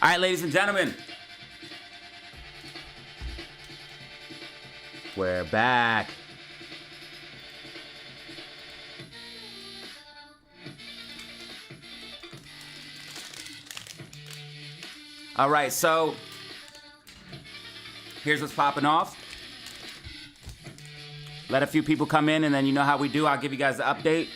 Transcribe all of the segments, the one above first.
All right, ladies and gentlemen, we're back. All right, so here's what's popping off. Let a few people come in, and then you know how we do. I'll give you guys the update.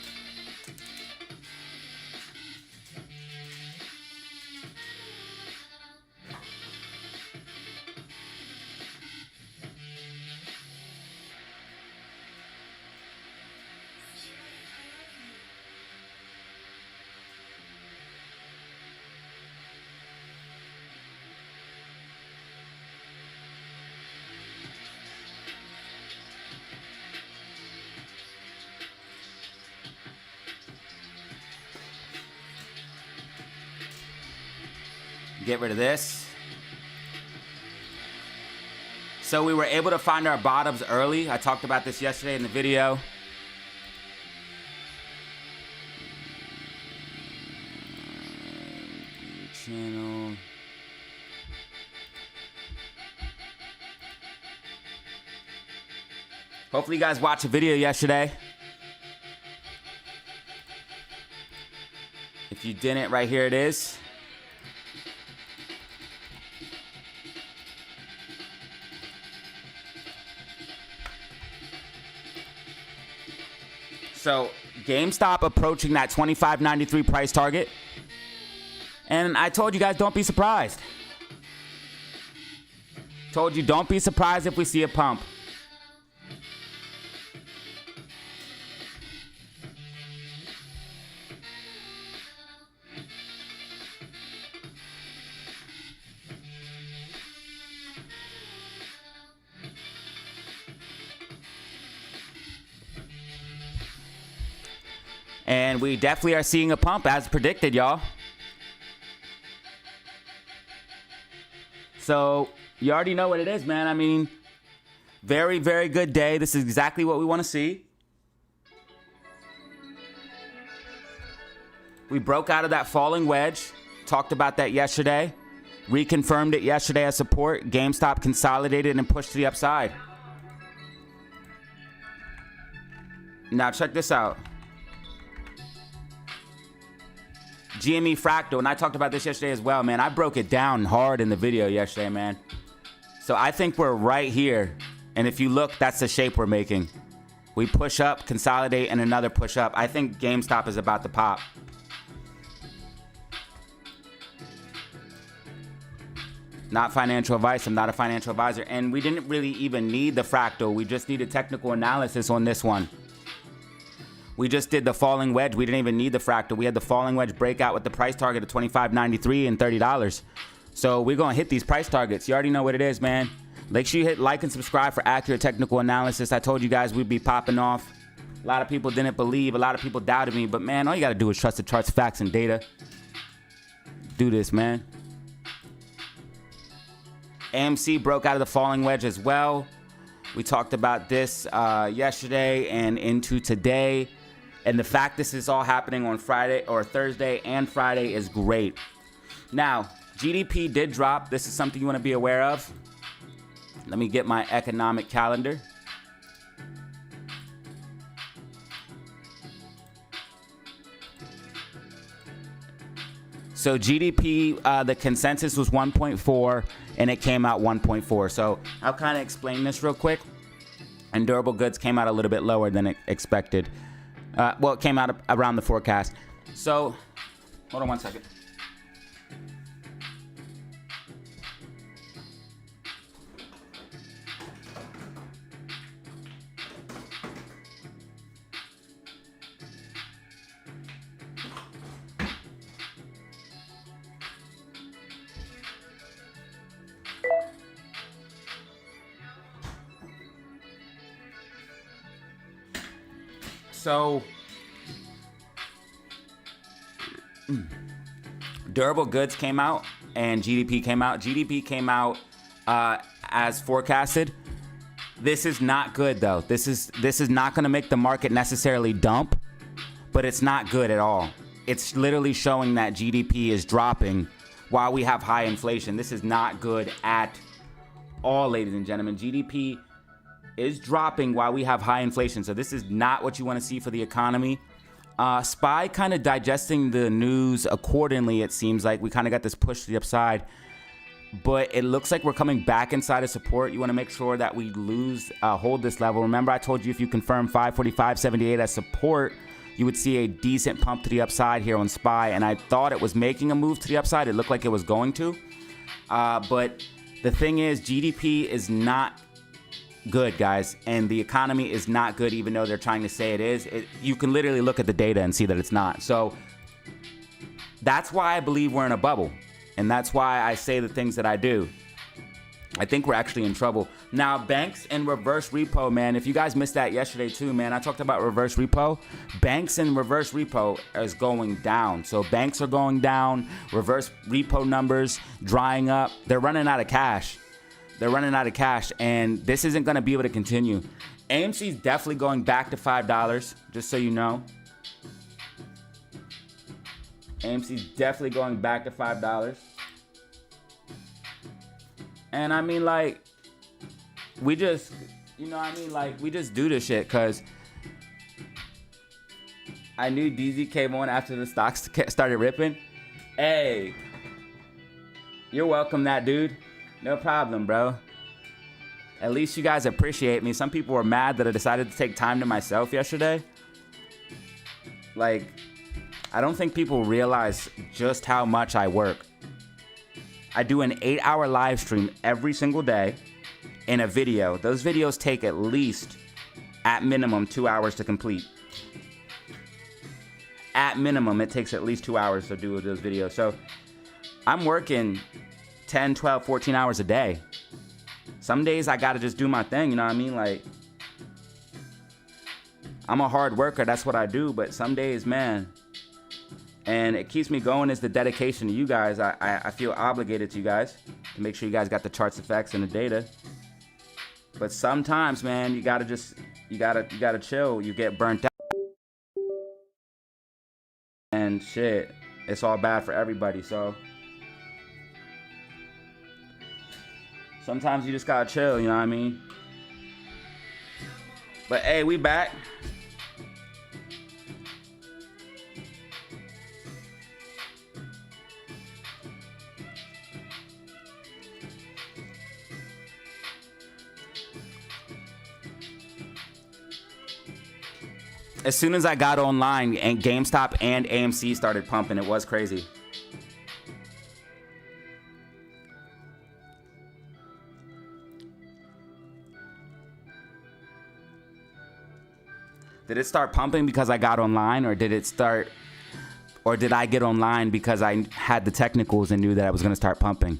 Get rid of this. So we were able to find our bottoms early. I talked about this yesterday in the video. Channel. Hopefully you guys watched a video yesterday. If you didn't, right here it is. So GameStop approaching that $25.93 price target. And I told you guys, don't be surprised. Told you, don't be surprised if we see a pump. And we definitely are seeing a pump as predicted, y'all. So you already know what it is, man. I mean, very, very good day. This is exactly what we want to see. We broke out of that falling wedge. Talked about that yesterday. Reconfirmed it yesterday as support. GameStop consolidated and pushed to the upside. Now check this out. GME fractal, and I talked about this yesterday as well, man. I broke it down hard in the video yesterday, man. So I think we're right here. And if you look, that's the shape we're making. We push up, consolidate, and another push up. I think GameStop is about to pop. Not financial advice. I'm not a financial advisor. And we didn't really even need the fractal. We just needed technical analysis on this one. We just did the falling wedge. We didn't even need the fractal. We had the falling wedge breakout with the price target of $25.93 and $30. So we're going to hit these price targets. You already know what it is, man. Make sure you hit like and subscribe for accurate technical analysis. I told you guys we'd be popping off. A lot of people didn't believe. A lot of people doubted me. But, man, all you got to do is trust the charts, facts, and data. Do this, man. AMC broke out of the falling wedge as well. We talked about this yesterday and into today. And the fact this is all happening on Friday or Thursday and Friday is great. Now, GDP did drop. This is something you want to be aware of. Let me get my economic calendar. So GDP, the consensus was 1.4 and it came out 1.4. So I'll kind of explain this real quick. And durable goods came out a little bit lower than expected. Well, it came out around the forecast. So, hold on one second. So, durable goods came out and GDP came out. GDP came out as forecasted. This is not good, though. This is not going to make the market necessarily dump, but it's not good at all. It's literally showing that GDP is dropping while we have high inflation. This is not good at all, ladies and gentlemen. GDP is dropping while we have high inflation. So this is not what you want to see for the economy. SPY kind of digesting the news accordingly. It seems like we kind of got this push to the upside, but it looks like we're coming back inside of support. You want to make sure that we hold this level. Remember, I told you if you confirm 545.78 as support, you would see a decent pump to the upside here on SPY. And I thought it was making a move to the upside. It looked like it was going to. But the thing is, GDP is not good, guys. And the economy is not good, even though they're trying to say it is. You can literally look at the data and see that it's not. So that's why I believe we're in a bubble. And that's why I say the things that I do. I think we're actually in trouble. Now, banks and reverse repo, man. If you guys missed that yesterday too, man, I talked about reverse repo. Banks and reverse repo is going down. So banks are going down. Reverse repo numbers drying up. They're running out of cash. And this isn't going to be able to continue. AMC is definitely going back to $5, just so you know. AMC is definitely going back to $5. And I mean, like, we just, we just do this shit because I knew DZ came on after the stocks started ripping. Hey, you're welcome, that dude. No problem, bro. At least you guys appreciate me. Some people were mad that I decided to take time to myself yesterday. Like, I don't think people realize just how much I work. I do an 8-hour live stream every single day in a video. Those videos take at least, at minimum, 2 hours to complete. At minimum, it takes at least 2 hours to do those videos. So I'm working 10, 12, 14 hours a day. Some days I gotta just do my thing, you know what I mean? Like, I'm a hard worker, that's what I do, but some days, man, and it keeps me going is the dedication to you guys. I feel obligated to you guys to make sure you guys got the charts, effects, and the data. But sometimes, man, you gotta chill. You get burnt out. And shit, it's all bad for everybody, so sometimes you just gotta chill, you know what I mean? But hey, we back. As soon as I got online, and GameStop and AMC started pumping, it was crazy. Did it start pumping because I got online, or did I get online because I had the technicals and knew that I was going to start pumping?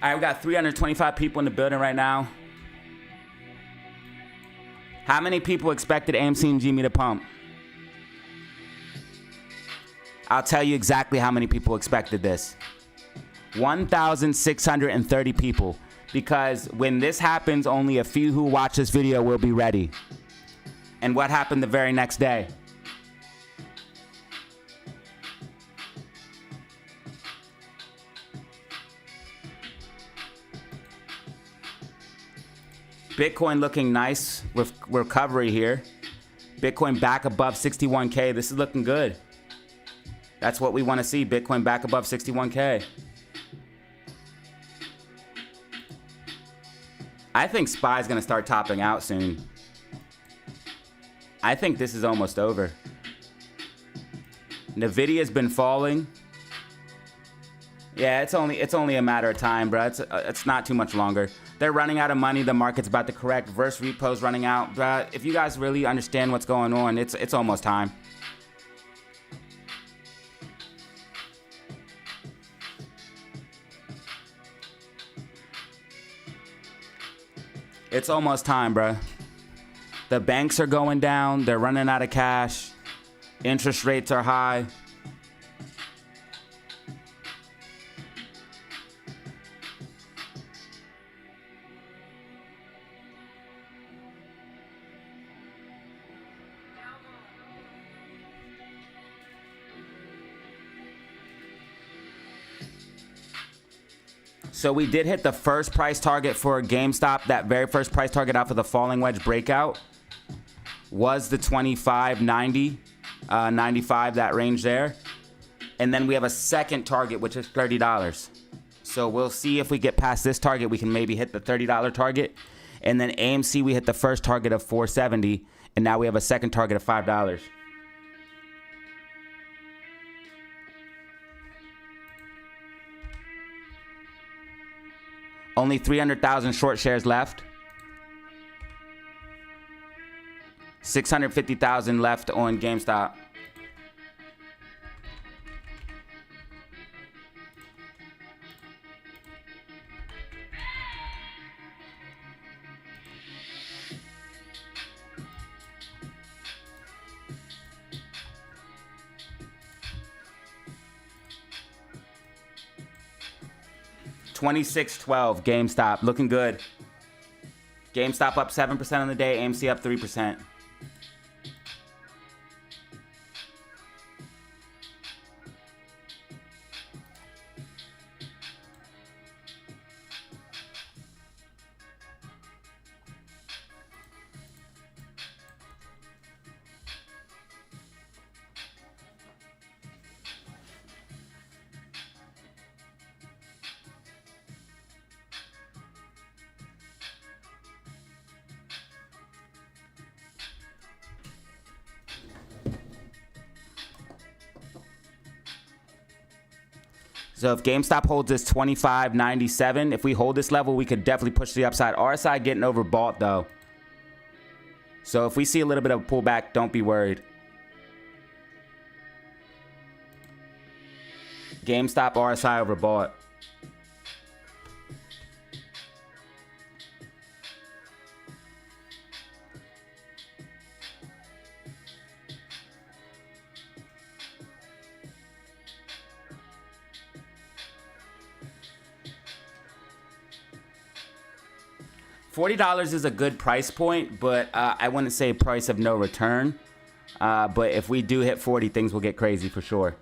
All right, we got 325 people in the building right now. How many people expected AMC and GME to pump? I'll tell you exactly how many people expected this. 1,630 people. Because when this happens, only a few who watch this video will be ready. And what happened the very next day? Bitcoin looking nice with recovery here. Bitcoin back above 61K. This is looking good. That's what we want to see. Bitcoin back above 61K. I think SPY is going to start topping out soon. I think this is almost over. Nvidia's been falling. Yeah, it's only a matter of time, bro. It's not too much longer. They're running out of money. The market's about to correct. Verse repo's running out, bro. If you guys really understand what's going on, it's almost time. It's almost time, bruh. The banks are going down. They're running out of cash. Interest rates are high. So we did hit the first price target for GameStop. That very first price target out for the falling wedge breakout was the 25.90, 95, that range there. And then we have a second target, which is $30. So we'll see if we get past this target, we can maybe hit the $30 target. And then AMC, we hit the first target of $4.70, and now we have a second target of $5. Only 300,000 short shares left. 650,000 left on GameStop. $26.12 GameStop, looking good. GameStop up 7% on the day, AMC up 3%. So if GameStop holds this 25.97, if we hold this level, we could definitely push the upside. RSI getting overbought though. So if we see a little bit of a pullback, don't be worried. GameStop RSI overbought. $40 is a good price point, but I wouldn't say price of no return. But if we do hit 40, things will get crazy for sure.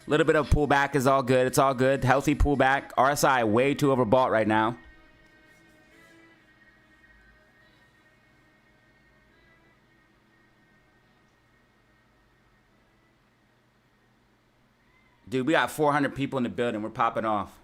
Little bit of pullback is all good. It's all good. Healthy pullback. RSI way too overbought right now. Dude, we got 400 people in the building. We're popping off.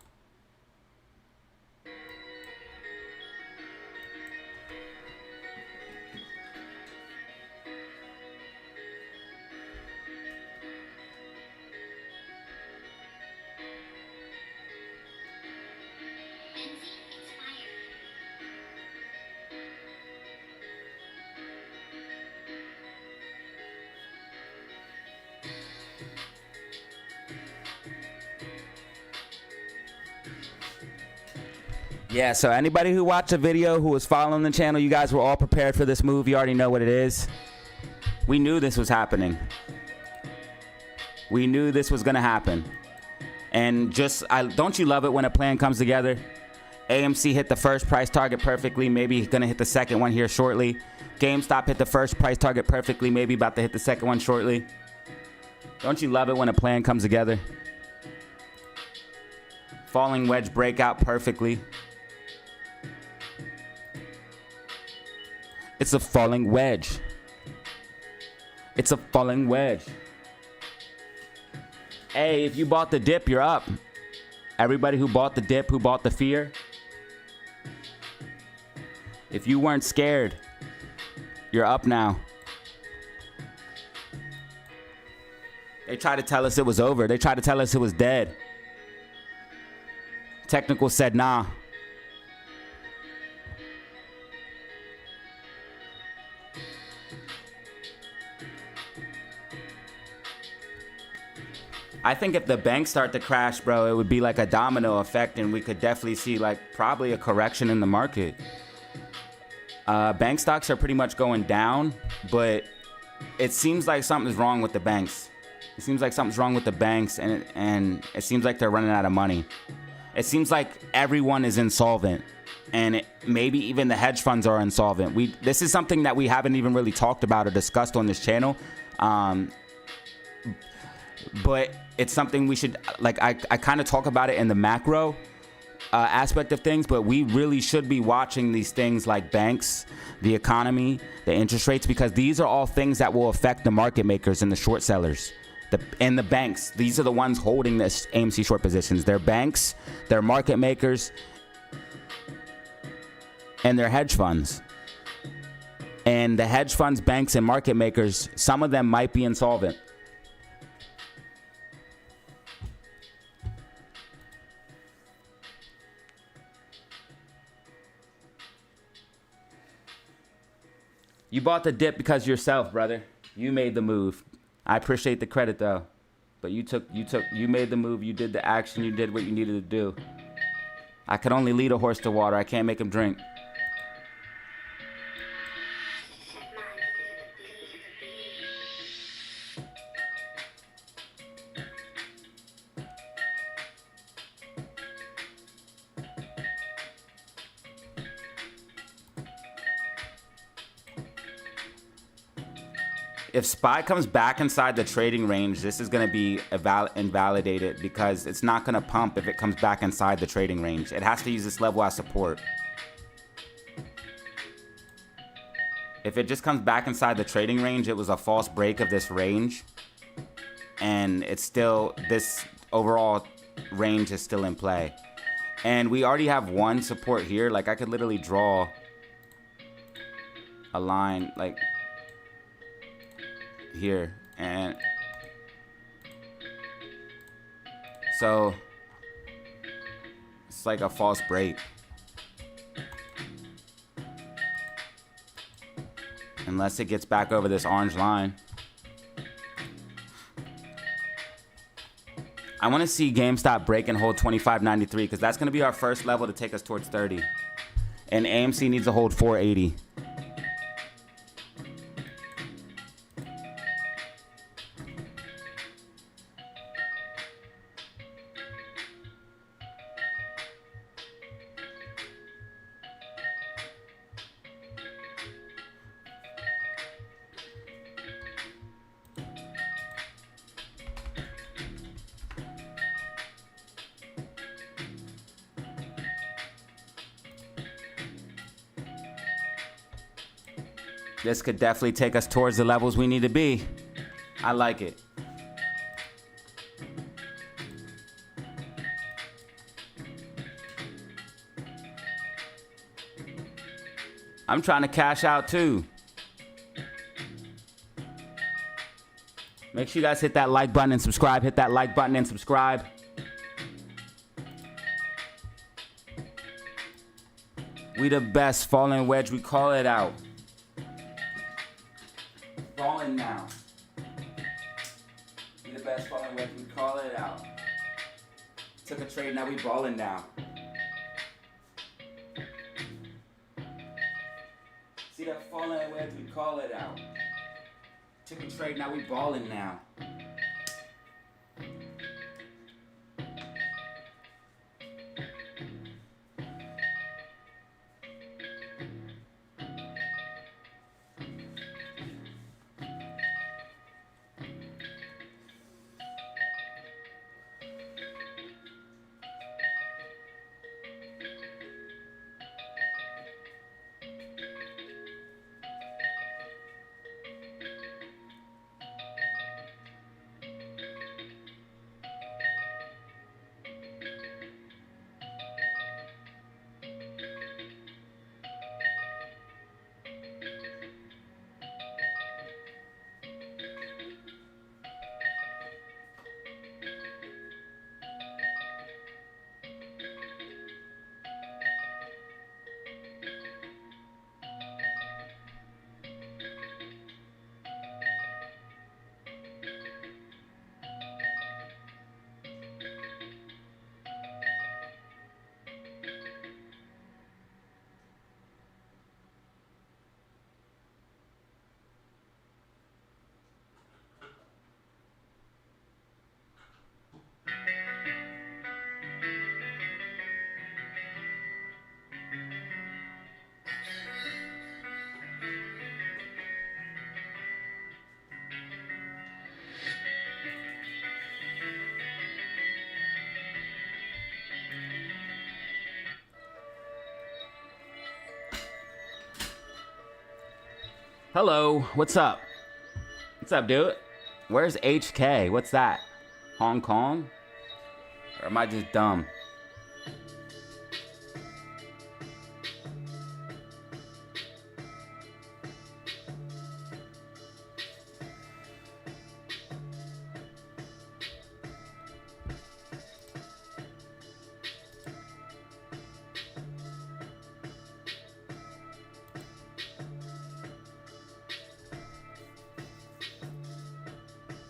Yeah, so anybody who watched the video, who was following the channel, you guys were all prepared for this move. You already know what it is. We knew this was happening. We knew this was going to happen. And just, don't you love it when a plan comes together? AMC hit the first price target perfectly. Maybe going to hit the second one here shortly. GameStop hit the first price target perfectly. Maybe about to hit the second one shortly. Don't you love it when a plan comes together? Falling wedge breakout perfectly. It's a falling wedge. It's a falling wedge. Hey, if you bought the dip, you're up. Everybody who bought the dip, who bought the fear. If you weren't scared, you're up now. They tried to tell us it was over. They tried to tell us it was dead. Technical said nah. I think if the banks start to crash, bro, it would be like a domino effect, and we could definitely see like probably a correction in the market. Bank stocks are pretty much going down, but it seems like something's wrong with the banks. It seems like something's wrong with the banks, and it seems like they're running out of money. It seems like everyone is insolvent, and maybe even the hedge funds are insolvent. This is something that we haven't even really talked about or discussed on this channel, but it's something we should, like, I kind of talk about it in the macro aspect of things, but we really should be watching these things like banks, the economy, the interest rates, because these are all things that will affect the market makers and the short sellers. And the banks, these are the ones holding this AMC short positions. They're banks, they're market makers, and they're hedge funds. And the hedge funds, banks, and market makers, some of them might be insolvent. You bought the dip because yourself, brother. You made the move. I appreciate the credit though, but you made the move. You did the action. You did what you needed to do. I could only lead a horse to water. I can't make him drink. If SPY comes back inside the trading range, this is going to be invalidated because it's not going to pump if it comes back inside the trading range. It has to use this level as support. If it just comes back inside the trading range, it was a false break of this range. And it's still, this overall range is still in play. And we already have one support here. Like, I could literally draw a line, like, here, and so it's like a false break unless it gets back over this orange line. I want to see GameStop break and hold 25.93 because that's going to be our first level to take us towards 30, and AMC needs to hold 480. This could definitely take us towards the levels we need to be. I like it. I'm trying to cash out too. Make sure you guys hit that like button and subscribe. Hit that like button and subscribe. We the best. Falling wedge, we call it out. Falling now. We the best. Falling wedge, we call it out. Took a trade, now we balling now. See that falling wedge, we call it out. Took a trade, now we balling now. Hello, what's up? What's up, dude? Where's HK? What's that? Hong Kong? Or am I just dumb?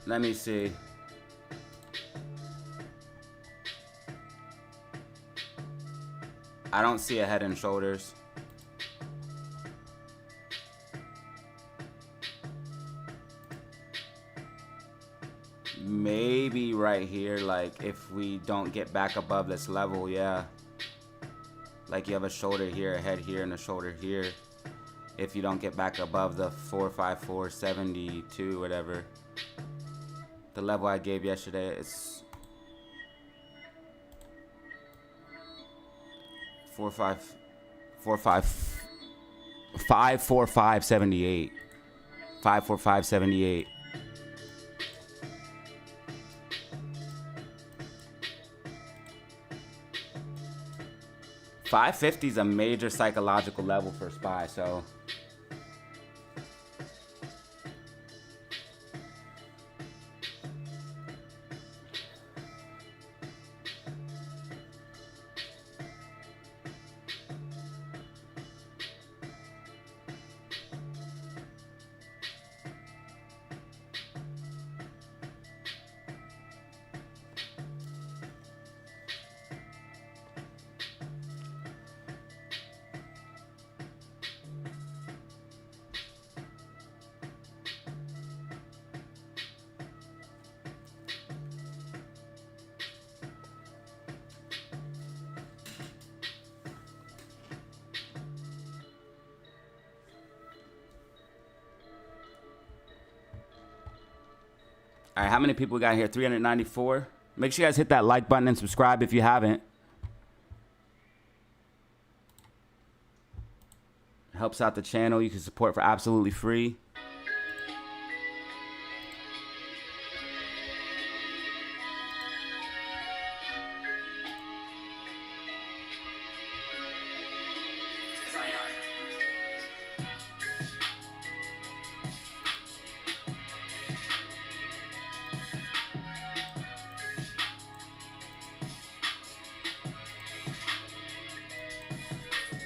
Let me see. I don't see a head and shoulders. Maybe right here, like if we don't get back above this level, yeah. Like you have a shoulder here, a head here, and a shoulder here. If you don't get back above the 454.72, whatever. The level I gave yesterday, it's 545.78. 545.78. $550 is a major psychological level for SPY, so all right, how many people we got here? 394. Make sure you guys hit that like button and subscribe if you haven't. Helps out the channel. You can support for absolutely free.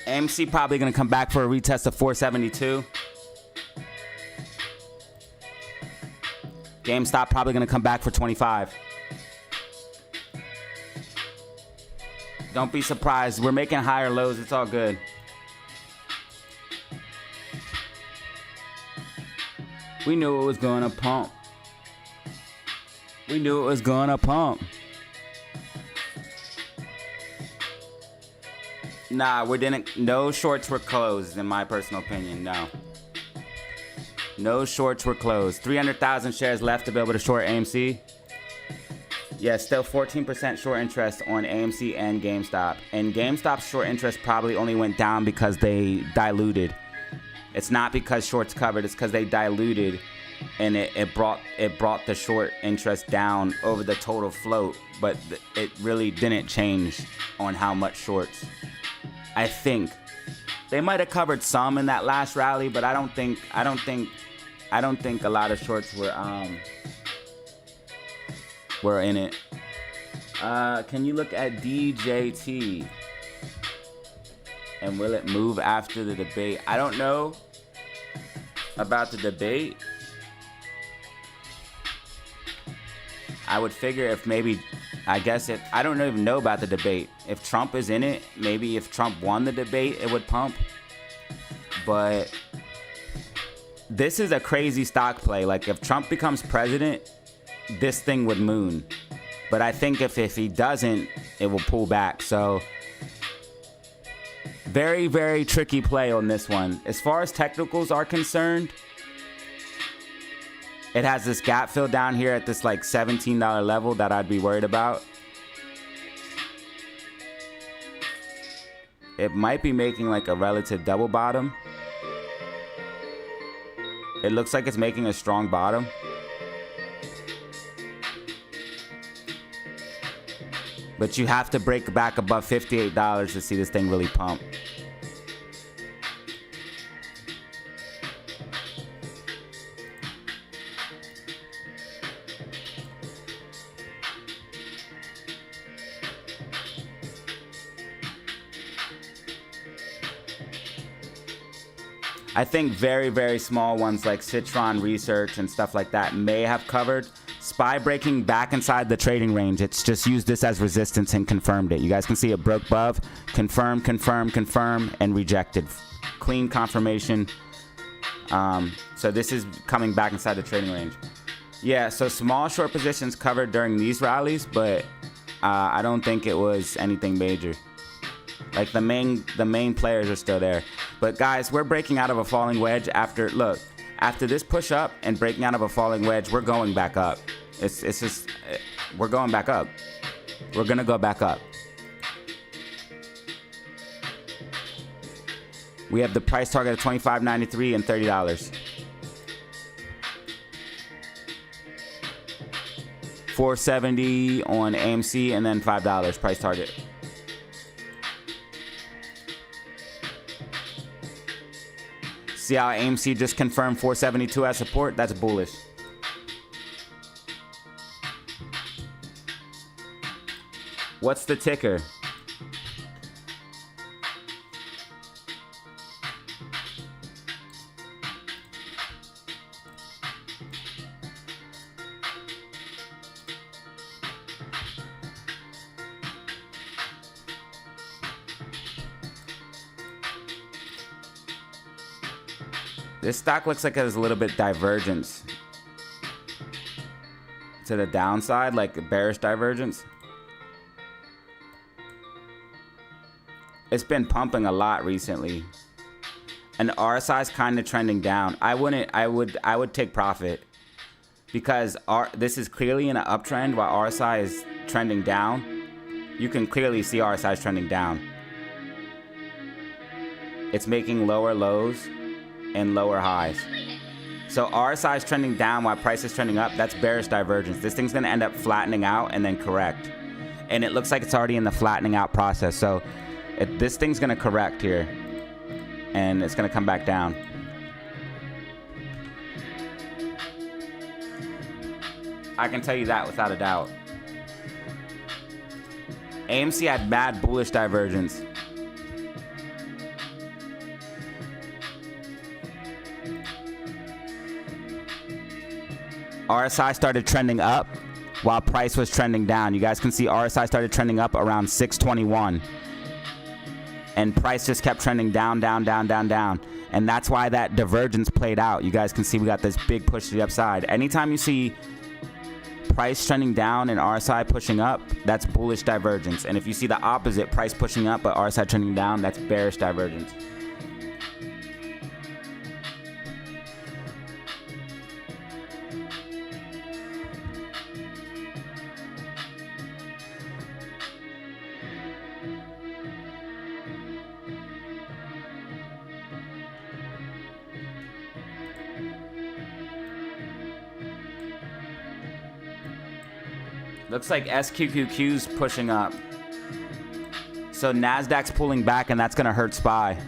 AMC probably going to come back for a retest of 472. GameStop probably going to come back for 25. Don't be surprised. We're making higher lows. It's all good. We knew it was going to pump. We knew it was going to pump. Nah, we didn't. No shorts were closed, in my personal opinion. No. No shorts were closed. 300,000 shares left to be able to short AMC. Yeah, still 14% short interest on AMC and GameStop. And GameStop's short interest probably only went down because they diluted. It's not because shorts covered. It's because they diluted, and it brought the short interest down over the total float. But it really didn't change on how much shorts. I think they might have covered some in that last rally, but I don't think a lot of shorts were in it. Can you look at DJT? And will it move after the debate? I don't know about the debate. I would figure if maybe, I don't even know about the debate. If Trump is in it, maybe if Trump won the debate, it would pump. But this is a crazy stock play. Like if Trump becomes president, this thing would moon. But I think if he doesn't, it will pull back. So very, very tricky play on this one. As far as technicals are concerned, it has this gap fill down here at this like $17 level that I'd be worried about. It might be making like a relative double bottom. It looks like it's making a strong bottom. But you have to break back above $58 to see this thing really pump. I think very, very small ones like Citron Research and stuff like that may have covered. SPY breaking back inside the trading range. It's just used this as resistance and confirmed it. You guys can see it broke above, confirm, confirm, confirm, and rejected. Clean confirmation. So this is coming back inside the trading range. Yeah, so small short positions covered during these rallies, but I don't think it was anything major. Like the main players are still there. But guys, we're breaking out of a falling wedge after this push up and breaking out of a falling wedge, we're going back up. It's just, we're going back up. We're gonna go back up. We have the price target of $25.93 and $30. $4.70 on AMC and then $5 price target. See how AMC just confirmed 472 as support? That's bullish. What's the ticker? This stock looks like it has a little bit divergence to the downside, like a bearish divergence. It's been pumping a lot recently. And RSI is kind of trending down. I would take profit because this is clearly in an uptrend while RSI is trending down. You can clearly see RSI is trending down. It's making lower lows and lower highs. So RSI is trending down while price is trending up. That's bearish divergence. This thing's gonna end up flattening out and then correct. And it looks like it's already in the flattening out process. So this thing's gonna correct here and it's gonna come back down. I can tell you that without a doubt. AMC had mad bullish divergence. RSI started trending up while price was trending down. You guys can see RSI started trending up around 621. And price just kept trending down, down, down, down, down. And that's why that divergence played out. You guys can see we got this big push to the upside. Anytime you see price trending down and RSI pushing up, that's bullish divergence. And if you see the opposite, price pushing up but RSI trending down, that's bearish divergence. Looks like SQQQ's pushing up. So NASDAQ's pulling back and that's gonna hurt SPY.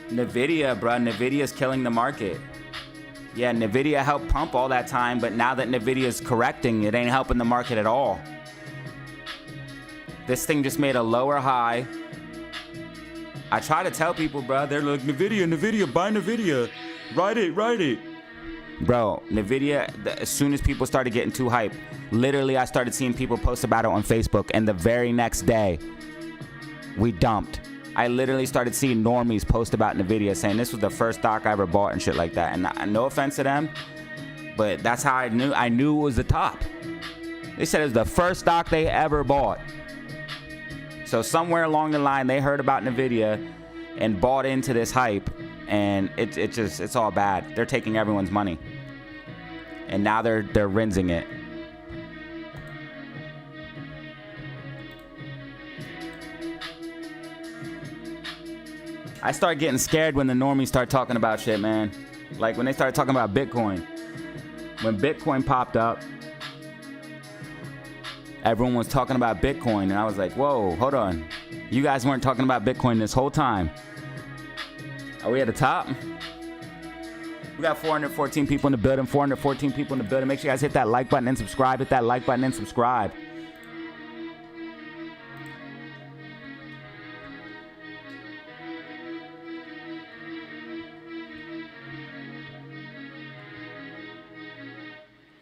Nvidia, bruh, Nvidia's killing the market. Yeah, Nvidia helped pump all that time, but now that Nvidia's correcting, it ain't helping the market at all. This thing just made a lower high. I try to tell people, bruh, they're like, Nvidia, buy Nvidia. Ride it. Bro, Nvidia, as soon as people started getting too hyped, literally I started seeing people post about it on Facebook, and the very next day, we dumped. I literally started seeing normies post about Nvidia saying this was the first stock I ever bought and shit like that. And no offense to them, but that's how I knew it was the top. They said it was the first stock they ever bought. So somewhere along the line, they heard about Nvidia and bought into this hype. And it's all bad. They're taking everyone's money. And now they're rinsing it. I start getting scared when the normies start talking about shit, man. Like when they started talking about Bitcoin. When Bitcoin popped up, everyone was talking about Bitcoin, and I was like, whoa, hold on. You guys weren't talking about Bitcoin this whole time. Are we at the top? We got 414 people in the building, 414 people in the building. Make sure you guys hit that like button and subscribe. Hit that like button and subscribe.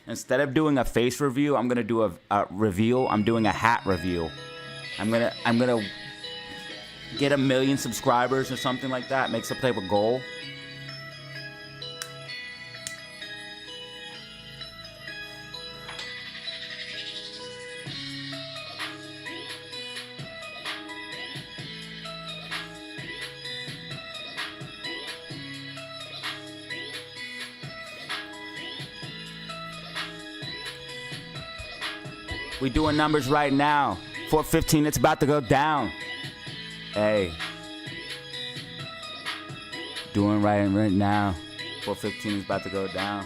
Instead of doing a face review, I'm gonna do a reveal. I'm doing a hat reveal. I'm gonna get 1 million subscribers or something like that. Make some type of goal. We doing numbers right now. 415, it's about to go down. Hey. Doing right now. 415 is about to go down.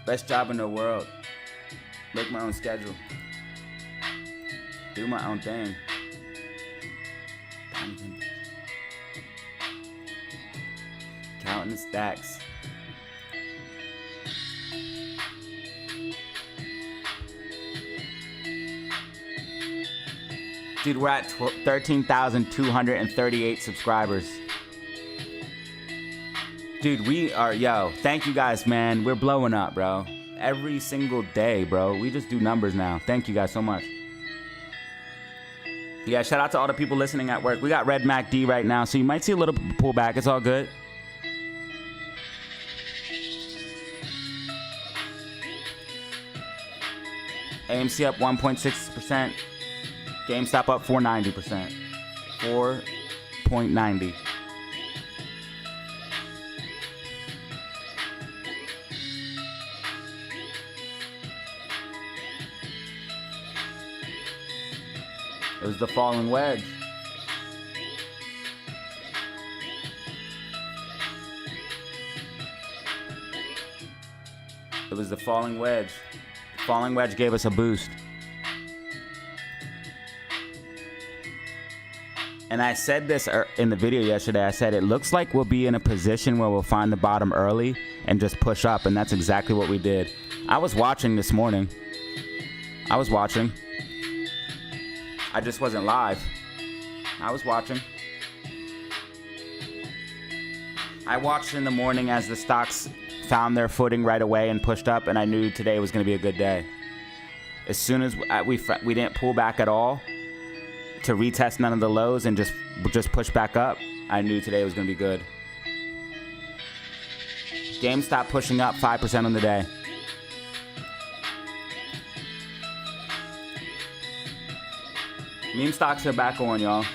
Best job in the world. Make my own schedule. Do my own thing. Counting the stacks. Dude, we're at 13,238 subscribers. Dude, we are, yo, thank you guys, man. We're blowing up, bro. Every single day, bro. We just do numbers now. Thank you guys so much. Yeah, shout out to all the people listening at work. We got Red MACD right now, so you might see a little pullback. It's all good. AMC up 1.6%. GameStop up 490%. 4.90. It was the falling wedge. It was the falling wedge. Falling wedge gave us a boost. And I said this in the video yesterday. I said it looks like we'll be in a position where we'll find the bottom early and just push up, and that's exactly what we did. I was watching this morning. I was watching. I just wasn't live. I was watching. I watched in the morning as the stocks found their footing right away and pushed up, and I knew today was going to be a good day. As soon as we didn't pull back at all to retest none of the lows and just push back up, I knew today was going to be good. GameStop pushing up 5% on the day. Meme stocks are back on, y'all.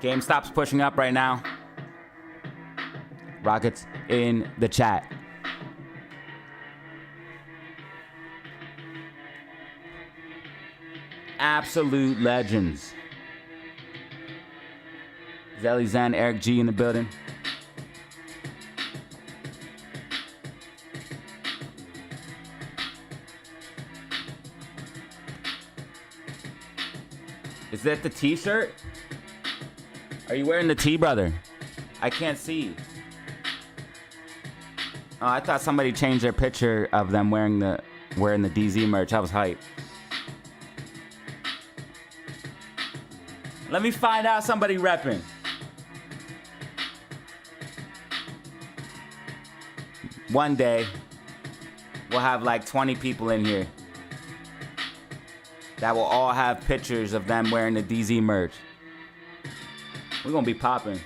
GameStop's pushing up right now. Rockets in the chat. Absolute legends. Zelly Zen, Eric G in the building. Is that the t-shirt? Are you wearing the tee, brother? I can't see. Oh, I thought somebody changed their picture of them wearing the DZ merch. I was hyped. Let me find out somebody repping. one day, we'll have like 20 people in here that will all have pictures of them wearing the DZ merch. We're gonna be popping.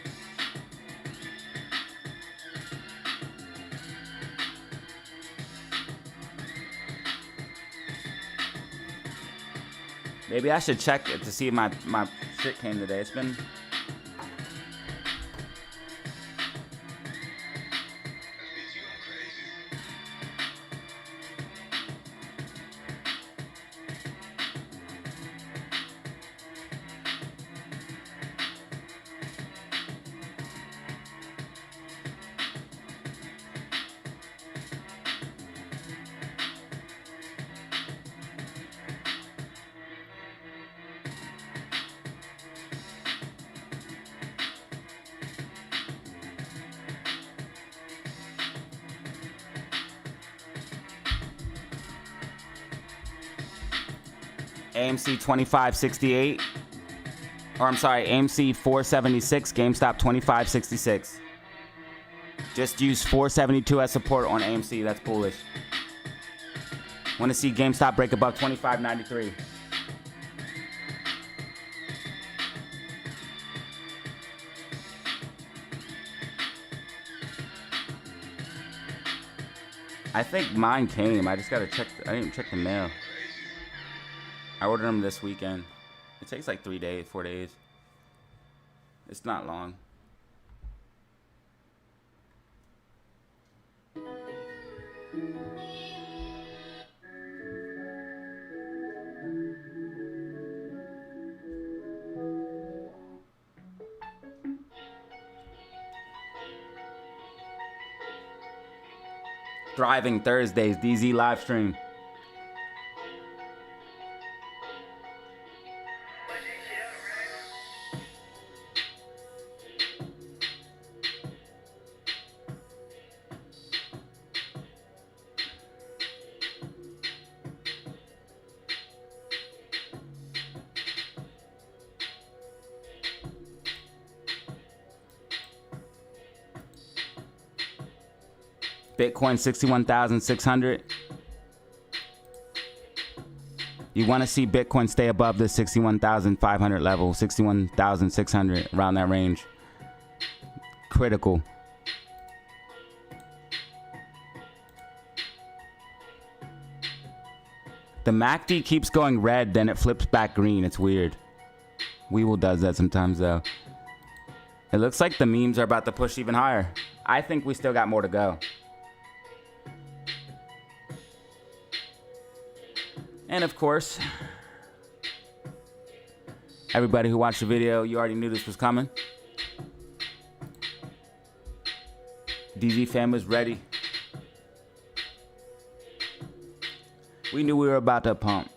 Maybe I should check it to see if my shit came today. It's been... AMC 2568, or I'm sorry, AMC 476, GameStop 2566. Just use 472 as support on AMC. That's bullish. Want to see GameStop break above 2593. I think mine came. I just gotta check. I didn't check the mail. I ordered them this weekend. It takes like 3 days, 4 days. It's not long. Thriving Thursdays, DZ live stream. Bitcoin 61,600. You want to see Bitcoin stay above the 61,500 level, 61,600, around that range. Critical. The MACD keeps going red, then it flips back green. It's weird. Weevil does that sometimes though. It looks like the memes are about to push even higher. I think we still got more to go. And of course, everybody who watched the video, you already knew this was coming. DZ fam was ready. We knew we were about to pump.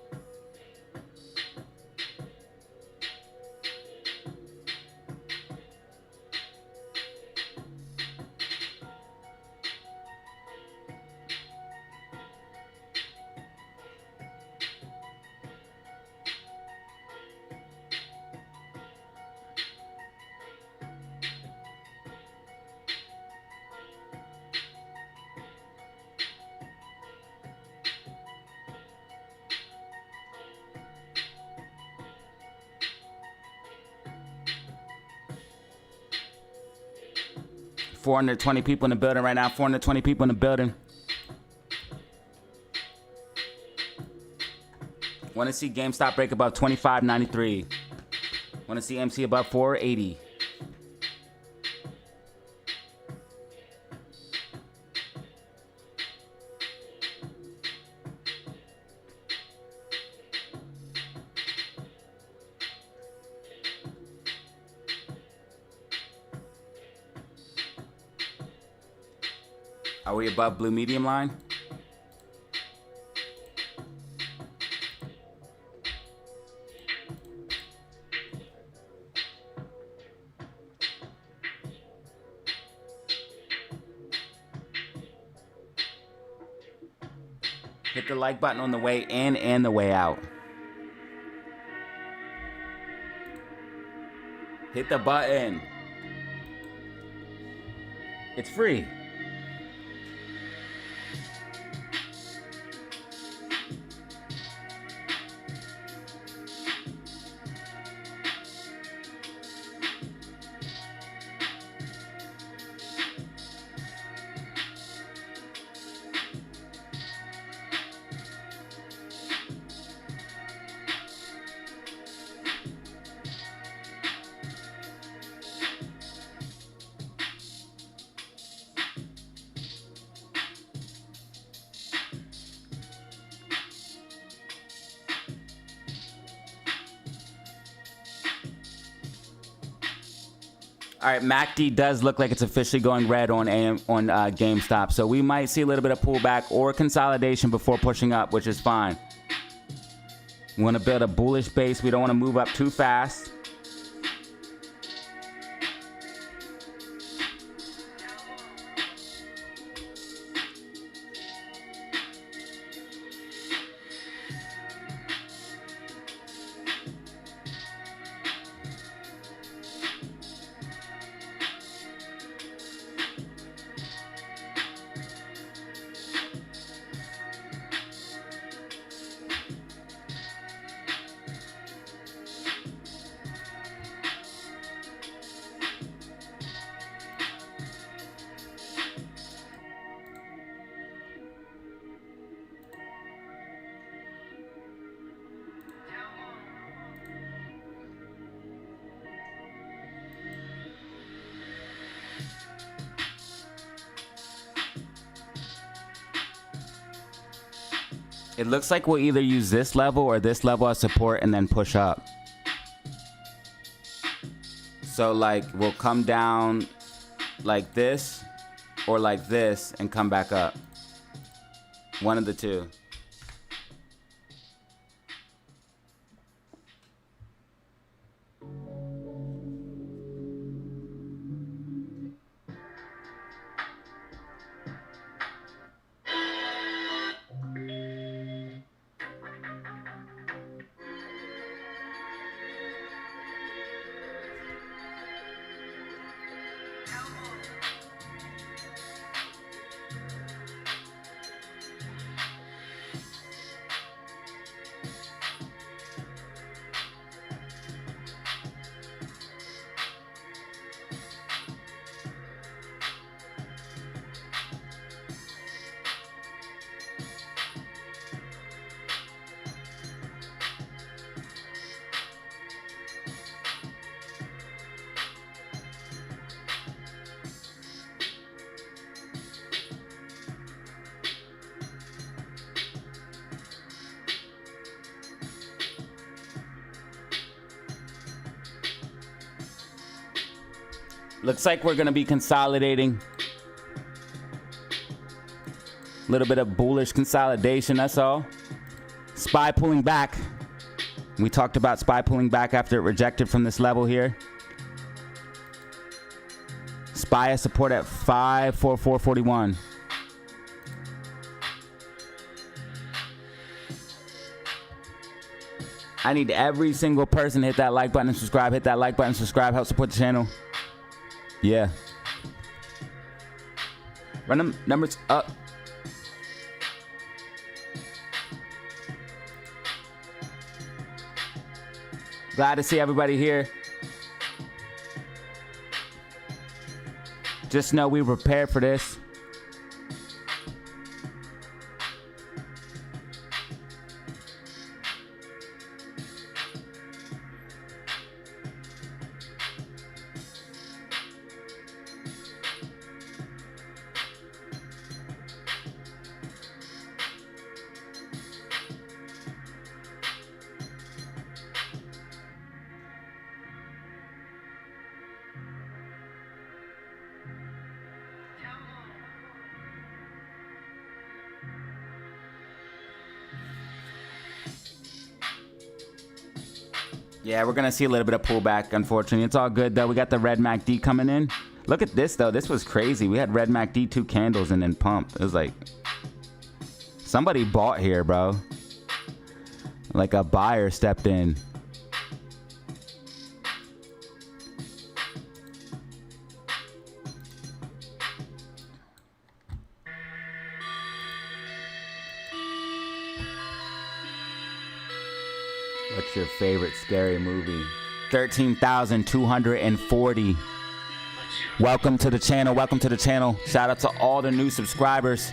$420 people in the building right now. 420 people in the building. Want to see GameStop break above 25.93. Want to see MC above 480. Are we above blue medium line? Hit the like button on the way in and the way out. Hit the button. It's free. All right, MACD does look like it's officially going red on GameStop, so we might see a little bit of pullback or consolidation before pushing up, which is fine. We want to build a bullish base. We don't want to move up too fast. It looks like we'll either use this level or this level as support and then push up. So like we'll come down like this or like this and come back up. One of the two. Looks like we're going to be consolidating. A little bit of bullish consolidation, that's all. SPY pulling back. We talked about SPY pulling back after it rejected from this level here. SPY has support at 54441. I need every single person to hit that like button and subscribe. Hit that like button, subscribe, help support the channel. Yeah. Run them numbers up. Glad to see everybody here. Just know we were prepared for this. Yeah, we're going to see a little bit of pullback, unfortunately. It's all good, though. We got the red MACD coming in. Look at this, though. This was crazy. We had red MACD, 2 candles, and then pump. It was like somebody bought here, bro. Like a buyer stepped in. What's your favorite scary movie? 13,240. Welcome to the channel. Welcome to the channel. Shout out to all the new subscribers.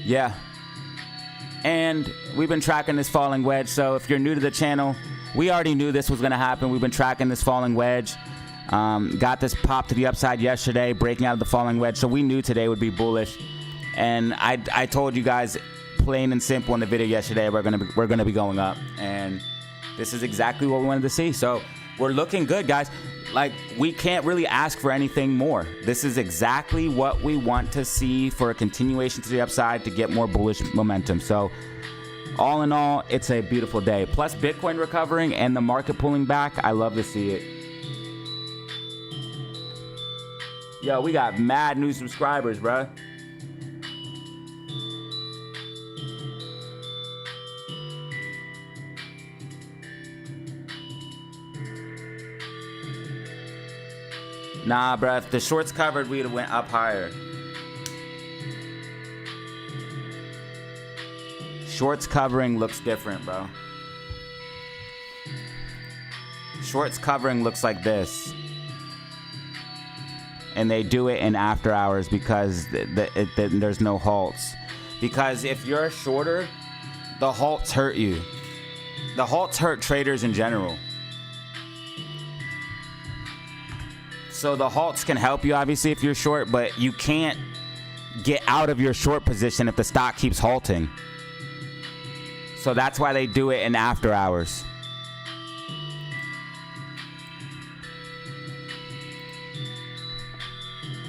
Yeah. And we've been tracking this falling wedge. So if you're new to the channel, we already knew this was going to happen. We've been tracking this falling wedge. Got this pop to the upside yesterday, breaking out of the falling wedge. So we knew today would be bullish. And I told you guys plain and simple in the video yesterday, we're gonna be going up, and this is exactly what we wanted to see. So we're looking good, guys. Like, we can't really ask for anything more. This is exactly what we want to see for a continuation to the upside to get more bullish momentum. So all in all, it's a beautiful day. Plus Bitcoin recovering and the market pulling back. I love to see it. Yo, we got mad new subscribers, bruh. Nah, bruh, if the shorts covered, we'd have went up higher. Shorts covering looks different, bro. Shorts covering looks like this. And they do it in after hours because there's no halts. Because if you're shorter, the halts hurt you. The halts hurt traders in general. So the halts can help you, obviously, if you're short, but you can't get out of your short position if the stock keeps halting. So that's why they do it in after hours.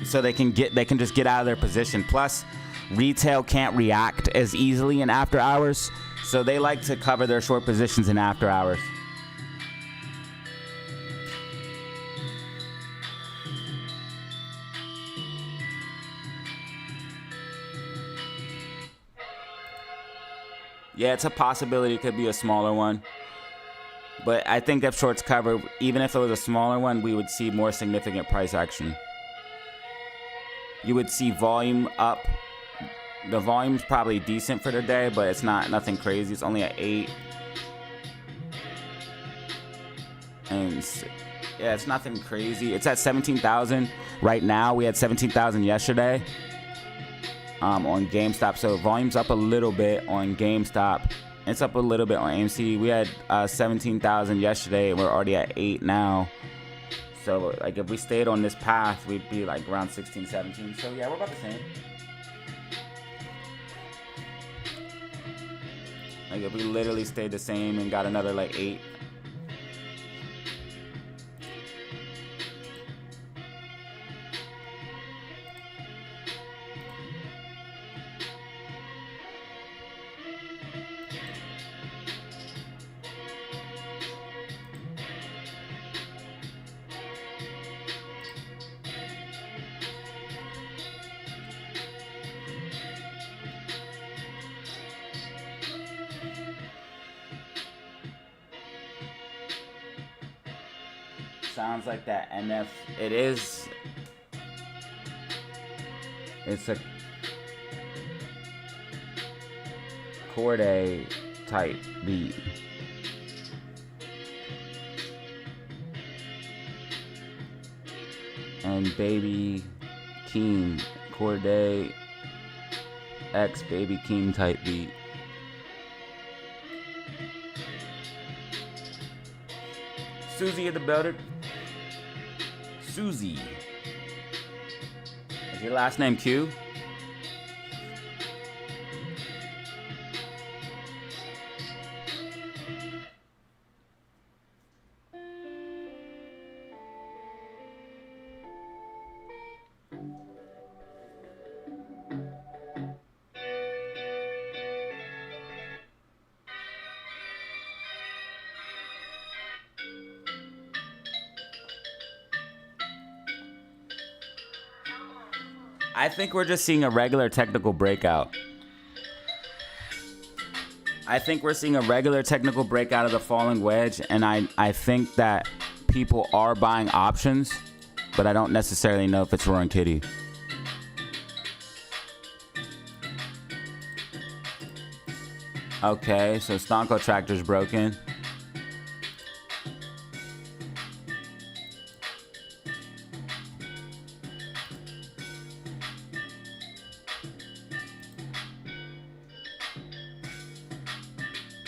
So they can just get out of their position. Plus, retail can't react as easily in after hours, so they like to cover their short positions in after hours. Yeah, it's a possibility it could be a smaller one. But I think if shorts cover, even if it was a smaller one, we would see more significant price action. You would see volume up. The volume's probably decent for the day, but it's nothing crazy. It's only at 8. And yeah, it's nothing crazy. It's at 17,000 right now. We had 17,000 yesterday. On GameStop, so volume's up a little bit on GameStop. It's up a little bit on AMC. We had 17,000 yesterday, and we're already at 8 now. So, like, if we stayed on this path, we'd be like around 16, 17. So yeah, we're about the same. Like, if we literally stayed the same and got another like 8. Sounds like that NF. It is. It's a Corday type beat. And Baby King, Corday X Baby King type beat. Susie in the building. Susie. Is your last name Q? I think we're just seeing a regular technical breakout. I think we're seeing a regular technical breakout of the falling wedge, and I think that people are buying options, but I don't necessarily know if it's roaring kitty. Okay, so Stonko Tractor's broken.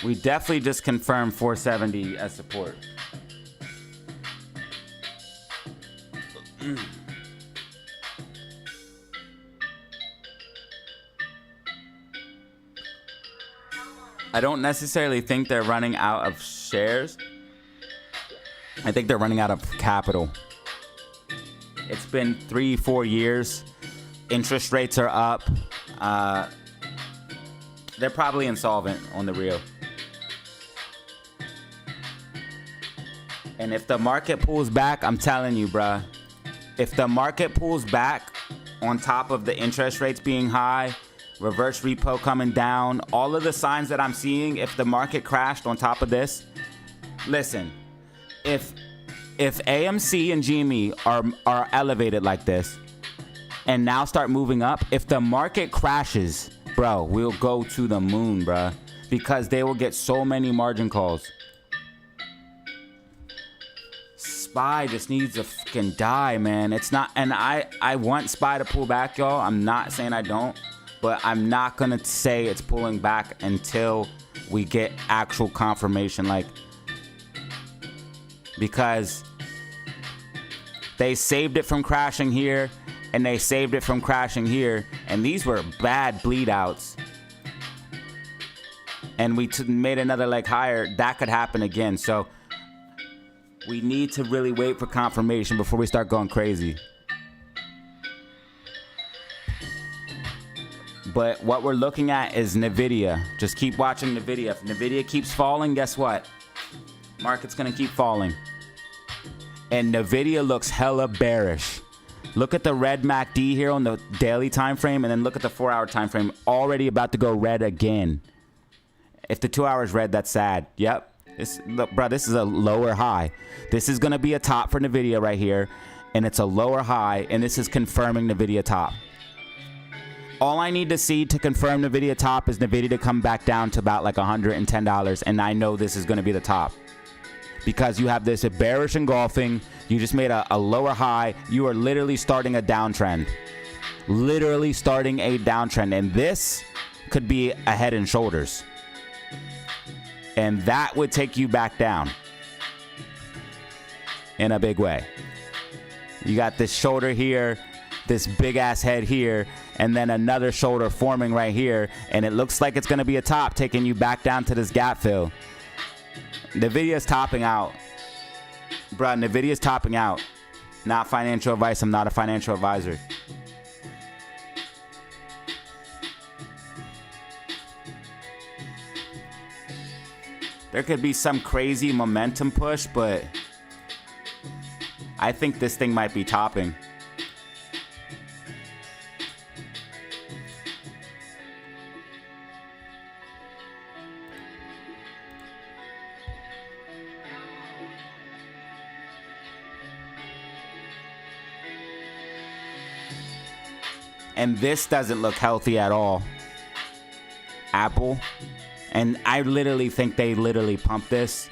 We definitely just confirmed 470 as support. I don't necessarily think they're running out of shares. I think they're running out of capital. It's been 3-4 years. Interest rates are up. They're probably insolvent on the real. And if the market pulls back, I'm telling you, bruh. If the market pulls back on top of the interest rates being high, reverse repo coming down, all of the signs that I'm seeing, if the market crashed on top of this, listen, if AMC and GME are elevated like this and now start moving up, if the market crashes, bro, we'll go to the moon, bruh, because they will get so many margin calls. SPY just needs to fucking die, man. It's not, and I want SPY to pull back, y'all. I'm not saying I don't, but I'm not gonna say it's pulling back until we get actual confirmation, like, because they saved it from crashing here and they saved it from crashing here, and these were bad bleed outs, and we made another leg higher. That could happen again. So we need to really wait for confirmation before we start going crazy. But what we're looking at is NVIDIA. Just keep watching NVIDIA. If NVIDIA keeps falling, guess what? Market's gonna keep falling. And NVIDIA looks hella bearish. Look at the red MACD here on the daily time frame, and then look at the 4-hour time frame. Already about to go red again. If the 2 hours red, that's sad. Yep. Look, bro, this is a lower high. This is gonna be a top for NVIDIA right here, and it's a lower high, and this is confirming NVIDIA top. All I need to see to confirm NVIDIA top is NVIDIA to come back down to about like $110, and I know this is gonna be the top. Because you have this bearish engulfing, you just made a lower high, you are literally starting a downtrend. Literally starting a downtrend, and this could be a head and shoulders. And that would take you back down in a big way. You got this shoulder here, this big ass head here, and then another shoulder forming right here, and it looks like it's gonna be a top taking you back down to this gap fill. NVIDIA's topping out. Bruh, NVIDIA's topping out. Not financial advice. I'm not a financial advisor. There could be some crazy momentum push, but I think this thing might be topping. And this doesn't look healthy at all. Apple. And I literally think they literally pumped this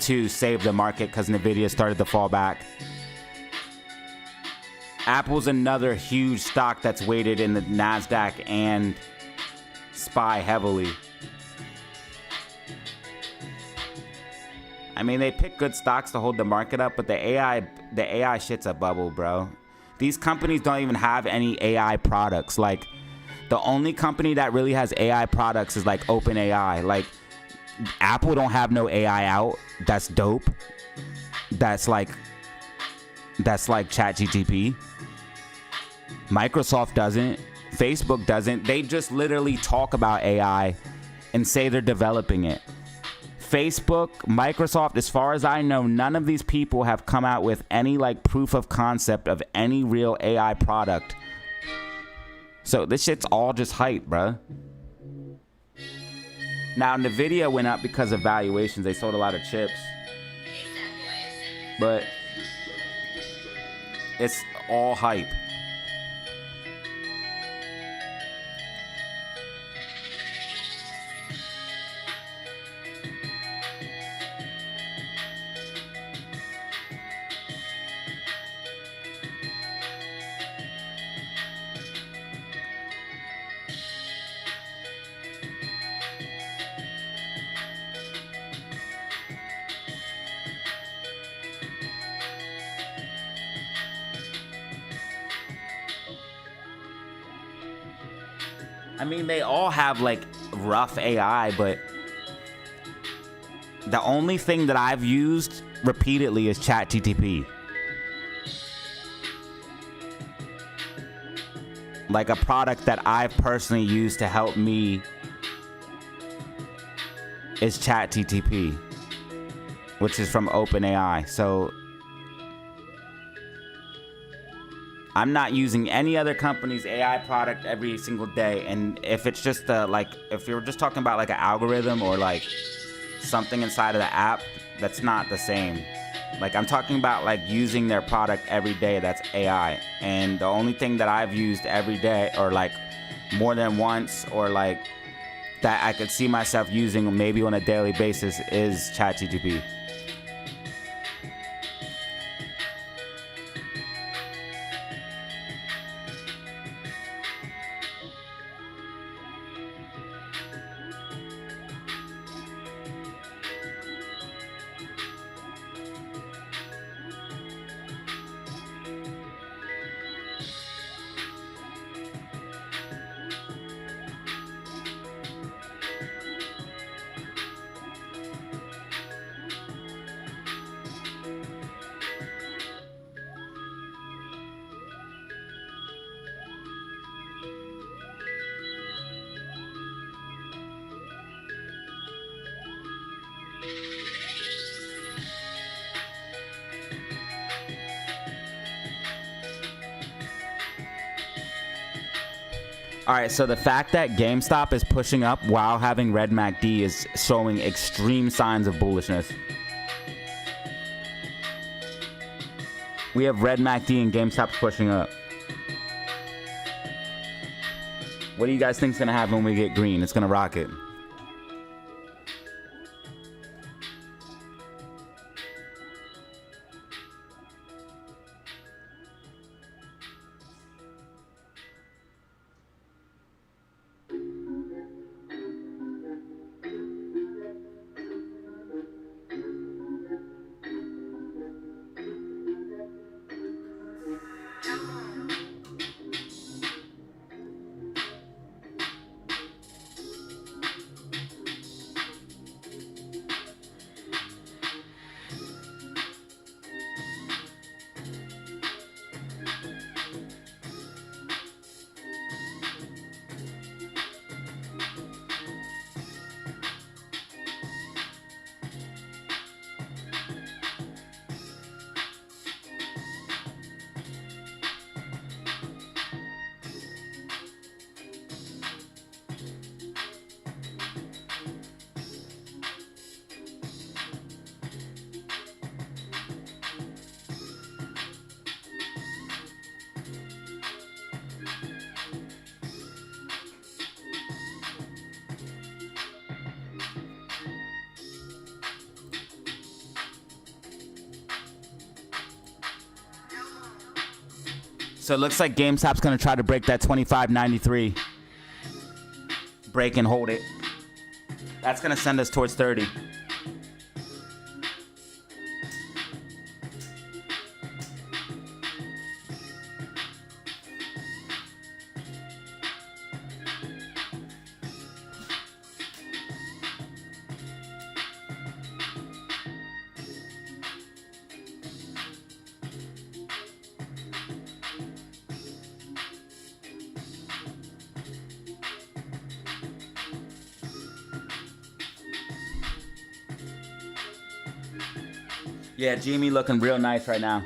to save the market because NVIDIA started to fall back. Apple's another huge stock that's weighted in the NASDAQ and SPY heavily. I mean, they pick good stocks to hold the market up, but the AI shit's a bubble, bro. These companies don't even have any AI products. Like, the only company that really has AI products is like OpenAI. Like, Apple don't have no AI out. That's dope. That's like ChatGPT. Microsoft doesn't. Facebook doesn't. They just literally talk about AI and say they're developing it. Facebook, Microsoft, as far as I know, none of these people have come out with any like proof of concept of any real AI product. So this shit's all just hype, bruh. Now, NVIDIA went up because of valuations. They sold a lot of chips. But it's all hype. I mean, they all have like rough AI, but the only thing that I've used repeatedly is ChatGPT. Like a product that I've personally used to help me is ChatGTP, which is from OpenAI. So I'm not using any other company's AI product every single day. And if it's just if you're just talking about like an algorithm or like something inside of the app, that's not the same. Like I'm talking about like using their product every day, that's AI. And the only thing that I've used every day or like more than once or like that I could see myself using maybe on a daily basis is ChatGPT. All right, so the fact that GameStop is pushing up while having red MACD is showing extreme signs of bullishness. We have red MACD and GameStop's pushing up. What do you guys think is going to happen when we get green? It's going to rocket. So it looks like GameStop's going to try to break that 25.93. Break and hold it. That's going to send us towards 30. Yeah, GME looking real nice right now.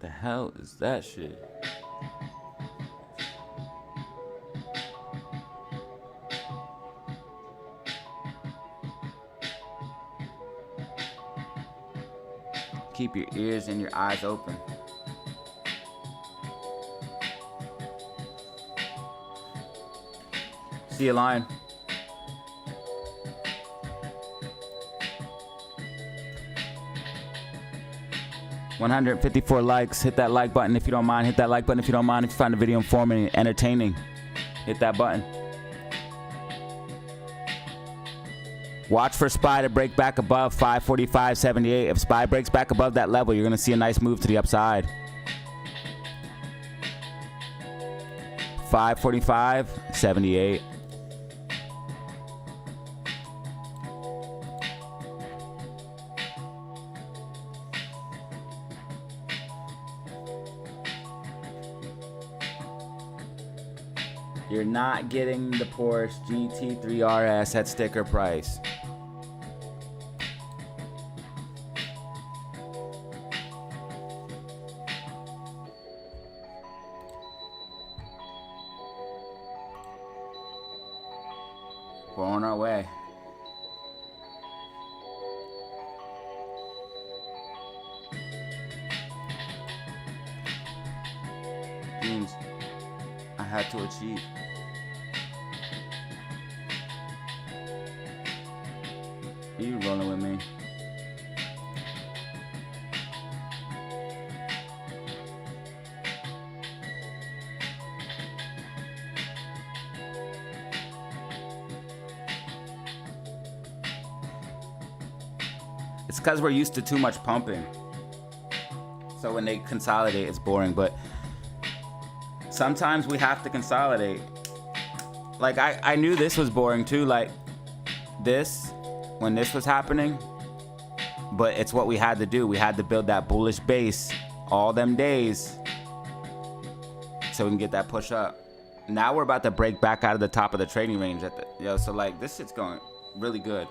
The hell is that shit? Keep your ears and your eyes open. See a line. $154 likes. Hit that like button if you don't mind. Hit that like button if you don't mind. If you find the video informative and entertaining, hit that button. Watch for SPY to break back above 545.78. If SPY breaks back above that level, you're going to see a nice move to the upside. 545.78. You're not getting the Porsche GT3 RS at sticker price. We're on our way. Dreams I had to achieve. Are you rolling with me? It's because we're used to too much pumping. So when they consolidate, it's boring. But sometimes we have to consolidate. Like, I knew this was boring too. Like, this, when this was happening. But it's what we had to do. We had to build that bullish base all them days so we can get that push up. Now we're about to break back out of the top of the trading range at the, yo, so like this shit's going really good.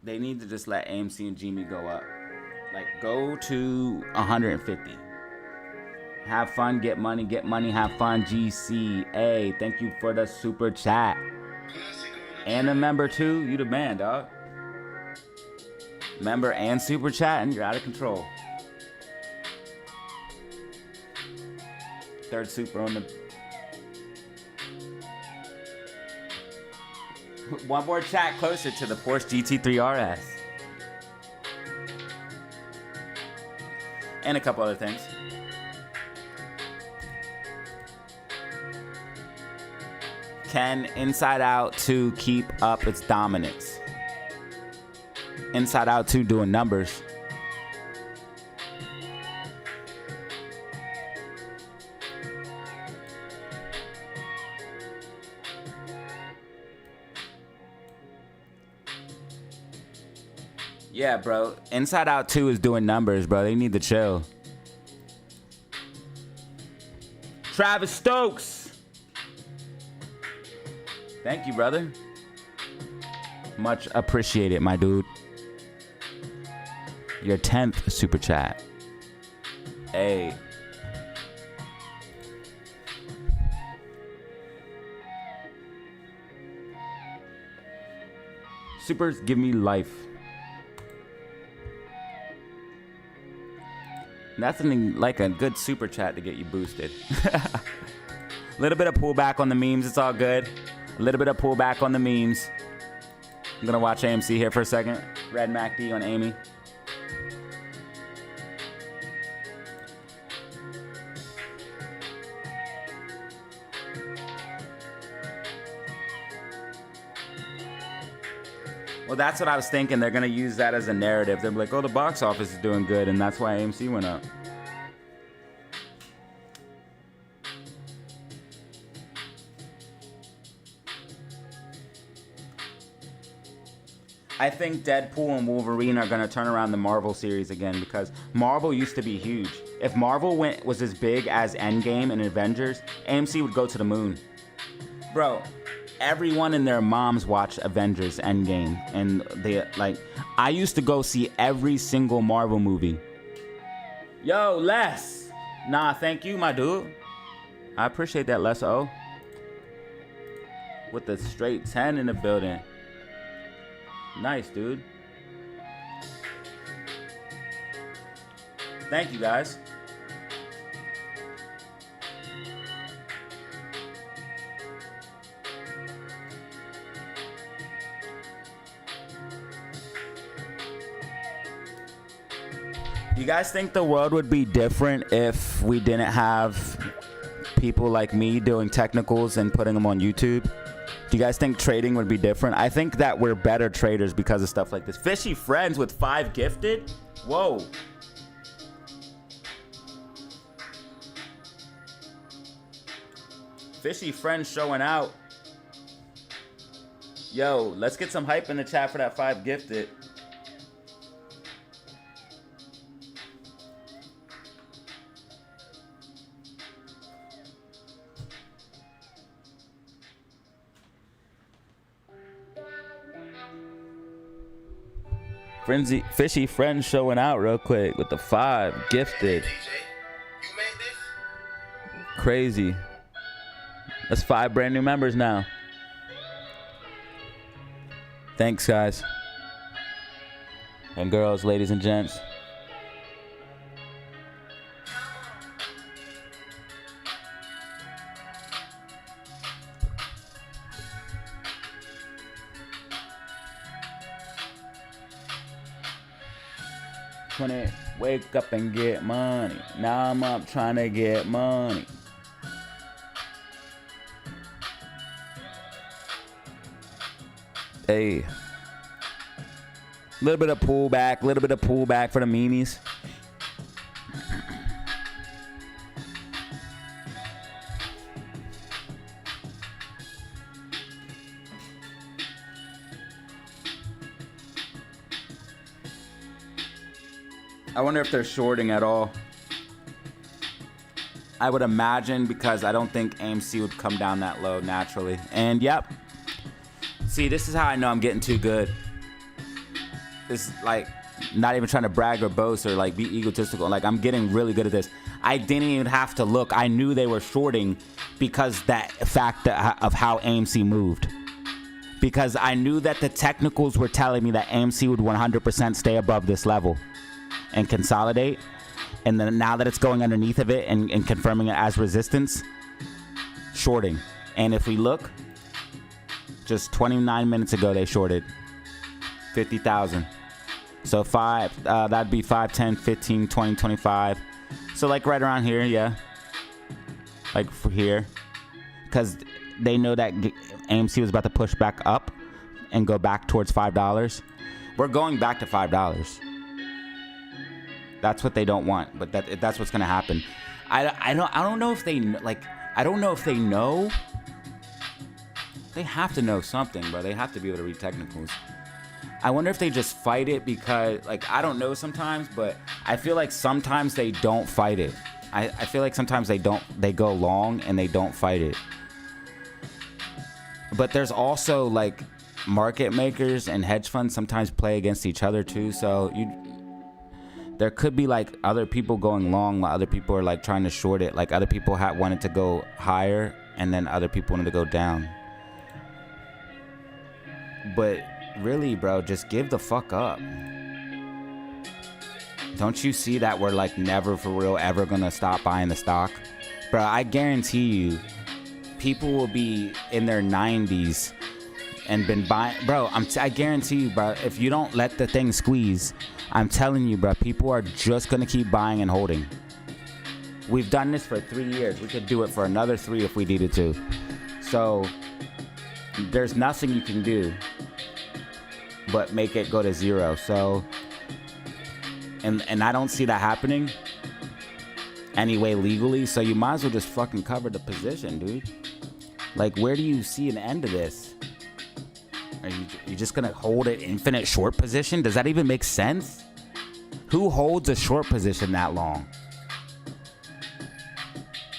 They need to just let AMC and GME go up. Like, go to 150. Have fun, get money, have fun. GCA, thank you for the super chat. And a member too, you the man, dog. Member and super chat, and you're out of control. Third super on the... One more chat closer to the Porsche GT3 RS. And a couple other things. Can Inside Out 2 keep up its dominance? Inside Out 2 doing numbers. Yeah, bro. Inside Out 2 is doing numbers, bro. They need to chill. Travis Stokes. Thank you, brother. Much appreciated, my dude. Your 10th super chat. Hey. Supers give me life. Nothing like a good super chat to get you boosted. A little bit of pullback on the memes. It's all good. A little bit of pullback on the memes. I'm going to watch AMC here for a second. Red MACD on Amy. Well, that's what I was thinking. They're going to use that as a narrative. They'll be like, oh, the box office is doing good, and that's why AMC went up. I think Deadpool and Wolverine are going to turn around the Marvel series again because Marvel used to be huge. If Marvel was as big as Endgame and Avengers, AMC would go to the moon. Bro, everyone and their moms watch Avengers Endgame, and they like. I used to go see every single Marvel movie. Yo, Les. Nah, thank you, my dude. I appreciate that, Les O. With the straight 10 in the building. Nice, dude. Thank you, guys. You guys think the world would be different if we didn't have people like me doing technicals and putting them on YouTube? Do you guys think trading would be different? I think that we're better traders because of stuff like this. Fishy friends with 5 gifted? Whoa. Fishy friends showing out. Yo, let's get some hype in the chat for that 5 gifted. Fishy friends showing out real quick with the 5 gifted. Crazy. That's 5 brand new members now. Thanks, guys and girls, ladies and gents. Wake up and get money. Now I'm up trying to get money. Hey. Little bit of pullback for the memes. I wonder if they're shorting at all. I would imagine, because I don't think AMC would come down that low naturally. And yep. See, this is how I know I'm getting too good. This is like not even trying to brag or boast or like be egotistical. Like, I'm getting really good at this. I didn't even have to look. I knew they were shorting because that fact of how AMC moved. Because I knew that the technicals were telling me that AMC would 100% stay above this level and consolidate, and then now that it's going underneath of it and confirming it as resistance, shorting. And if we look, just 29 minutes ago they shorted 50,000. So that'd be 5, 10, 15, 20, 25. So like right around here, yeah, like for here, because they know that AMC was about to push back up and go back towards $5. We're going back to $5. That's what they don't want, but that's what's gonna happen. I don't know if they like. I don't know if they know. They have to know something, bro. They have to be able to read technicals. I wonder if they just fight it because, like, I don't know sometimes, but I feel like sometimes they don't fight it. I feel like sometimes they don't. They go long and they don't fight it. But there's also like market makers and hedge funds sometimes play against each other too. So there could be like other people going long while other people are like trying to short it. Like other people wanted to go higher and then other people wanted to go down. But really, bro, just give the fuck up. Don't you see that we're like never for real ever gonna stop buying the stock? Bro, I guarantee you, people will be in their 90s and been buying. Bro, I guarantee you, bro, if you don't let the thing squeeze, I'm telling you, bro, people are just gonna keep buying and holding. We've done this for 3 years. We could do it for another 3 if we needed to. So there's nothing you can do but make it go to 0. So and I don't see that happening anyway legally. So you might as well just fucking cover the position, dude. Like, where do you see an end to this? Are you just gonna hold an infinite short position? Does that even make sense? Who holds a short position that long?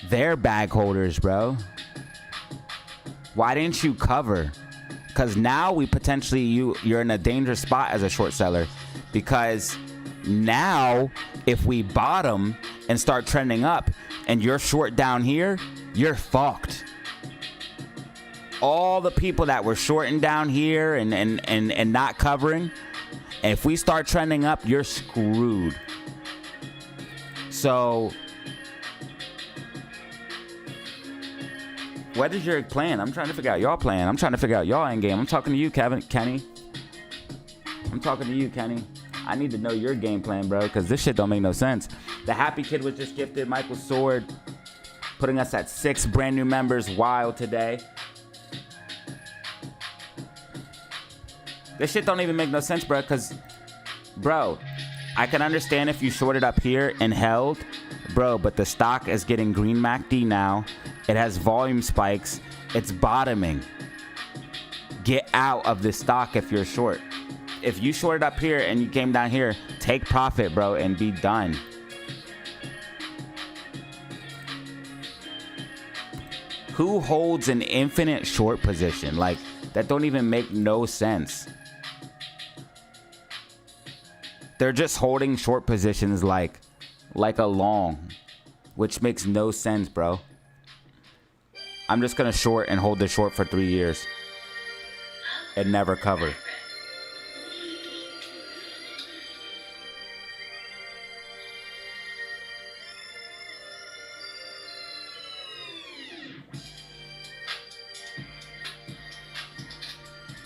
They're bag holders, bro. Why didn't you cover? Because now we potentially, you're in a dangerous spot as a short seller. Because now if we bottom and start trending up and you're short down here, you're fucked. All the people that were shorting down here and not covering, if we start trending up, you're screwed. So what is your plan? I'm trying to figure out y'all plan. I'm trying to figure out y'all end game. I'm talking to you, Kenny. I'm talking to you, Kenny. I need to know your game plan, bro, because this shit don't make no sense. The Happy Kid was just gifted. Michael Sword putting us at 6 brand new members. Wild today. This shit don't even make no sense, bro, because, bro, I can understand if you shorted up here and held, bro, but the stock is getting green MACD now. It has volume spikes. It's bottoming. Get out of this stock if you're short. If you shorted up here and you came down here, take profit, bro, and be done. Who holds an infinite short position? Like, that don't even make no sense. They're just holding short positions like a long, which makes no sense, bro. I'm just going to short and hold the short for 3 years and never cover.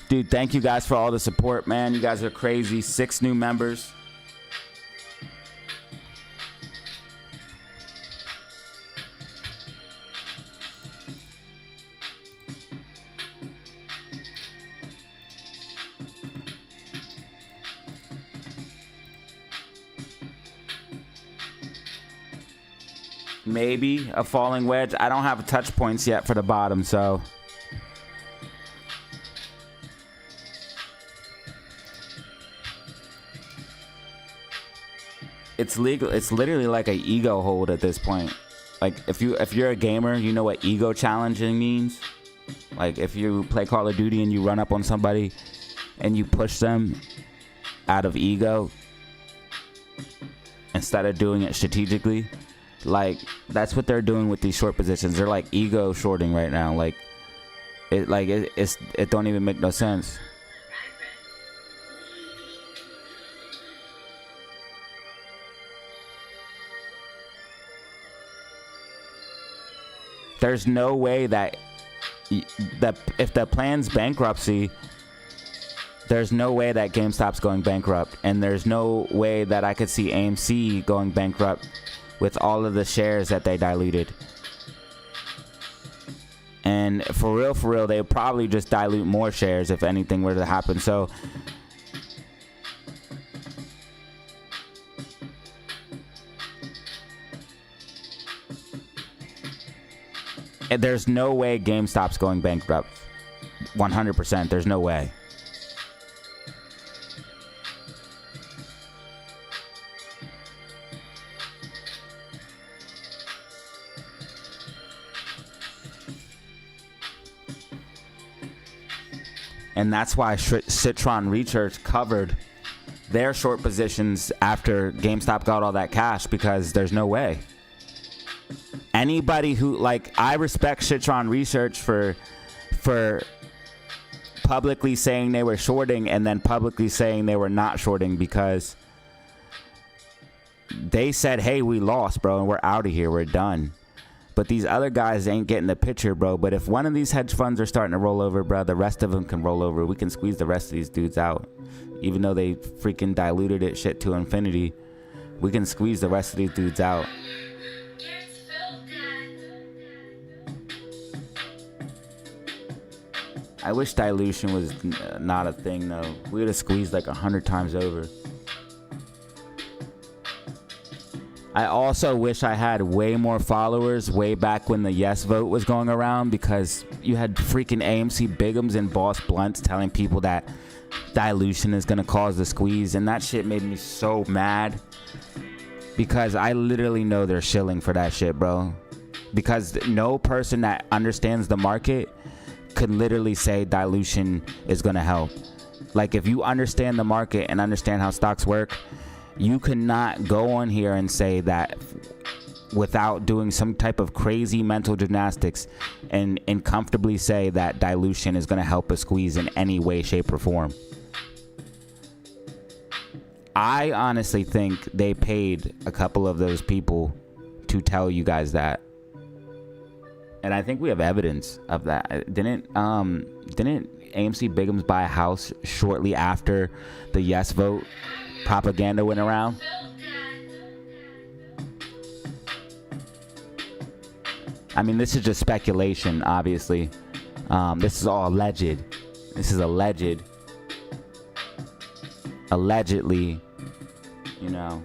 Dude, thank you guys for all the support, man. You guys are crazy. 6 new members. Maybe a falling wedge. I don't have touch points yet for the bottom, so it's legal. It's literally like an ego hold at this point. Like if you're a gamer, you know what ego challenging means. Like if you play Call of Duty and you run up on somebody and you push them out of ego instead of doing it strategically. Like that's what they're doing with these short positions. They're like ego shorting right now. Like it don't even make no sense. There's no way that if the plan's bankruptcy, there's no way that GameStop's going bankrupt, and there's no way that I could see AMC going bankrupt with all of the shares that they diluted. And for real, they would probably just dilute more shares if anything were to happen. So there's no way GameStop's going bankrupt. 100%. There's no way. And that's why Citron Research covered their short positions after GameStop got all that cash, because there's no way. Anybody who, like, I respect Citron Research for publicly saying they were shorting and then publicly saying they were not shorting, because they said, hey, we lost, bro, and we're out of here, we're done. But these other guys ain't getting the picture, bro. But if one of these hedge funds are starting to roll over, bro, the rest of them can roll over. We can squeeze the rest of these dudes out. Even though they freaking diluted it shit to infinity, we can squeeze the rest of these dudes out. I wish dilution was not a thing, though. We would have squeezed like 100 times over. I also wish I had way more followers way back when the yes vote was going around, because you had freaking AMC Bigums and Boss Blunts telling people that dilution is going to cause the squeeze, and that shit made me so mad, because I literally know they're shilling for that shit, bro. Because no person that understands the market could literally say dilution is going to help. Like, if you understand the market and understand how stocks work, you cannot go on here and say that without doing some type of crazy mental gymnastics and comfortably say that dilution is going to help a squeeze in any way, shape, or form. I honestly think they paid a couple of those people to tell you guys that. And I think we have evidence of that. Didn't AMC Bigums buy a house shortly after the yes vote propaganda went around? I mean, this is just speculation, obviously. This is all alleged. This is alleged. Allegedly, you know.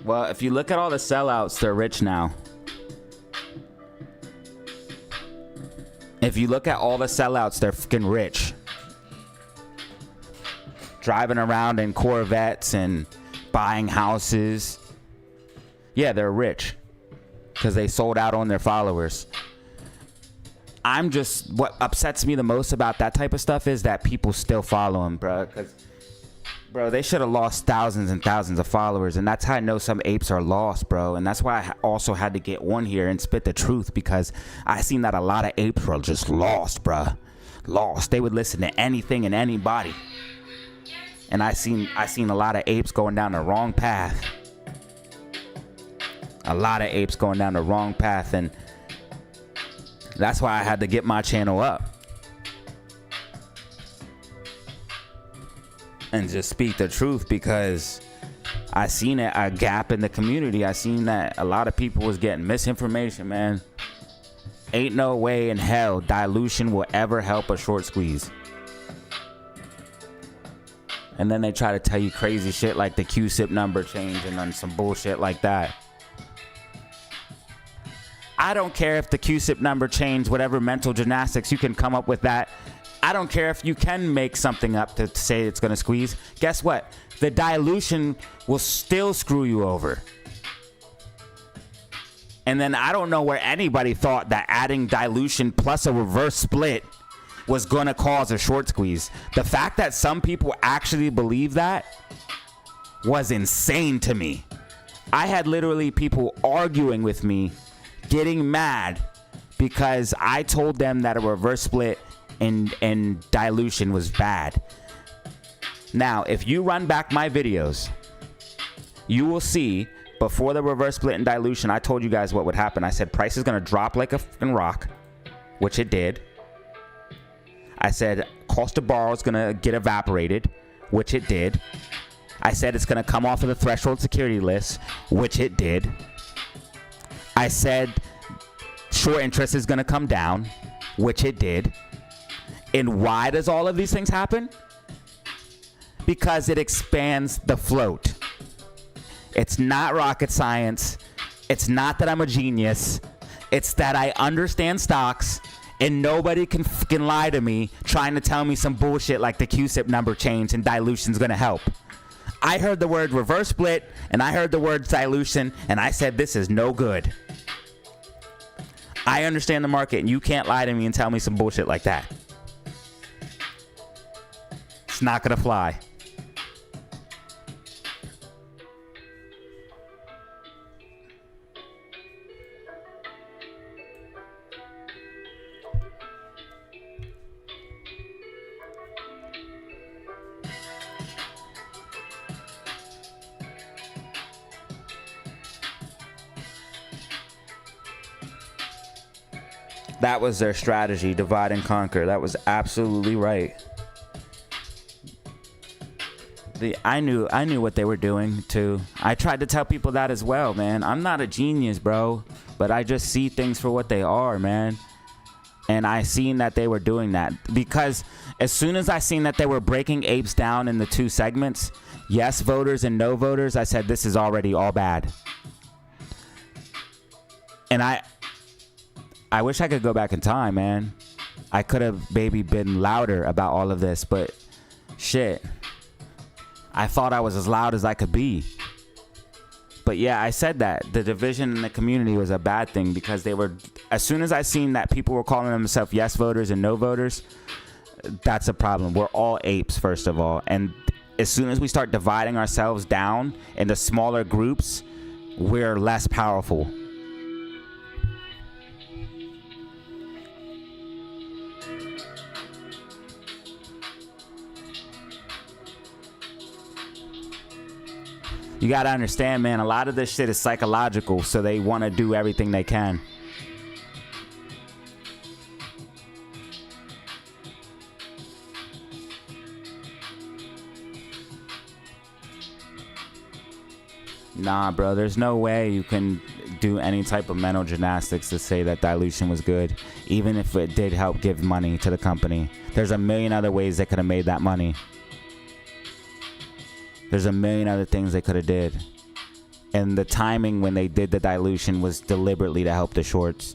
Well, if you look at all the sellouts, they're rich now. If you look at all the sellouts, they're fucking rich. Driving around in Corvettes and buying houses. Yeah, they're rich. Because they sold out on their followers. What upsets me the most about that type of stuff is that people still follow them, bro. Because, bro, they should have lost thousands and thousands of followers. And that's how I know some apes are lost, bro. And that's why I also had to get on here and spit the truth. Because I seen that a lot of apes were just lost, bro. Lost. They would listen to anything and anybody. And I seen a lot of apes going down the wrong path. A lot of apes going down the wrong path. And that's why I had to get my channel up. And just speak the truth, because I seen a gap in the community. I seen that a lot of people was getting misinformation, man. Ain't no way in hell dilution will ever help a short squeeze. And then they try to tell you crazy shit like the QSIP number change and then some bullshit like that. I don't care if the QSIP number change, whatever mental gymnastics you can come up with that. I don't care if you can make something up to say it's going to squeeze. Guess what? The dilution will still screw you over. And then I don't know where anybody thought that adding dilution plus a reverse split was going to cause a short squeeze. The fact that some people actually believe that was insane to me. I had literally people arguing with me, getting mad because I told them that a reverse split and dilution was bad. Now, if you run back my videos, you will see before the reverse split and dilution, I told you guys what would happen. I said price is going to drop like a fucking rock, which it did. I said cost to borrow is going to get evaporated, which it did. I said it's going to come off of the threshold security list, which it did. I said short interest is going to come down, which it did. And why does all of these things happen? Because it expands the float. It's not rocket science. It's not that I'm a genius. It's that I understand stocks. And nobody can fucking lie to me trying to tell me some bullshit like the QSIP number change and dilution's going to help. I heard the word reverse split and I heard the word dilution and I said this is no good. I understand the market and you can't lie to me and tell me some bullshit like that. It's not going to fly. That was their strategy, divide and conquer. That was absolutely right. I knew what they were doing too. I tried to tell people that as well, man. I'm not a genius, bro, but I just see things for what they are, man. And I seen that they were doing that because as soon as I seen that they were breaking apes down in the two segments, yes voters and no voters, I said this is already all bad. And I wish I could go back in time, man. I could have maybe been louder about all of this, but shit, I thought I was as loud as I could be. But yeah, I said that the division in the community was a bad thing, because they were, as soon as I seen that people were calling themselves yes voters and no voters, that's a problem. We're all apes, first of all. And as soon as we start dividing ourselves down into smaller groups, we're less powerful. You gotta understand, man, a lot of this shit is psychological, so they want to do everything they can. Nah, bro, there's no way you can do any type of mental gymnastics to say that dilution was good, even if it did help give money to the company. There's a million other ways they could have made that money. There's a million other things they could have did. And the timing when they did the dilution was deliberately to help the shorts.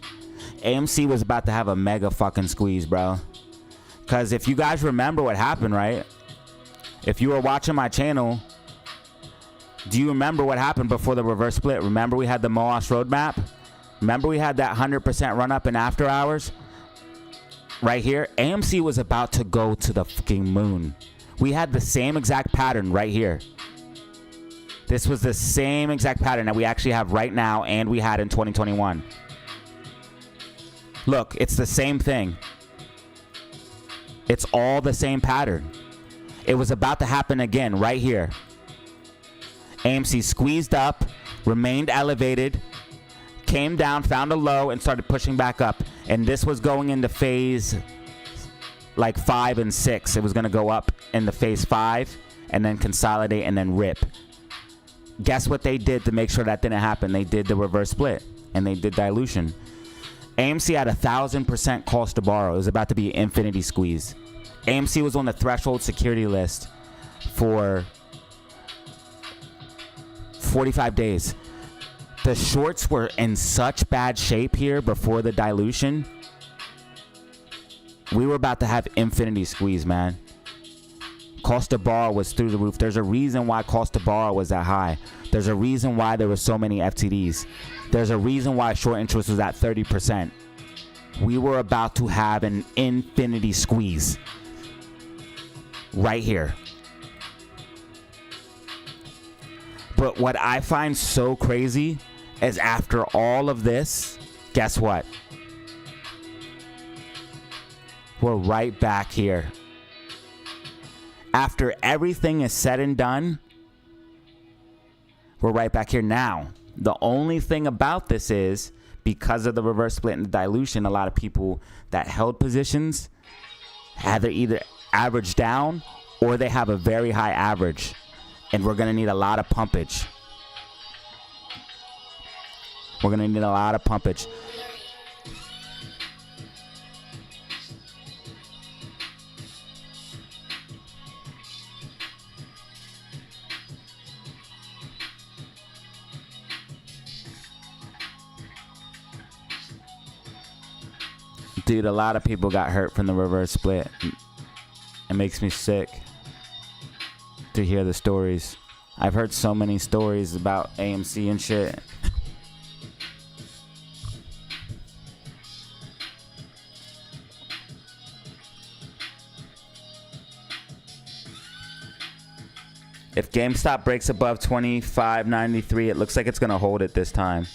AMC was about to have a mega fucking squeeze, bro. Because if you guys remember what happened, right? If you were watching my channel, do you remember what happened before the reverse split? Remember we had the Moas roadmap? Remember we had that 100% run up in after hours? Right here, AMC was about to go to the fucking moon. We had the same exact pattern right here. This was the same exact pattern that we actually have right now and we had in 2021. Look, it's the same thing. It's all the same pattern. It was about to happen again right here. AMC squeezed up, remained elevated, came down, found a low, and started pushing back up. And this was going into phase like 5 and 6. It was going to go up in the phase 5 and then consolidate and then rip. Guess what they did to make sure that didn't happen? They did the reverse split and they did dilution. AMC had 1,000% cost to borrow. It was about to be an infinity squeeze. AMC was on the threshold security list for 45 days. The shorts were in such bad shape here before the dilution. We were about to have infinity squeeze, man. Cost to borrow was through the roof. There's a reason why cost to borrow was that high. There's a reason why there were so many FTDs. There's a reason why short interest was at 30%. We were about to have an infinity squeeze right here. But what I find so crazy is after all of this, guess what? We're right back here. After everything is said and done, we're right back here now. The only thing about this is, because of the reverse split and the dilution, a lot of people that held positions either average down or they have a very high average. And we're going to need a lot of pumpage. We're going to need a lot of pumpage. Dude, a lot of people got hurt from the reverse split. It makes me sick to hear the stories. I've heard so many stories about AMC and shit. If GameStop breaks above 25.93, it looks like it's going to hold it this time.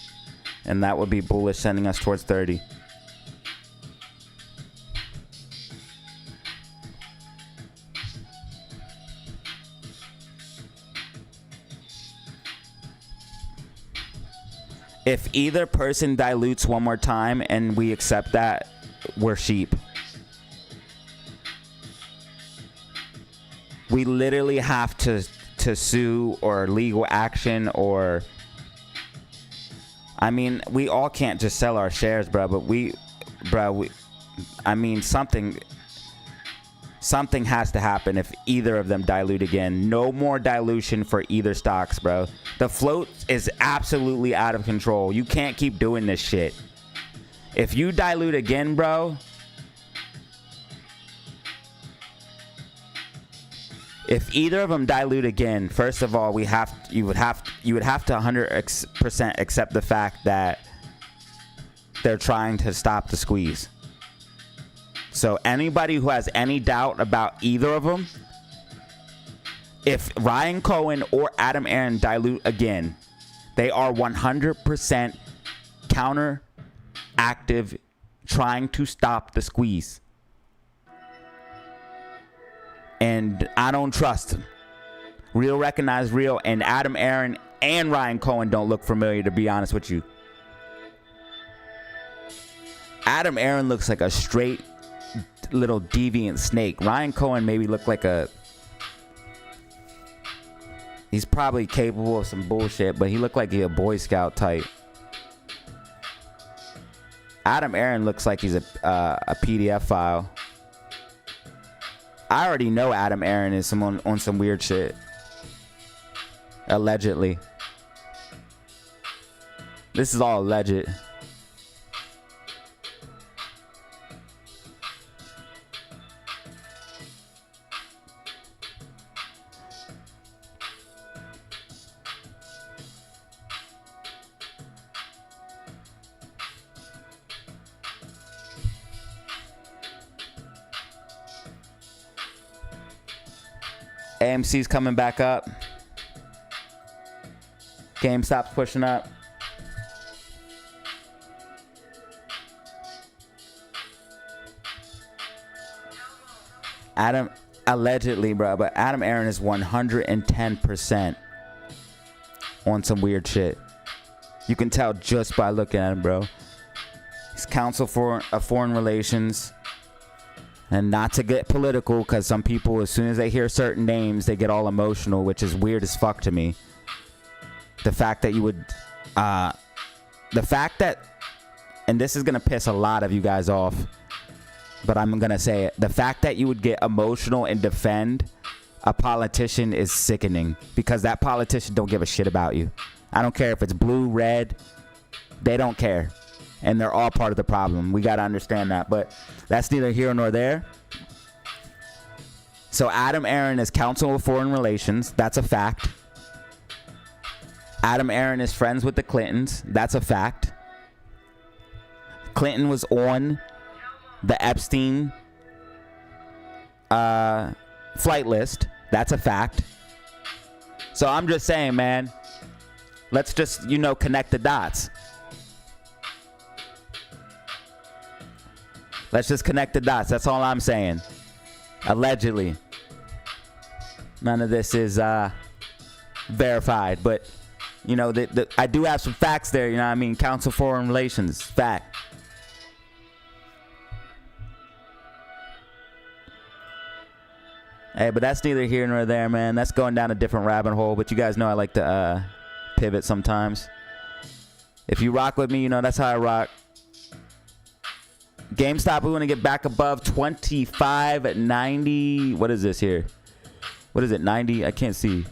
And that would be bullish, sending us towards 30. If either person dilutes one more time and we accept that, we're sheep. We literally have to sue or legal action or... I mean, we all can't just sell our shares, bro, but I mean, something has to happen if either of them dilute again. No more dilution for either stocks, bro. The float is absolutely out of control. You can't keep doing this shit. If you dilute again, bro, If either of them dilute again, first of all, you would have to 100% accept the fact that they're trying to stop the squeeze. So anybody who has any doubt about either of them, if Ryan Cohen or Adam Aaron dilute again, they are 100% counteractive, trying to stop the squeeze. And I don't trust them. Real recognize real, and Adam Aaron and Ryan Cohen don't look familiar, to be honest with you. Adam Aaron looks like a straight little deviant snake. Ryan Cohen maybe looked like he's probably capable of some bullshit, but he looked like he's a Boy Scout type. Adam Aaron looks like he's a PDF file. I already know Adam Aaron is on some weird shit. Allegedly. This is all alleged. AMC's coming back up. GameStop's pushing up. Adam, allegedly, bro, but Adam Aaron is 110% on some weird shit. You can tell just by looking at him, bro. He's counsel for foreign relations. And not to get political, because some people, as soon as they hear certain names, they get all emotional, which is weird as fuck to me. The fact that you would, and this is going to piss a lot of you guys off, but I'm going to say it. The fact that you would get emotional and defend a politician is sickening, because that politician don't give a shit about you. I don't care if it's blue, red, they don't care. And they're all part of the problem. We got to understand that. But that's neither here nor there. So Adam Aaron is counsel of foreign relations. That's a fact. Adam Aaron is friends with the Clintons. That's a fact. Clinton was on the Epstein flight list. That's a fact. So I'm just saying, man, let's just, connect the dots. Let's just connect the dots. That's all I'm saying. Allegedly. None of this is verified. But, I do have some facts there. You know what I mean? Counsel Foreign Relations. Fact. Hey, but that's neither here nor there, man. That's going down a different rabbit hole. But you guys know I like to pivot sometimes. If you rock with me, that's how I rock. GameStop, we want to get back above 25.90. What is this here? What is it? 90? I can't see.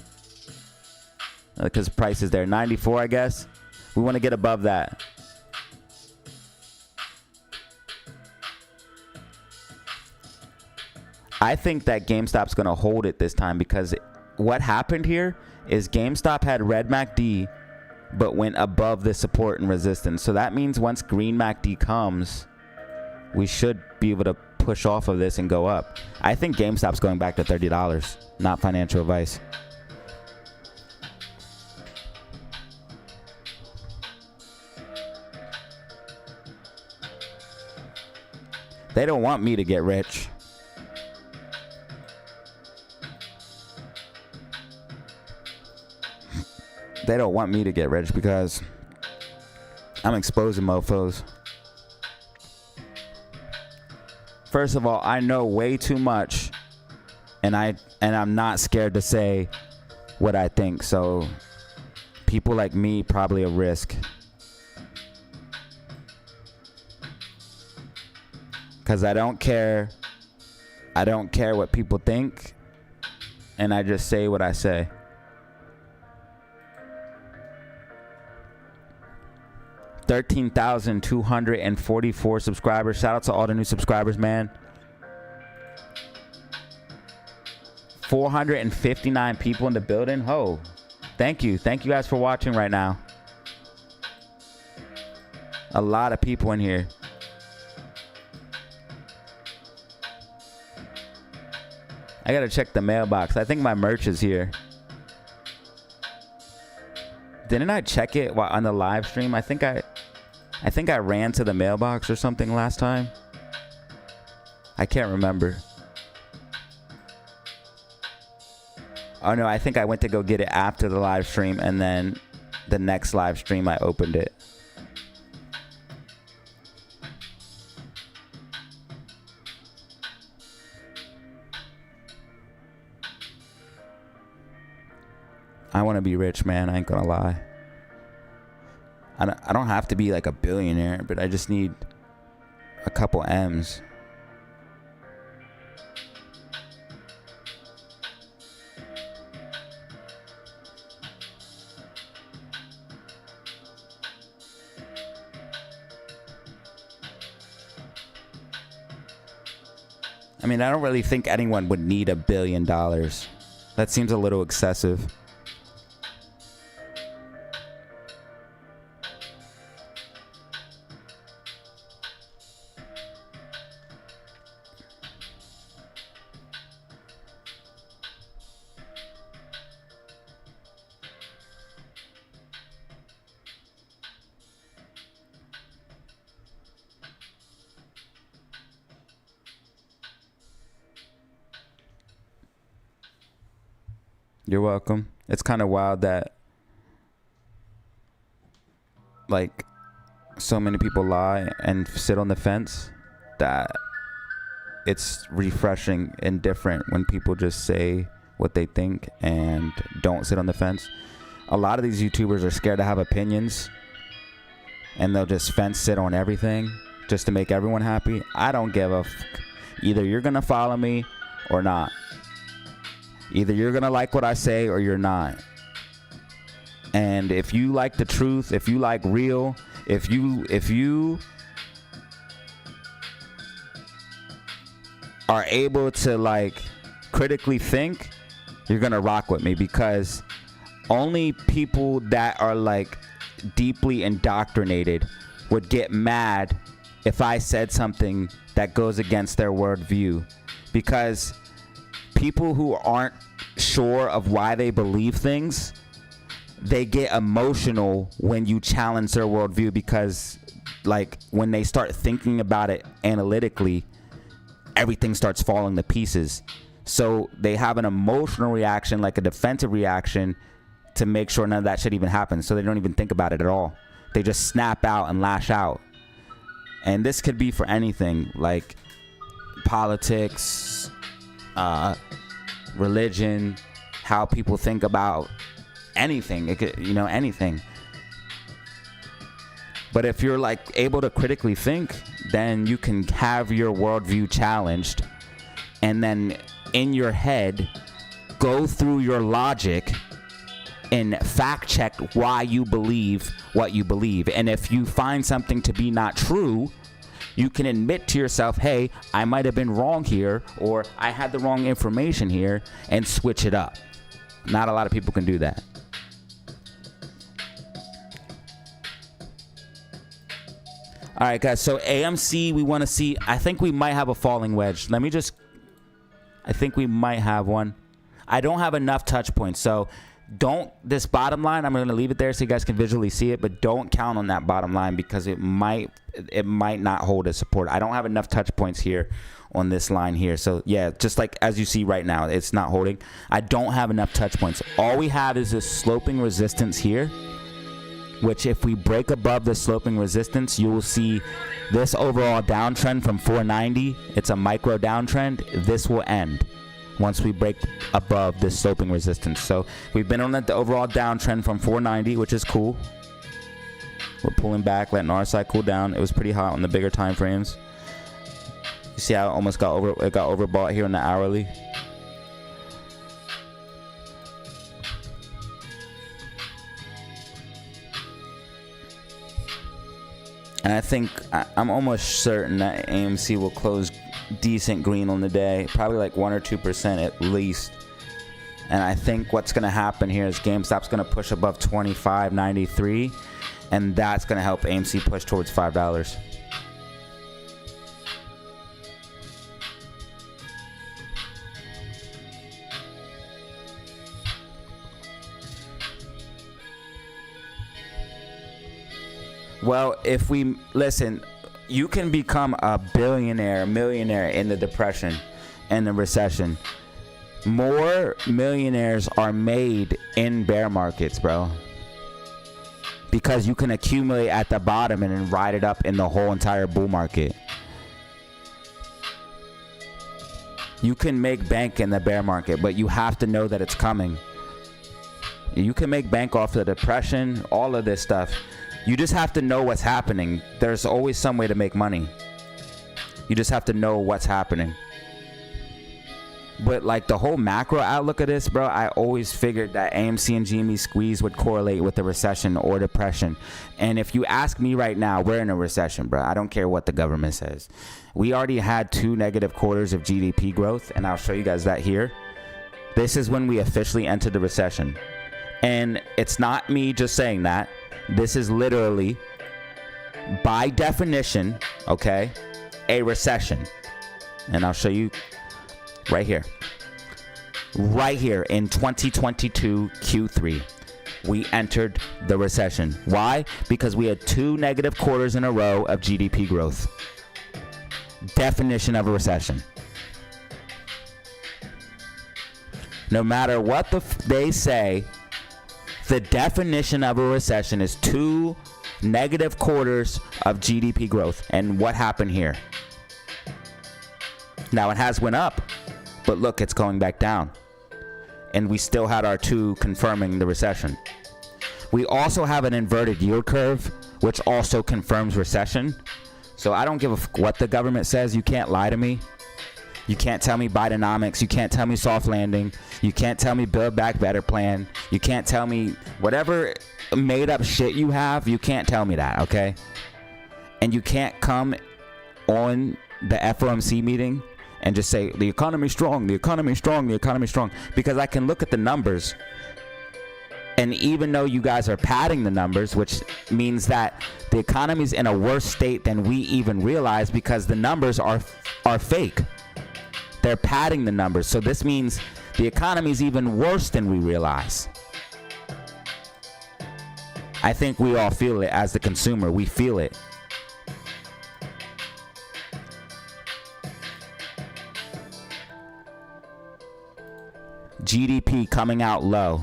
Because price is there. 94, I guess. We want to get above that. I think that GameStop's going to hold it this time, because what happened here is GameStop had red MACD but went above the support and resistance. So that means once green MACD comes, we should be able to push off of this and go up. I think GameStop's going back to $30. Not financial advice. They don't want me to get rich. They don't want me to get rich because I'm exposing mofos. First of all, I know way too much, and I'm not scared to say what I think. So people like me probably a risk. Cuz I don't care what people think, and I just say what I say. $13,244 subscribers. Shout out to all the new subscribers, man. 459 people in the building. Ho, thank you guys for watching right now. A lot of people in here. I gotta check the mailbox. I think my merch is here. Didn't I check it while on the live stream? I think I ran to the mailbox or something last time. I can't remember. Oh no, I think I went to go get it after the live stream, and then the next live stream I opened it. I want to be rich, man. I ain't gonna lie. I don't have to be like a billionaire, but I just need a couple M's. I mean, I don't really think anyone would need $1 billion. That seems a little excessive. You're welcome. It's kind of wild that like so many people lie and sit on the fence, that it's refreshing and different when people just say what they think and don't sit on the fence. A lot of these YouTubers are scared to have opinions, and they'll just fence sit on everything just to make everyone happy. I don't give a either you're gonna follow me or not. Either you're gonna like what I say or you're not. And if you like the truth, if you like real, if you are able to like critically think, you're gonna rock with me, because only people that are like deeply indoctrinated would get mad if I said something that goes against their worldview. Because people who aren't sure of why they believe things, they get emotional when you challenge their worldview, because like when they start thinking about it analytically, everything starts falling to pieces. So they have an emotional reaction, like a defensive reaction, to make sure none of that shit even happens. So they don't even think about it at all. They just snap out and lash out. And this could be for anything, like politics, religion, how people think about anything. It could, anything. But if you're like able to critically think, then you can have your worldview challenged, and then in your head go through your logic and fact check why you believe what you believe. And if you find something to be not true, you can admit to yourself, hey, I might have been wrong here, or I had the wrong information here, and switch it up. Not a lot of people can do that. All right, guys, so AMC, we want to see, I think we might have a falling wedge. I think we might have one. I don't have enough touch points, so this bottom line, I'm going to leave it there so you guys can visually see it, but don't count on that bottom line, because it might not hold as support. I don't have enough touch points here on this line here. So yeah, just like as you see right now, it's not holding. I don't have enough touch points. All we have is this sloping resistance here, which if we break above the sloping resistance, you will see this overall downtrend from 490. It's a micro downtrend. This will end once we break above this sloping resistance. So we've been on the overall downtrend from 490, which is cool. We're pulling back, letting our side cool down. It was pretty hot on the bigger time frames. You see how it got overbought here in the hourly. And I think I'm almost certain that AMC will close decent green on the day, probably like 1 or 2% at least. And I think what's going to happen here is GameStop's going to push above $25.93, and that's going to help AMC push towards $5. Well, if we listen, you can become a billionaire, millionaire in the depression and the recession. More millionaires are made in bear markets, bro. Because you can accumulate at the bottom and then ride it up in the whole entire bull market. You can make bank in the bear market, but you have to know that it's coming. You can make bank off the depression, all of this stuff. You just have to know what's happening. There's always some way to make money. You just have to know what's happening. But like the whole macro outlook of this, bro, I always figured that AMC and GME squeeze would correlate with the recession or depression. And if you ask me right now, we're in a recession, bro. I don't care what the government says. We already had 2 negative quarters of GDP growth, and I'll show you guys that here. This is when we officially entered the recession. And it's not me just saying that. This is literally, by definition, okay, a recession. And I'll show you right here. Right here in 2022 Q3, we entered the recession. Why? Because we had 2 negative quarters in a row of GDP growth. Definition of a recession. No matter what they say, the definition of a recession is 2 negative quarters of GDP growth. And what happened here? Now it has went up, but look, it's going back down. And we still had our 2 confirming the recession. We also have an inverted yield curve, which also confirms recession. So I don't give a what the government says. You can't lie to me. You can't tell me Bidenomics. You can't tell me soft landing. You can't tell me Build Back Better plan. You can't tell me whatever made up shit you have. You can't tell me that, okay? And you can't come on the FOMC meeting and just say the economy's strong, the economy's strong, the economy's strong. Because I can look at the numbers, and even though you guys are padding the numbers, which means that the economy's in a worse state than we even realize, because the numbers are fake. They're padding the numbers. So this means the economy is even worse than we realize. I think we all feel it as the consumer. We feel it. GDP coming out low.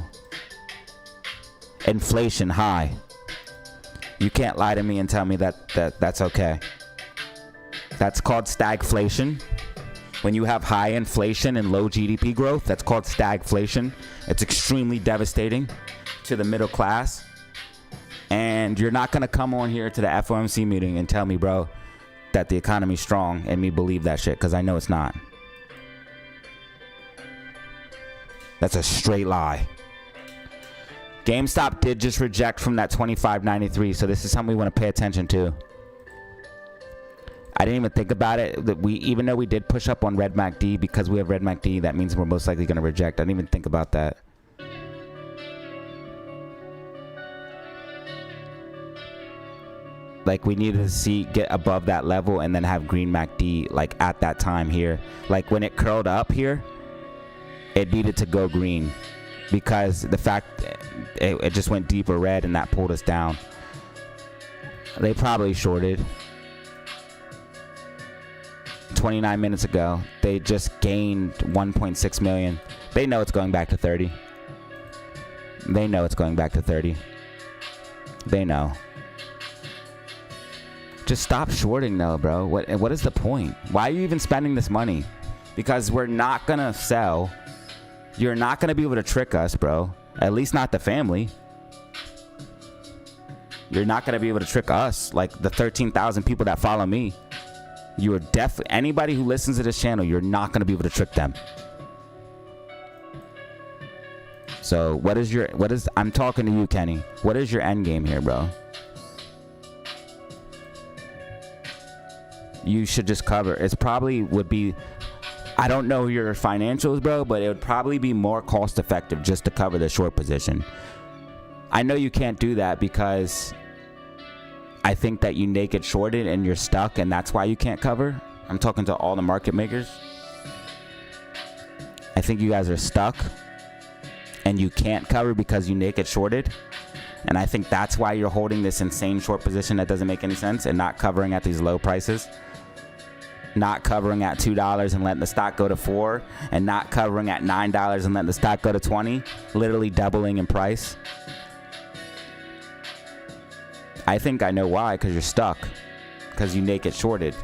Inflation high. You can't lie to me and tell me that's okay. That's called stagflation. When you have high inflation and low GDP growth, that's called stagflation. It's extremely devastating to the middle class. And you're not going to come on here to the FOMC meeting and tell me, bro, that the economy's strong and me believe that shit, because I know it's not. That's a straight lie. GameStop did just reject from that $25.93, so this is something we want to pay attention to. I didn't even think about it. That even though we did push up on Red MACD, because we have Red MACD, that means we're most likely going to reject. I didn't even think about that. Like, we needed to get above that level and then have green MACD like at that time here. Like when it curled up here, it needed to go green, because the fact it just went deeper red and that pulled us down. They probably shorted. 29 minutes ago, they just gained 1.6 million. They know it's going back to 30. They know it's going back to 30. They know. Just stop shorting though, bro. What is the point? Why are you even spending this money? Because we're not gonna sell. You're not gonna be able to trick us, bro. At least not the family. You're not gonna be able to trick us, like the 13,000 people that follow me. You are definitely, anybody who listens to this channel, you're not going to be able to trick them. So I'm talking to you, Kenny. What is your end game here, bro? You should just cover. It's probably would be I don't know your financials, bro, but it would probably be more cost effective just to cover the short position. I know you can't do that because I think that you naked shorted and you're stuck, and that's why you can't cover. I'm talking to all the market makers. I think you guys are stuck and you can't cover because you naked shorted. And I think that's why you're holding this insane short position that doesn't make any sense and not covering at these low prices. Not covering at $2 and letting the stock go to $4, and not covering at $9 and letting the stock go to $20, literally doubling in price. I think I know why, because you're stuck, because you naked shorted.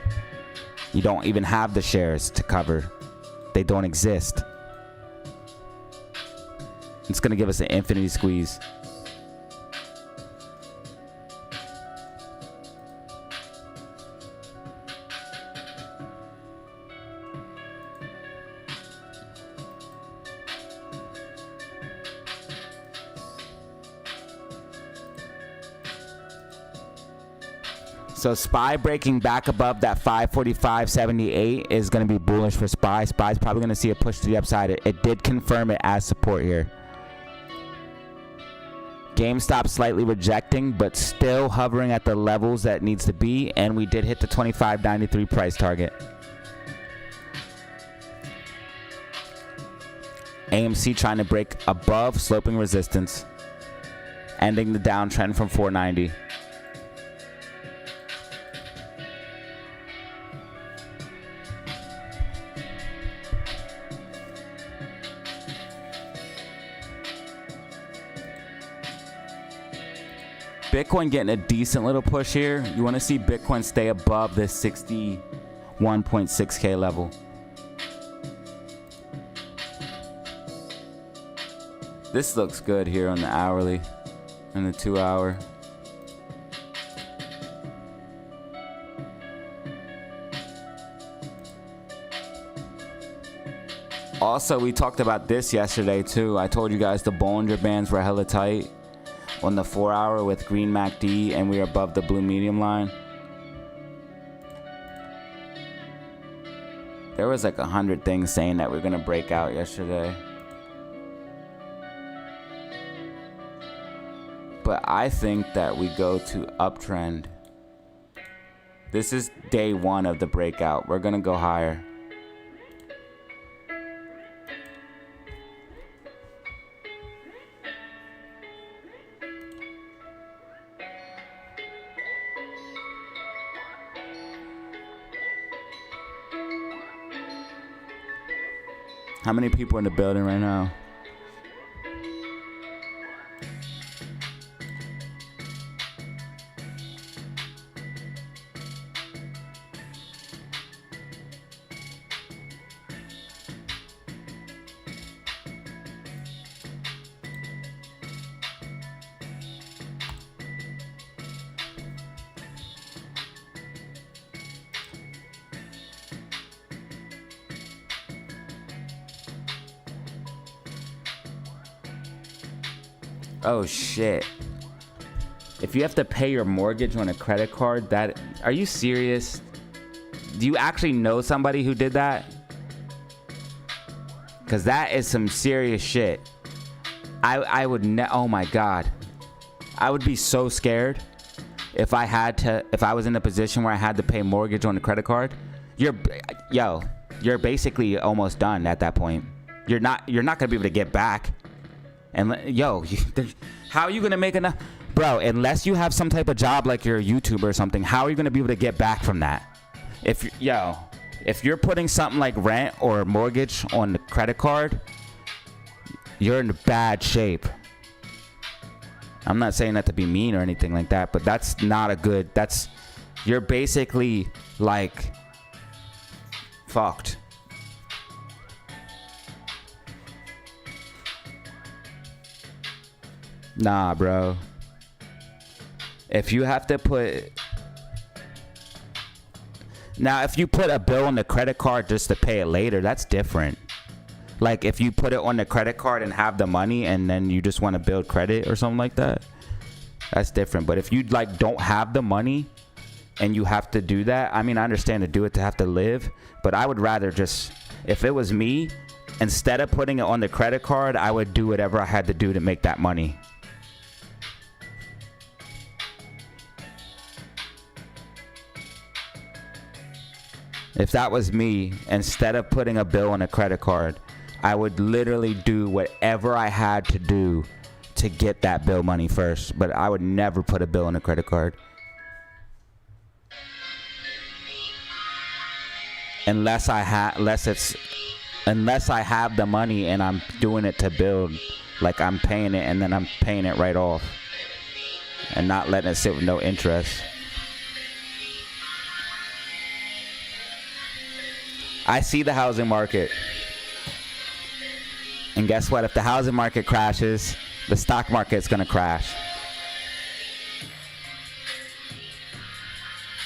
You don't even have the shares to cover. They don't exist. It's going to give us an infinity squeeze. So SPY breaking back above that 545.78 is going to be bullish for SPY. SPY's probably going to see a push to the upside. It did confirm it as support here. GameStop slightly rejecting, but still hovering at the levels that needs to be. And we did hit the 25.93 price target. AMC trying to break above sloping resistance, ending the downtrend from 490. Bitcoin getting a decent little push here. You want to see Bitcoin stay above this 61.6K level. This looks good here on the hourly and the 2 hour. Also, we talked about this yesterday too. I told you guys the Bollinger Bands were hella tight on the 4 hour with green MACD, and we are above the blue medium line. There was like 100 things saying that we're gonna break out yesterday. But I think that we go to uptrend. This is day one of the breakout. We're gonna go higher. How many people in the building right now? Oh shit. If you have to pay your mortgage on a credit card, that, are you serious? Do you actually know somebody who did that? Cause that is some serious shit. I would oh my god. I would be so scared if I was in a position where I had to pay mortgage on a credit card. You're basically almost done at that point. You're not gonna be able to get back. And how are you gonna make enough, bro? Unless you have some type of job like you're a YouTuber or something, how are you gonna be able to get back from that? If you're putting something like rent or mortgage on the credit card, you're in bad shape. I'm not saying that to be mean or anything like that, but that's not a good. You're basically like fucked. Nah, bro. If you have to put... Now, if you put a bill on the credit card just to pay it later, that's different. Like, if you put it on the credit card and have the money and then you just want to build credit or something like that, that's different. But if you, like, don't have the money and you have to do that. I mean, I understand to do it to have to live, but I would rather just, if it was me, instead of putting it on the credit card, I would do whatever I had to do to make that money. If that was me, instead of putting a bill on a credit card, I would literally do whatever I had to do to get that bill money first. But I would never put a bill on a credit card. Unless I have the money and I'm doing it to build, like I'm paying it and then I'm paying it right off and not letting it sit with no interest. I see the housing market. And guess what? If the housing market crashes, the stock market's going to crash.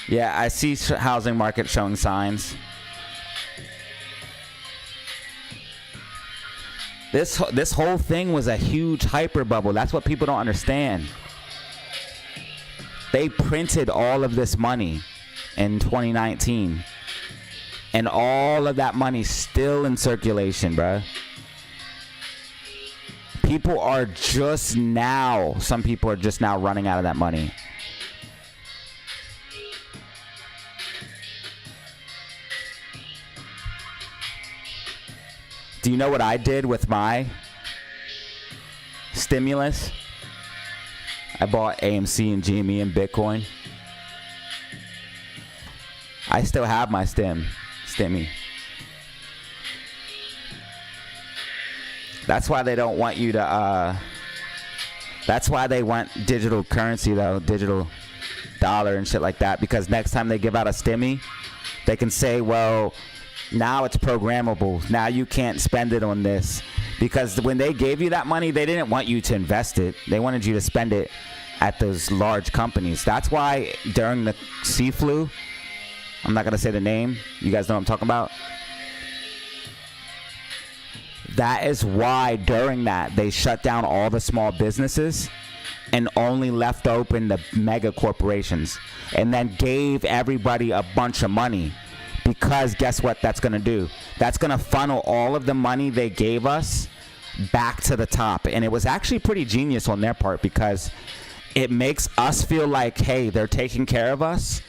Yeah, I see housing market showing signs. This whole thing was a huge hyper bubble. That's what people don't understand. They printed all of this money in 2019. And all of that money's still in circulation, bruh. People are just now, some people are just now running out of that money. Do you know what I did with my stimulus? I bought AMC and GME and Bitcoin. I still have my stimmy. That's why they don't want you to, that's why they want digital currency though, digital dollar and shit like that, because next time they give out a stimmy, they can say, well, now it's programmable. Now you can't spend it on this. Because when they gave you that money, they didn't want you to invest it. They wanted you to spend it at those large companies. That's why during the sea flu, I'm not going to say the name. You guys know what I'm talking about? That is why during that, they shut down all the small businesses and only left open the mega corporations. And then gave everybody a bunch of money. Because guess what that's going to do? That's going to funnel all of the money they gave us back to the top. And it was actually pretty genius on their part, because it makes us feel like, hey, they're taking care of us.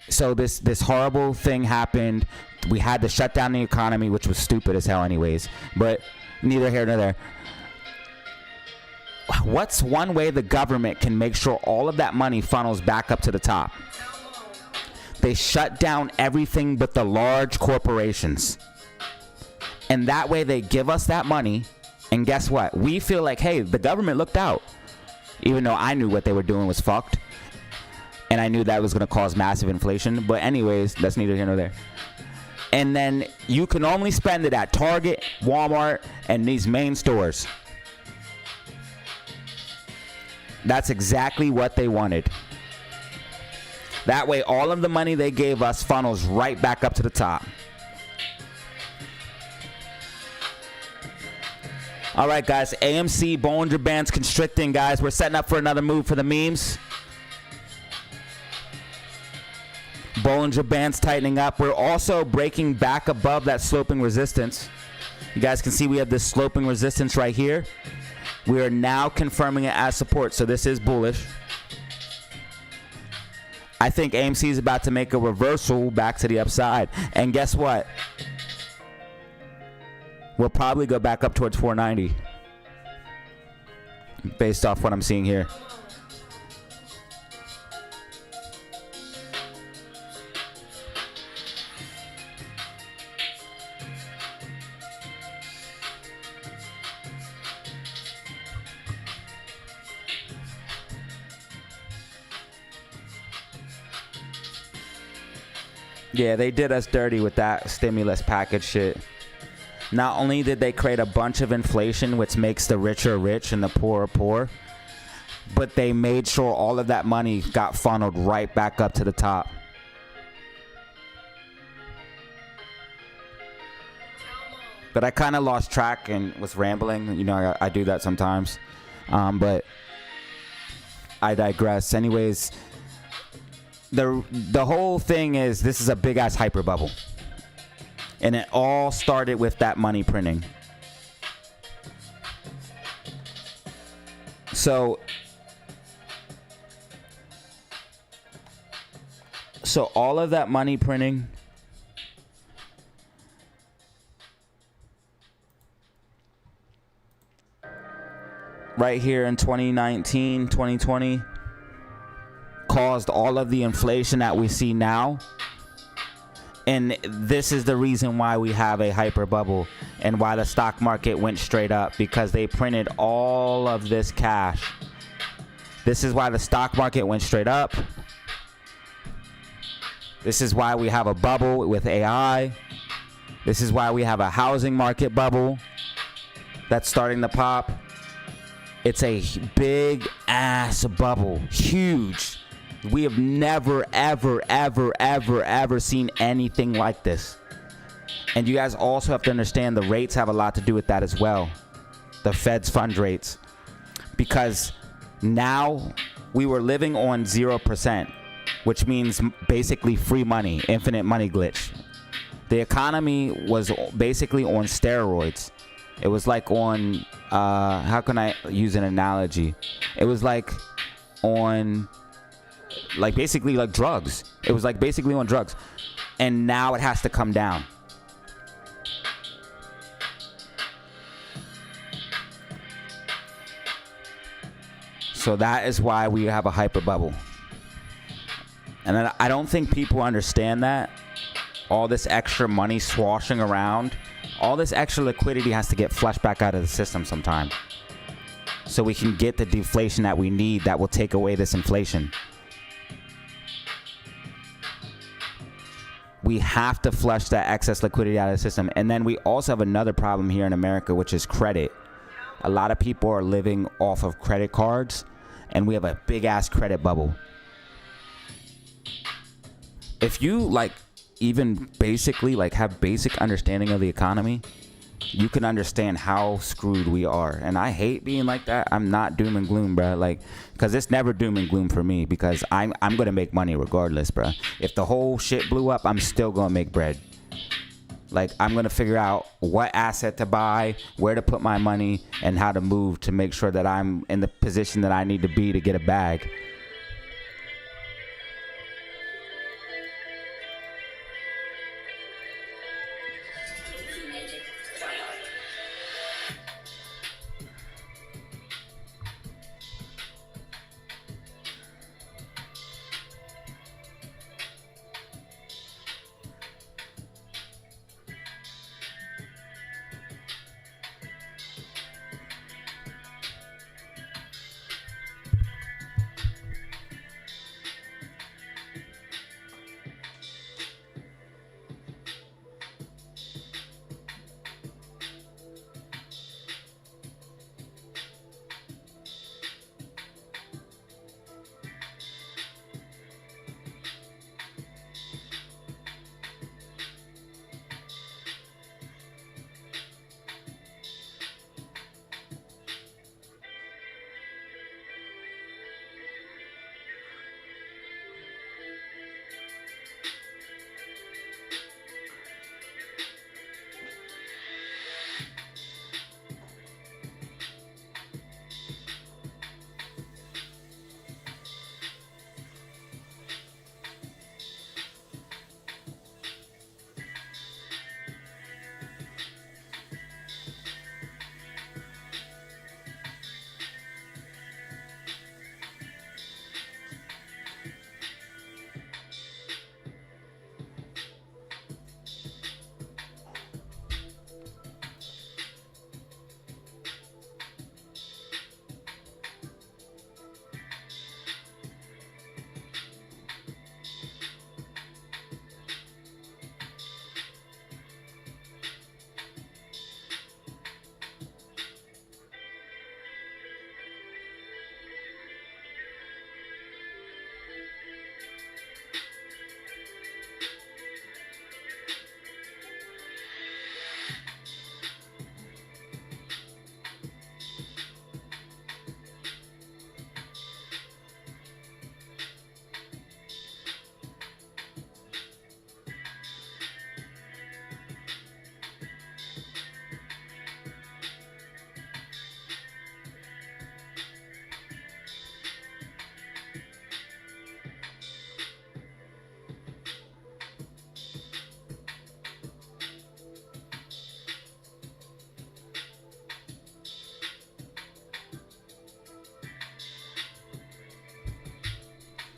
So this horrible thing happened. We had to shut down the economy, which was stupid as hell anyways. But neither here nor there. What's one way the government can make sure all of that money funnels back up to the top? They shut down everything but the large corporations. And that way they give us that money. And guess what? We feel like, hey, the government looked out. Even though I knew what they were doing was fucked. And I knew that was going to cause massive inflation. But anyways, that's neither here nor there. And then you can only spend it at Target, Walmart, and these main stores. That's exactly what they wanted. That way, all of the money they gave us funnels right back up to the top. All right, guys. AMC Bollinger Bands constricting, guys. We're setting up for another move for the memes. Bollinger Bands tightening up. We're also breaking back above that sloping resistance. You guys can see we have this sloping resistance right here. We are now confirming it as support, so this is bullish. I think AMC is about to make a reversal back to the upside. And guess what? We'll probably go back up towards 490. Based off what I'm seeing here. Yeah, they did us dirty with that stimulus package shit. Not only did they create a bunch of inflation, which makes the richer rich and the poorer poor, but they made sure all of that money got funneled right back up to the top. But I kind of lost track and was rambling. You know, I do that sometimes. But I digress. Anyways, the whole thing is, this is a big ass hyper bubble, and it all started with that money printing. So all of that money printing right here in 2019, 2020 caused all of the inflation that we see now. And this is the reason why we have a hyper bubble and why the stock market went straight up, because they printed all of this cash. This is why the stock market went straight up. This is why we have a bubble with AI. This is why we have a housing market bubble that's starting to pop. It's a big ass bubble, huge. We have never, ever, ever, ever, ever seen anything like this. And you guys also have to understand the rates have a lot to do with that as well. The Fed's fund rates. Because now we were living on 0%, which means basically free money, infinite money glitch. The economy was basically on steroids. It was like on, how can I use an analogy? It was like on, like basically like drugs. It was like basically on drugs. And now it has to come down. So that is why we have a hyper bubble. And I don't think people understand that. All this extra money swashing around, all this extra liquidity has to get flushed back out of the system sometime, so we can get the deflation that we need that will take away this inflation. We have to flush that excess liquidity out of the system. And then we also have another problem here in America, which is credit. A lot of people are living off of credit cards, and we have a big ass credit bubble. If you like even basically like have basic understanding of the economy, you can understand how screwed we are. And I hate being like that. I'm not doom and gloom, bro. Like, because it's never doom and gloom for me, because I'm gonna make money regardless, bro. If the whole shit blew up, I'm still gonna make bread. Like, I'm gonna figure out what asset to buy, where to put my money, and how to move to make sure that I'm in the position that I need to be to get a bag.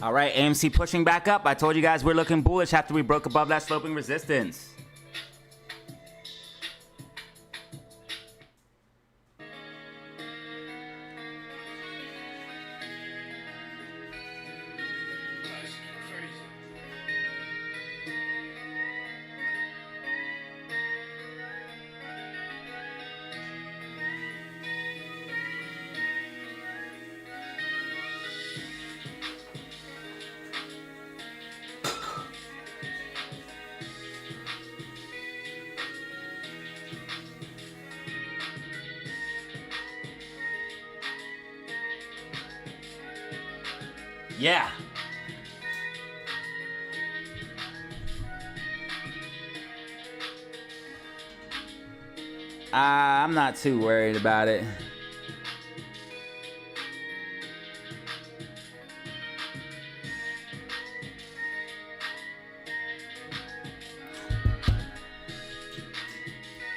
All right, AMC pushing back up. I told you guys we're looking bullish after we broke above that sloping resistance. Yeah. I'm not too worried about it.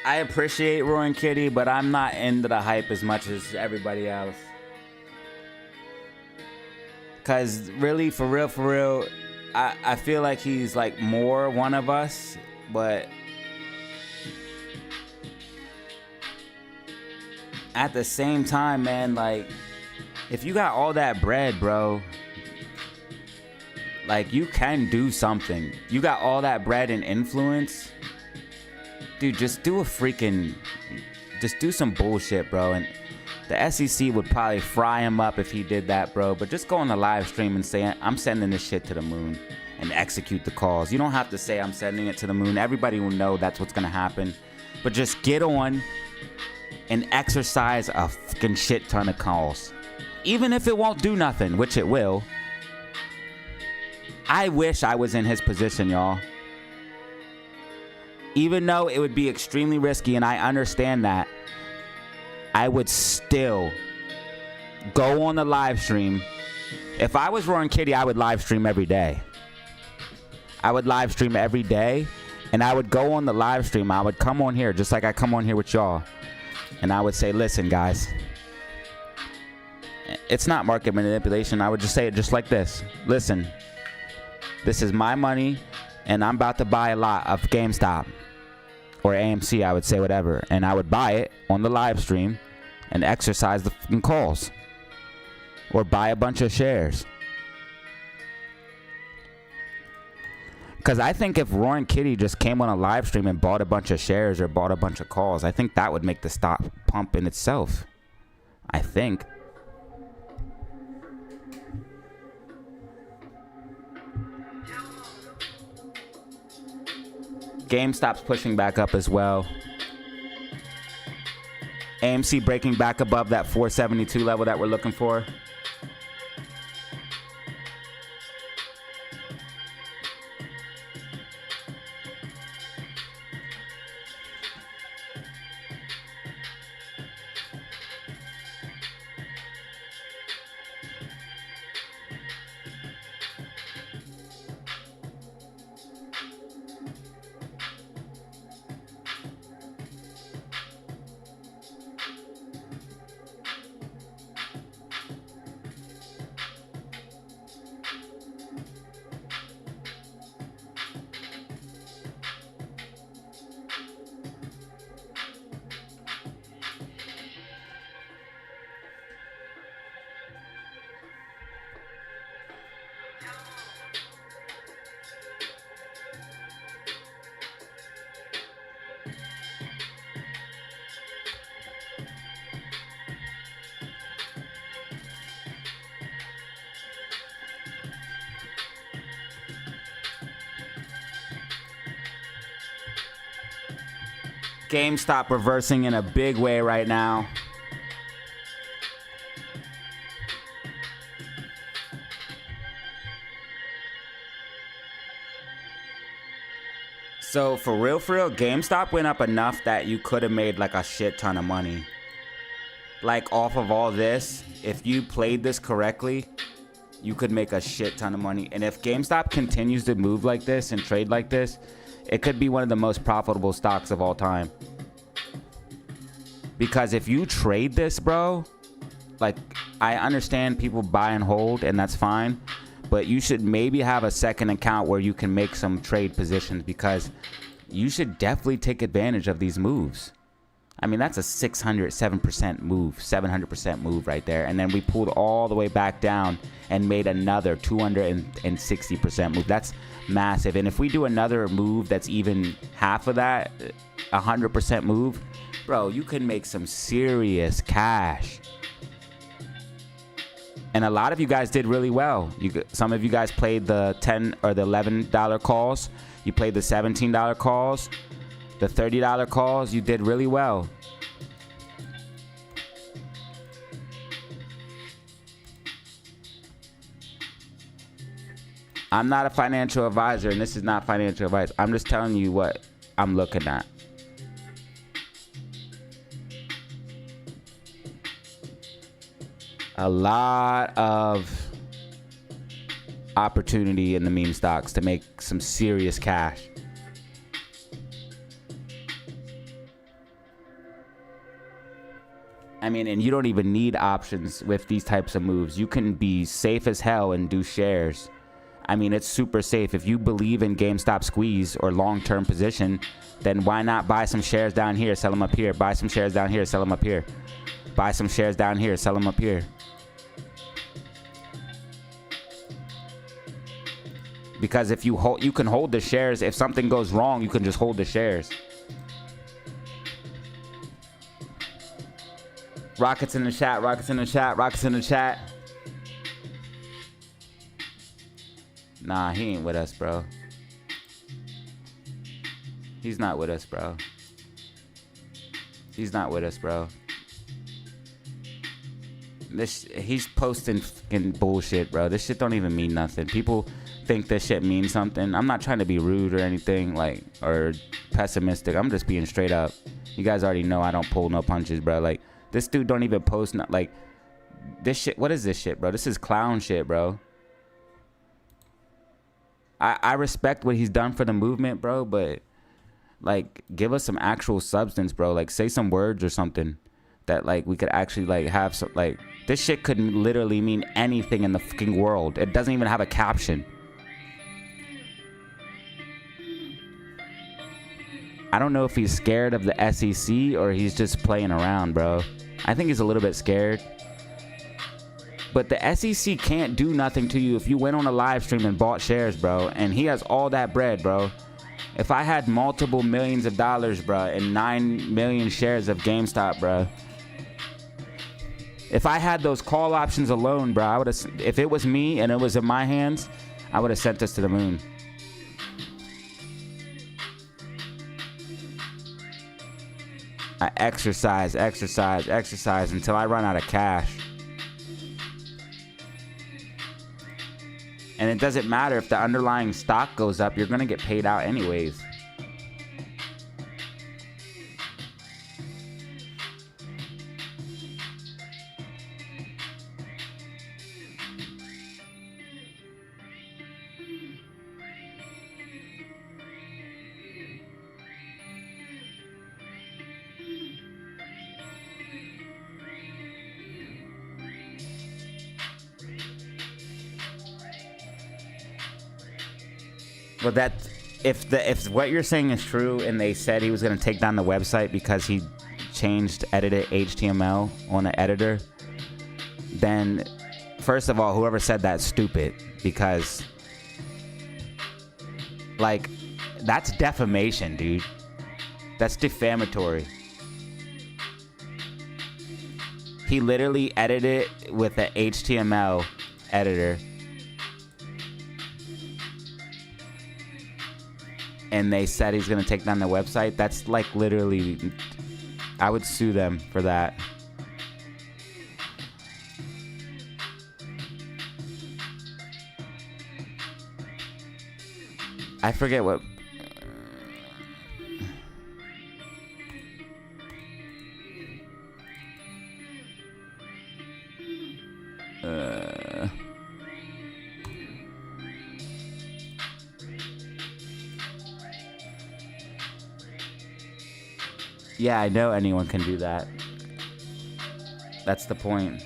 I appreciate Roaring Kitty, but I'm not into the hype as much as everybody else. Cause really, for real, I feel like he's like more one of us, but at the same time, man, like if you got all that bread, bro, like you can do something. You got all that bread and influence, dude. Just do some bullshit, bro, and the SEC would probably fry him up if he did that, bro. But just go on the live stream and say, I'm sending this shit to the moon and execute the calls. You don't have to say I'm sending it to the moon. Everybody will know that's what's going to happen. But just get on and exercise a fucking shit ton of calls. Even if it won't do nothing, which it will. I wish I was in his position, y'all. Even though it would be extremely risky, and I understand that, I would still go on the live stream. If I was Roaring Kitty, I would live stream every day. I would live stream every day, and I would go on the live stream. I would come on here just like I come on here with y'all, and I would say, listen, guys, it's not market manipulation. I would just say it just like this. Listen, this is my money, and I'm about to buy a lot of GameStop. Or AMC, I would say whatever. And I would buy it on the live stream and exercise the fucking calls. Or buy a bunch of shares. Because I think if Roaring Kitty just came on a live stream and bought a bunch of shares or bought a bunch of calls, I think that would make the stock pump in itself. I think. GameStop's pushing back up as well. AMC breaking back above that 472 level that we're looking for. GameStop reversing in a big way right now. So for real, GameStop went up enough that you could have made like a shit ton of money. Like off of all this, if you played this correctly, you could make a shit ton of money. And if GameStop continues to move like this and trade like this, it could be one of the most profitable stocks of all time. Because if you trade this, bro, like I understand people buy and hold and that's fine. but you should maybe have a second account where you can make some trade positions, because you should definitely take advantage of these moves. I mean, that's a 607% move, 700% move right there. And then we pulled all the way back down and made another 260% move. That's massive. And if we do another move that's even half of that, 100% move, bro, you can make some serious cash. And a lot of you guys did really well. Some of you guys played the $10 or the $11 calls. You played the $17 calls. The $30 calls, you did really well. I'm not a financial advisor, and this is not financial advice. I'm just telling you what I'm looking at. A lot of opportunity in the meme stocks to make some serious cash. I mean, and you don't even need options with these types of moves. You can be safe as hell and do shares. I mean, it's super safe. If you believe in GameStop squeeze or long-term position, then why not buy some shares down here, sell them up here, buy some shares down here, sell them up here, buy some shares down here, sell them up here. Because if you hold, you can hold the shares. If something goes wrong, you can just hold the shares. Rockets in the chat, rockets in the chat, rockets in the chat. Nah, he ain't with us, bro. He's not with us, bro. He's not with us, bro. He's posting fucking bullshit, bro. This shit don't even mean nothing. People think this shit means something. I'm not trying to be rude or anything, like, or pessimistic. I'm just being straight up. You guys already know I don't pull no punches, bro. Like, this dude don't even post, like, this shit. What is this shit, bro? This is clown shit, bro. I respect what he's done for the movement, bro, but, like, give us some actual substance, bro. Like, say some words or something that, like, we could actually, like, have some, like, this shit could literally mean anything in the fucking world. It doesn't even have a caption. I don't know if he's scared of the SEC or he's just playing around, bro. I think he's a little bit scared. But the SEC can't do nothing to you if you went on a live stream and bought shares, bro. And he has all that bread, bro. If I had multiple millions of dollars, bro, and 9 million shares of GameStop, bro. If I had those call options alone, bro, I would have. If it was me and it was in my hands, I would have sent this to the moon. I exercise until I run out of cash. And it doesn't matter if the underlying stock goes up, you're going to get paid out anyways. Well, that if what you're saying is true, and they said he was going to take down the website because he edited HTML on the editor, then first of all, whoever said that's stupid, because, like, that's defamation, dude. That's defamatory. He literally edited it with the HTML editor. And they said he's going to take down the website. That's like literally, I would sue them for that. I forget what. Yeah, I know anyone can do that. That's the point.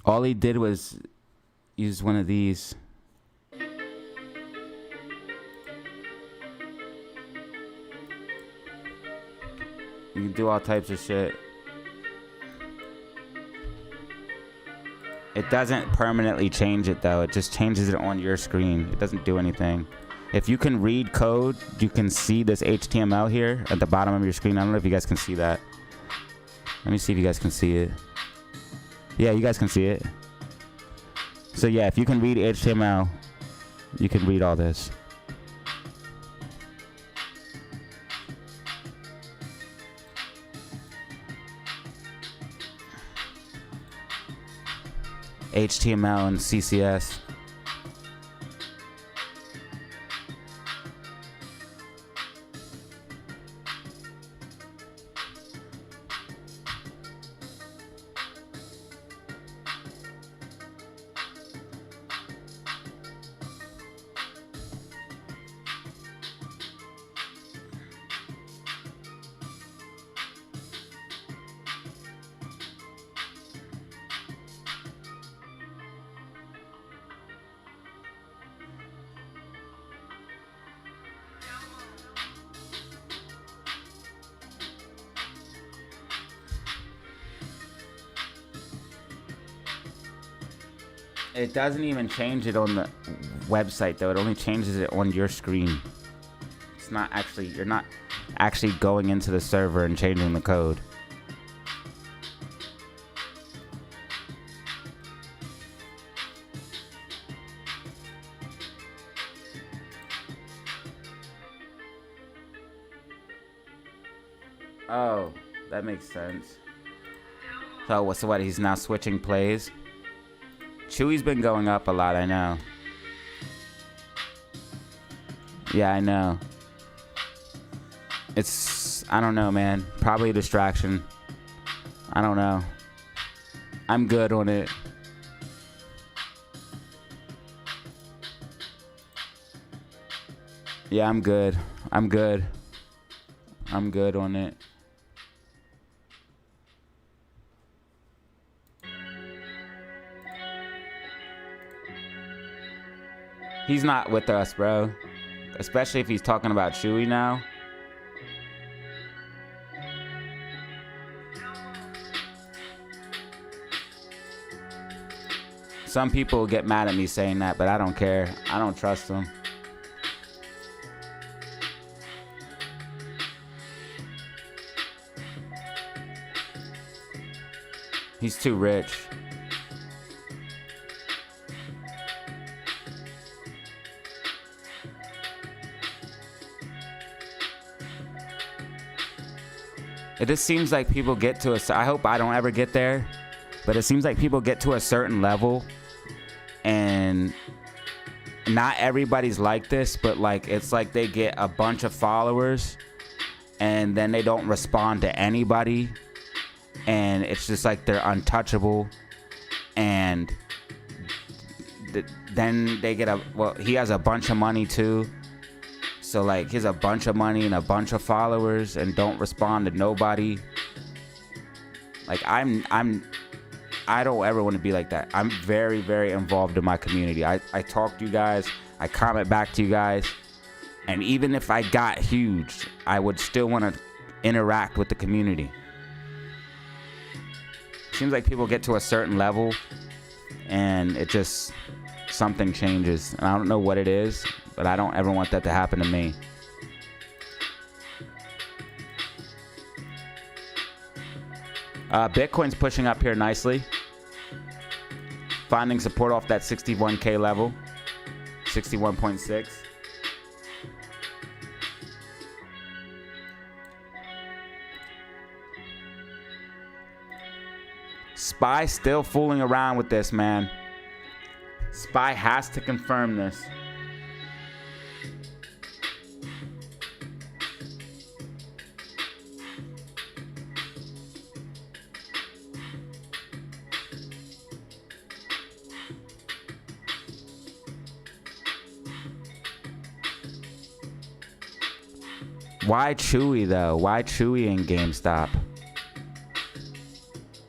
All he did was use one of these. You can do all types of shit. It doesn't permanently change it though. It just changes it on your screen. It doesn't do anything. If you can read code, you can see this HTML here at the bottom of your screen. I don't know if you guys can see that. Let me see if you guys can see it. Yeah, you guys can see it. So yeah, if you can read HTML, you can read all this. HTML and CSS. It doesn't even change it on the website though. It only changes it on your screen. It's not actually, you're not actually going into the server and changing the code. Oh, that makes sense. So what's what? He's now switching plays. Chewy's been going up a lot, I know. Yeah, I know. It's, I don't know, man. Probably a distraction. I don't know. I'm good on it. Yeah, I'm good. I'm good. I'm good on it. He's not with us, bro. Especially if he's talking about Chewy now. Some people get mad at me saying that, but I don't care. I don't trust them. He's too rich. It just seems like people get to a, I hope I don't ever get there, but it seems like people get to a certain level and not everybody's like this, but like it's like they get a bunch of followers and then they don't respond to anybody and it's just like they're untouchable and then they get a, well, he has a bunch of money too. So like he has a bunch of money and a bunch of followers and don't respond to nobody. Like I don't ever want to be like that. I'm very, very involved in my community. I talk to you guys. I comment back to you guys. And even if I got huge, I would still want to interact with the community. Seems like people get to a certain level and it just, something changes. And I don't know what it is, but I don't ever want that to happen to me. Bitcoin's pushing up here nicely. Finding support off that 61K level. 61.6. Spy still fooling around with this, man. Spy has to confirm this. Why Chewy though? Why Chewy in GameStop?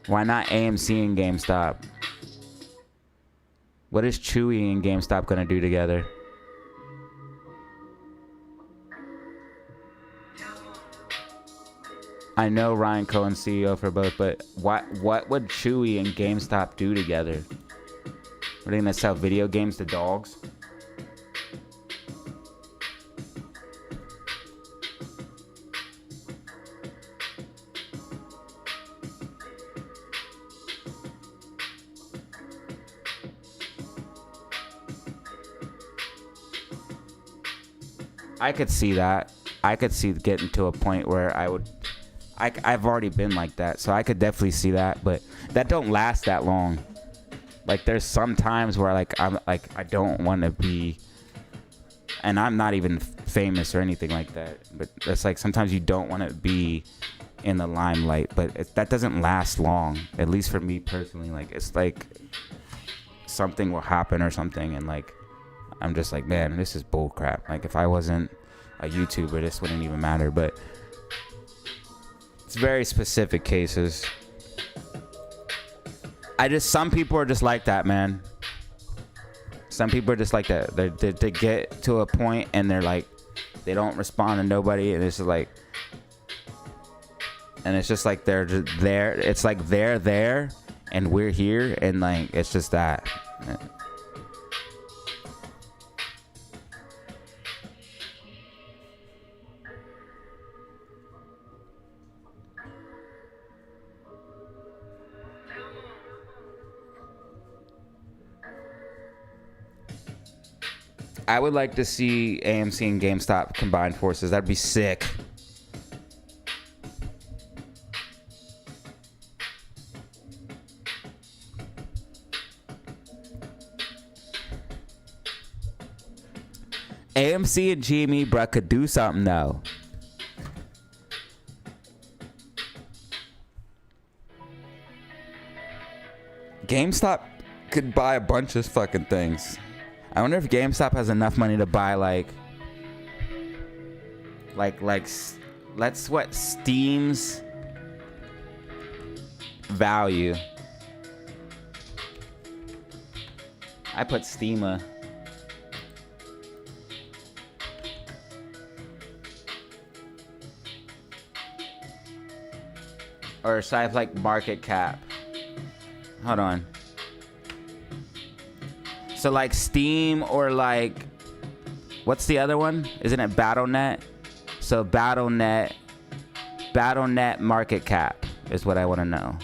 Why not AMC in GameStop? What is Chewy and GameStop gonna do together? I know Ryan Cohen's CEO for both, but what would Chewy and GameStop do together? Are they gonna sell video games to dogs? I could see that. I could see getting to a point where I've already been like that, so I could definitely see that, but that don't last that long. Like, there's some times where I don't want to be, and I'm not even famous or anything like that, but it's like sometimes you don't want to be in the limelight, but that doesn't last long, at least for me personally. Like, it's like something will happen or something, and like I'm just like, man, this is bull crap. Like, if I wasn't a YouTuber, this wouldn't even matter. But it's very specific cases. Some people are just like that, man. Some people are just like that. They get to a point and they're like, they don't respond to nobody, and it's just like, and it's just like they're just there. It's like they're there and we're here, and like it's just that. I would like to see AMC and GameStop combine forces. That'd be sick. AMC and GME, bruh, could do something though. GameStop could buy a bunch of fucking things. I wonder if GameStop has enough money to buy let's what Steam's value. I put Steama. Or should I have like market cap? Hold on. So like Steam or like, what's the other one? Isn't it BattleNet? So BattleNet market cap is what I want to know.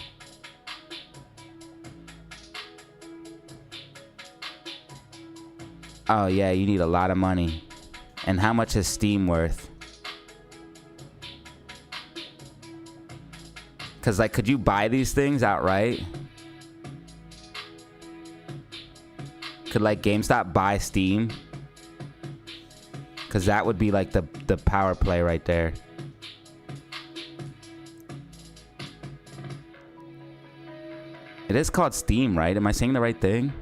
Oh yeah, you need a lot of money. And how much is Steam worth? Cause like, could you buy these things outright? Could like GameStop buy Steam? Cause that would be like the power play right there. It is called Steam, right? Am I saying the right thing?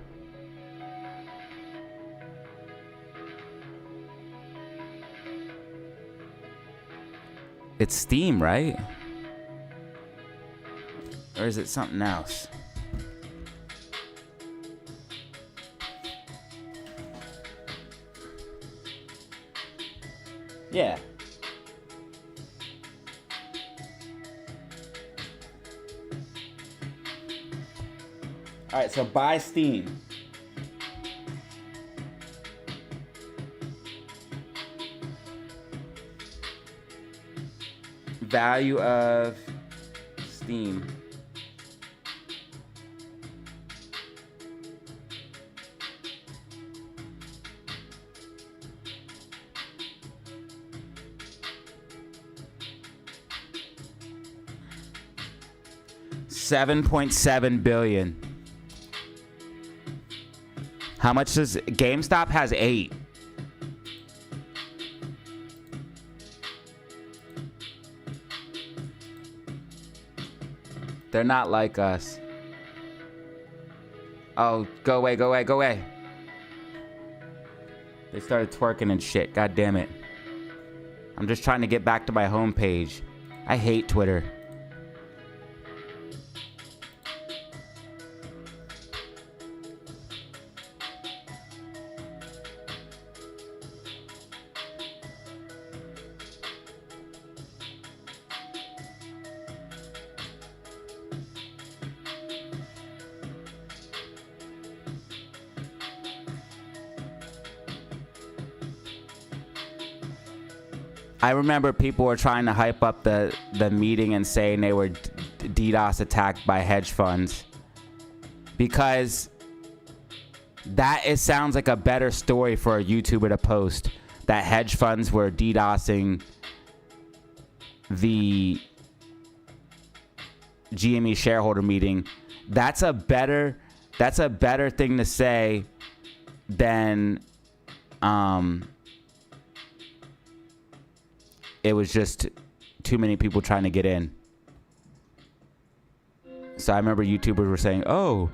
It's Steam, right? Or is it something else? Yeah. All right, so buy Steam. Value of Steam. $7.7 billion. How much does GameStop has 8? They're not like us. Oh, go away, go away, go away. They started twerking and shit. God damn it. I'm just trying to get back to my homepage. I hate Twitter. I remember people were trying to hype up the meeting and saying they were DDoS attacked by hedge funds, because it sounds like a better story for a YouTuber to post, that hedge funds were DDoSing the GME shareholder meeting. That's a better thing to say than it was just too many people trying to get in. So I remember YouTubers were saying, oh,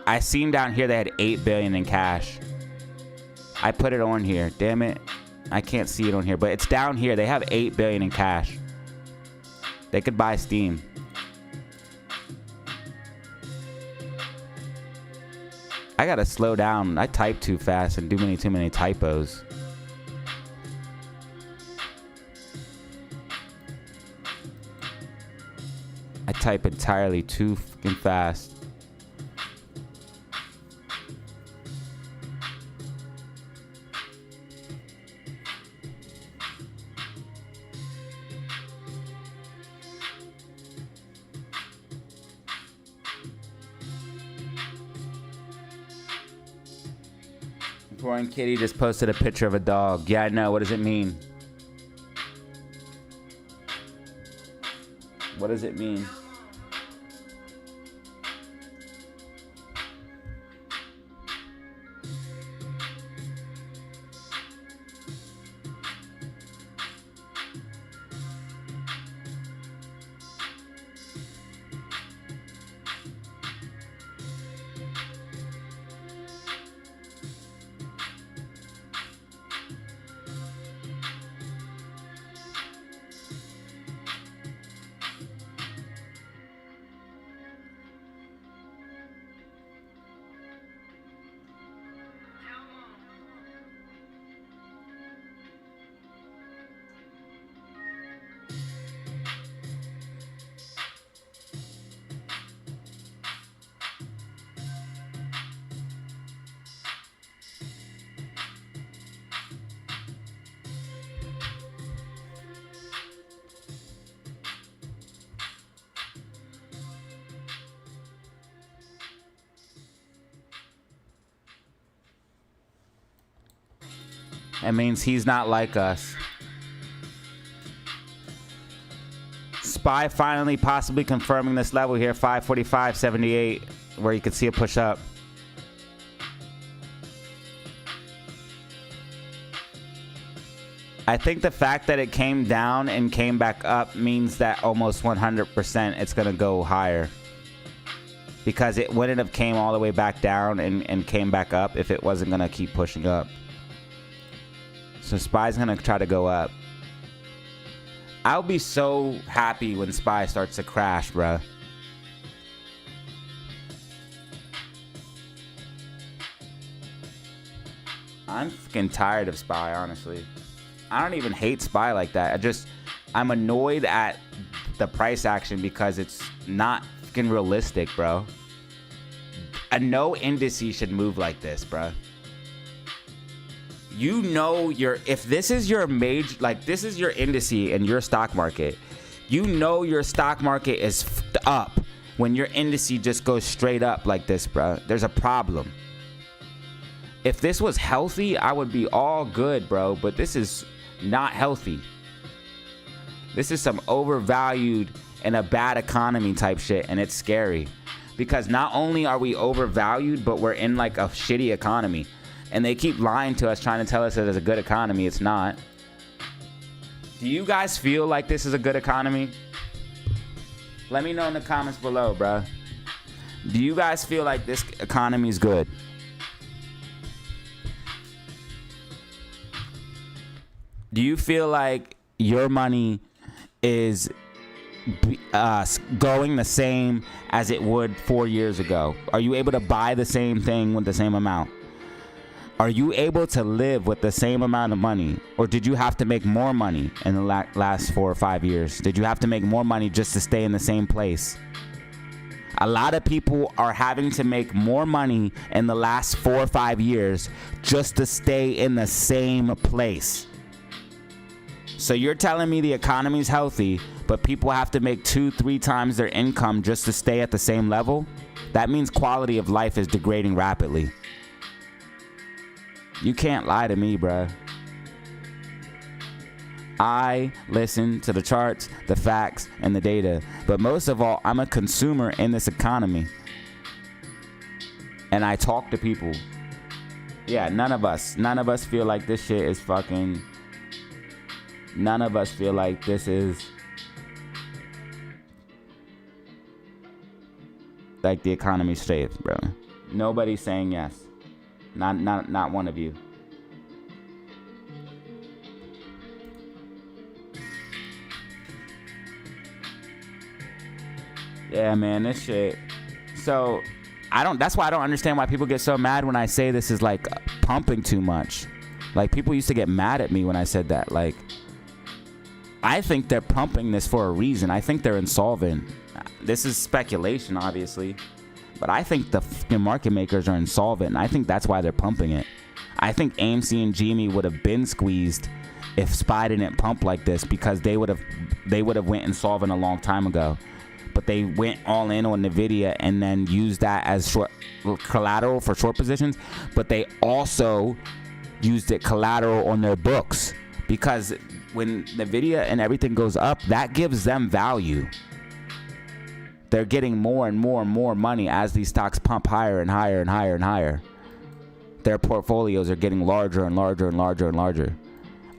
I seen down here they had 8 billion in cash. I put it on here. Damn it. I can't see it on here, but it's down here. They have 8 billion in cash. They could buy Steam. I gotta slow down. I type too fast and do too many typos. I type entirely too fucking fast. Foreign Kitty just posted a picture of a dog. Yeah, I know. What does it mean? What does it mean? It means he's not like us. Spy finally possibly confirming this level here, 545.78, where you can see it push up. I think the fact that it came down and came back up means that almost 100% it's going to go higher. Because it wouldn't have came all the way back down and came back up if it wasn't going to keep pushing up. So Spy's going to try to go up. I'll be so happy when Spy starts to crash, bruh. I'm fucking tired of Spy, honestly. I don't even hate Spy like that. I'm annoyed at the price action because it's not fucking realistic, bro. No indice should move like this, bro. You know, if this is your major, like this is your indice in your stock market, you know your stock market is up when your indice just goes straight up like this, bro. There's a problem. If this was healthy, I would be all good, bro. But this is not healthy. This is some overvalued and a bad economy type shit, and it's scary. Because not only are we overvalued, but we're in like a shitty economy. And they keep lying to us, trying to tell us that it's a good economy. It's not. Do you guys feel like this is a good economy? Let me know in the comments below, bro. Do you guys feel like this economy is good? Do you feel like your money is going the same as it would 4 years ago? Are you able to buy the same thing with the same amount? Are you able to live with the same amount of money? Or did you have to make more money in the last 4 or 5 years? Did you have to make more money just to stay in the same place? A lot of people are having to make more money in the last 4 or 5 years just to stay in the same place. So you're telling me the economy's healthy, but people have to make 2-3 times their income just to stay at the same level? That means quality of life is degrading rapidly. You can't lie to me, bruh. I listen to the charts, the facts, and the data. But most of all, I'm a consumer in this economy. And I talk to people. Yeah, none of us feel like this shit is fucking... None of us feel like this is... like the economy's safe, bro. Nobody's saying yes. Not one of you. Yeah, man, this shit. So, that's why I don't understand why people get so mad when I say this is like pumping too much. Like, people used to get mad at me when I said that. Like, I think they're pumping this for a reason. I think they're insolvent. This is speculation, obviously. But I think the fucking market makers are insolvent, and I think that's why they're pumping it. I think AMC and GME would have been squeezed if SPY didn't pump like this, because they would have went insolvent a long time ago. But they went all in on NVIDIA and then used that as short collateral for short positions. But they also used it collateral on their books, because when NVIDIA and everything goes up, that gives them value. They're getting more and more and more money as these stocks pump higher and higher and higher and higher. Their portfolios are getting larger and larger and larger and larger.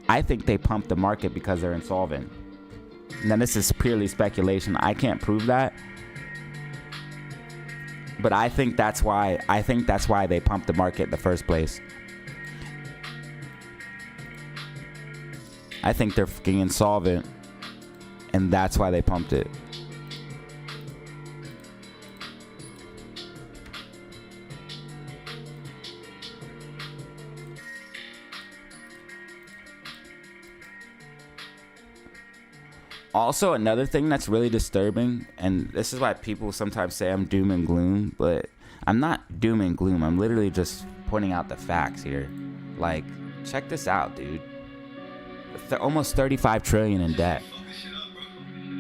I think they pump the market because they're insolvent. Now, this is purely speculation. I can't prove that. But I think that's why they pumped the market in the first place. I think they're fucking insolvent, and that's why they pumped it. Also, another thing that's really disturbing, and this is why people sometimes say I'm doom and gloom, but I'm not doom and gloom. I'm literally just pointing out the facts here. Like, check this out, dude. Almost 35 trillion in debt.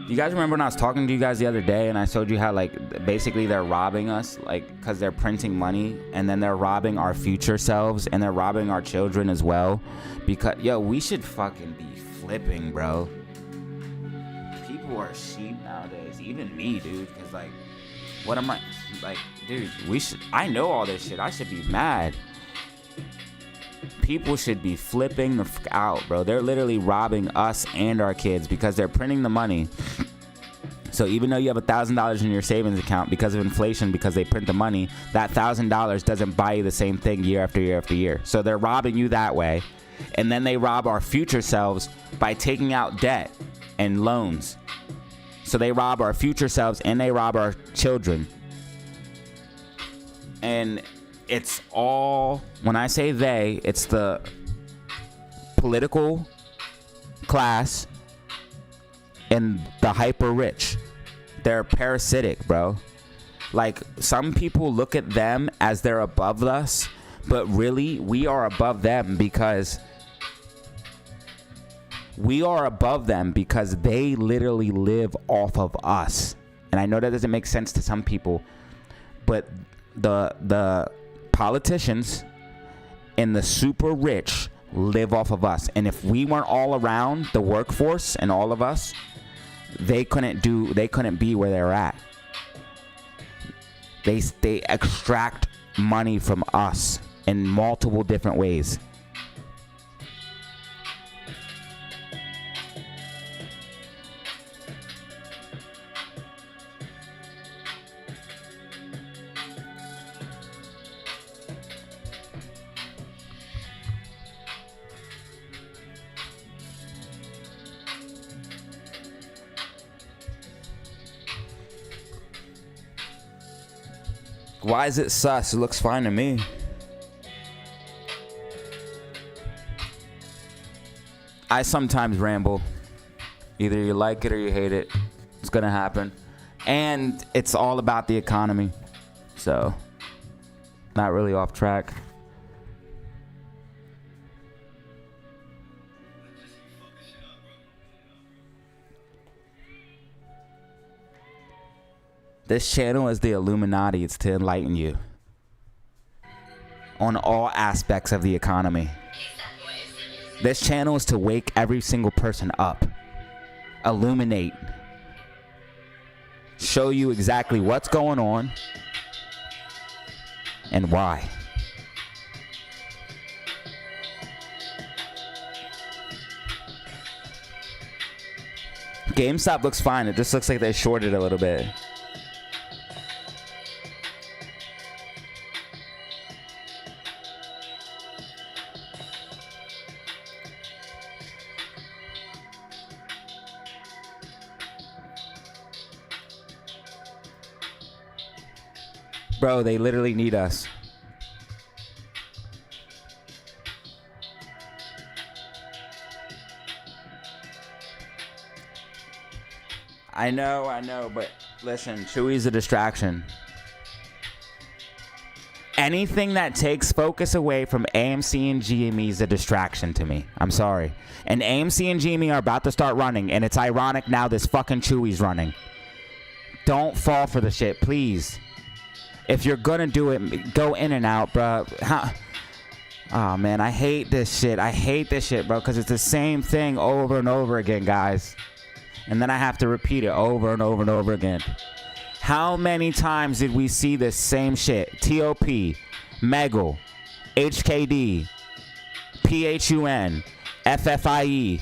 You guys remember when I was talking to you guys the other day and I showed you how, like, basically they're robbing us, like, because they're printing money, and then they're robbing our future selves, and they're robbing our children as well. Because, yo, we should fucking be flipping, bro. People are sheep nowadays, even me, dude, because, like, what am I, like, dude, I know all this shit. I should be mad. People should be flipping the fuck out, bro. They're literally robbing us and our kids because they're printing the money. So even though you have $1,000 in your savings account, because of inflation, because they print the money, that $1,000 doesn't buy you the same thing year after year after year. So they're robbing you that way. And then they rob our future selves by taking out debt and loans. So they rob our future selves and they rob our children. And it's all, when I say they, it's the political class and the hyper rich. They're parasitic, bro. Like, some people look at them as they're above us, but really we are above them because they literally live off of us. And I know that doesn't make sense to some people, but the politicians and the super rich live off of us. And if we weren't all around, the workforce and all of us, they couldn't be where they're at. They extract money from us in multiple different ways. Why is it sus? It looks fine to me. I sometimes ramble. Either you like it or you hate it. It's gonna happen. And it's all about the economy. So, not really off track. This channel is the Illuminati. It's to enlighten you on all aspects of the economy. This channel is to wake every single person up, illuminate, show you exactly what's going on and why. GameStop looks fine. It just looks like they shorted a little bit. Bro, they literally need us. I know, but listen, Chewy's a distraction. Anything that takes focus away from AMC and GME is a distraction to me. I'm sorry. And AMC and GME are about to start running, and it's ironic now this fucking Chewy's running. Don't fall for the shit, please. If you're gonna do it, go in and out, bro. Oh, man, I hate this shit. I hate this shit, bro, because it's the same thing over and over again, guys. And then I have to repeat it over and over and over again. How many times did we see this same shit? TOP, Megal, HKD, PHUN, FFIE,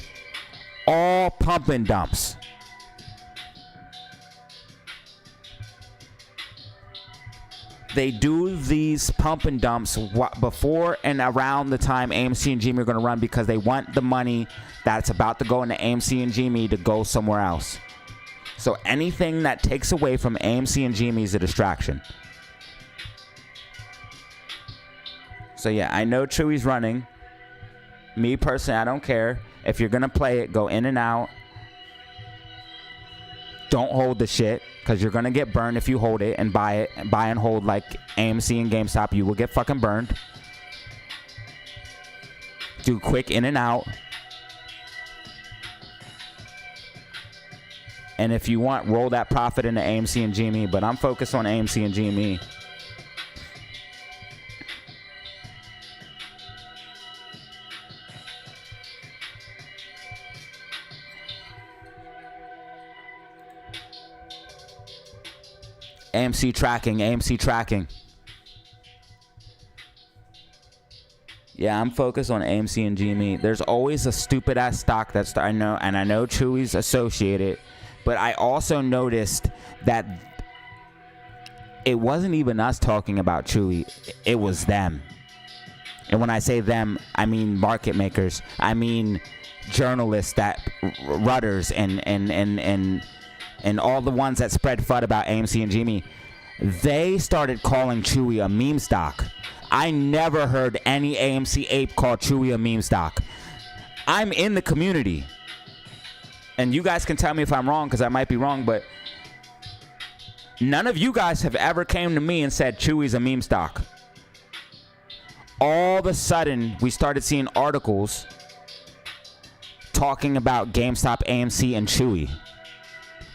all pump and dumps. They do these pump and dumps before and around the time AMC and GME are going to run because they want the money that's about to go into AMC and GME to go somewhere else. So anything that takes away from AMC and GME is a distraction. So yeah, I know Chewy's running. Me personally, I don't care. If you're going to play it, go in and out. Don't hold the shit, because you're going to get burned if you hold it and buy and hold like AMC and GameStop. You will get fucking burned. Do quick in and out. And if you want, roll that profit into AMC and GME. But I'm focused on AMC and GME. AMC tracking, AMC tracking. Yeah, I'm focused on AMC and GME. There's always a stupid ass stock that's I know Chewy's associated, but I also noticed that it wasn't even us talking about Chewy. It was them. And when I say them, I mean market makers. I mean journalists that Rudders and all the ones that spread FUD about AMC and GME, they started calling Chewy a meme stock. I never heard any AMC ape call Chewy a meme stock. I'm in the community. And you guys can tell me if I'm wrong, because I might be wrong, but none of you guys have ever came to me and said Chewy's a meme stock. All of a sudden, we started seeing articles talking about GameStop, AMC, and Chewy.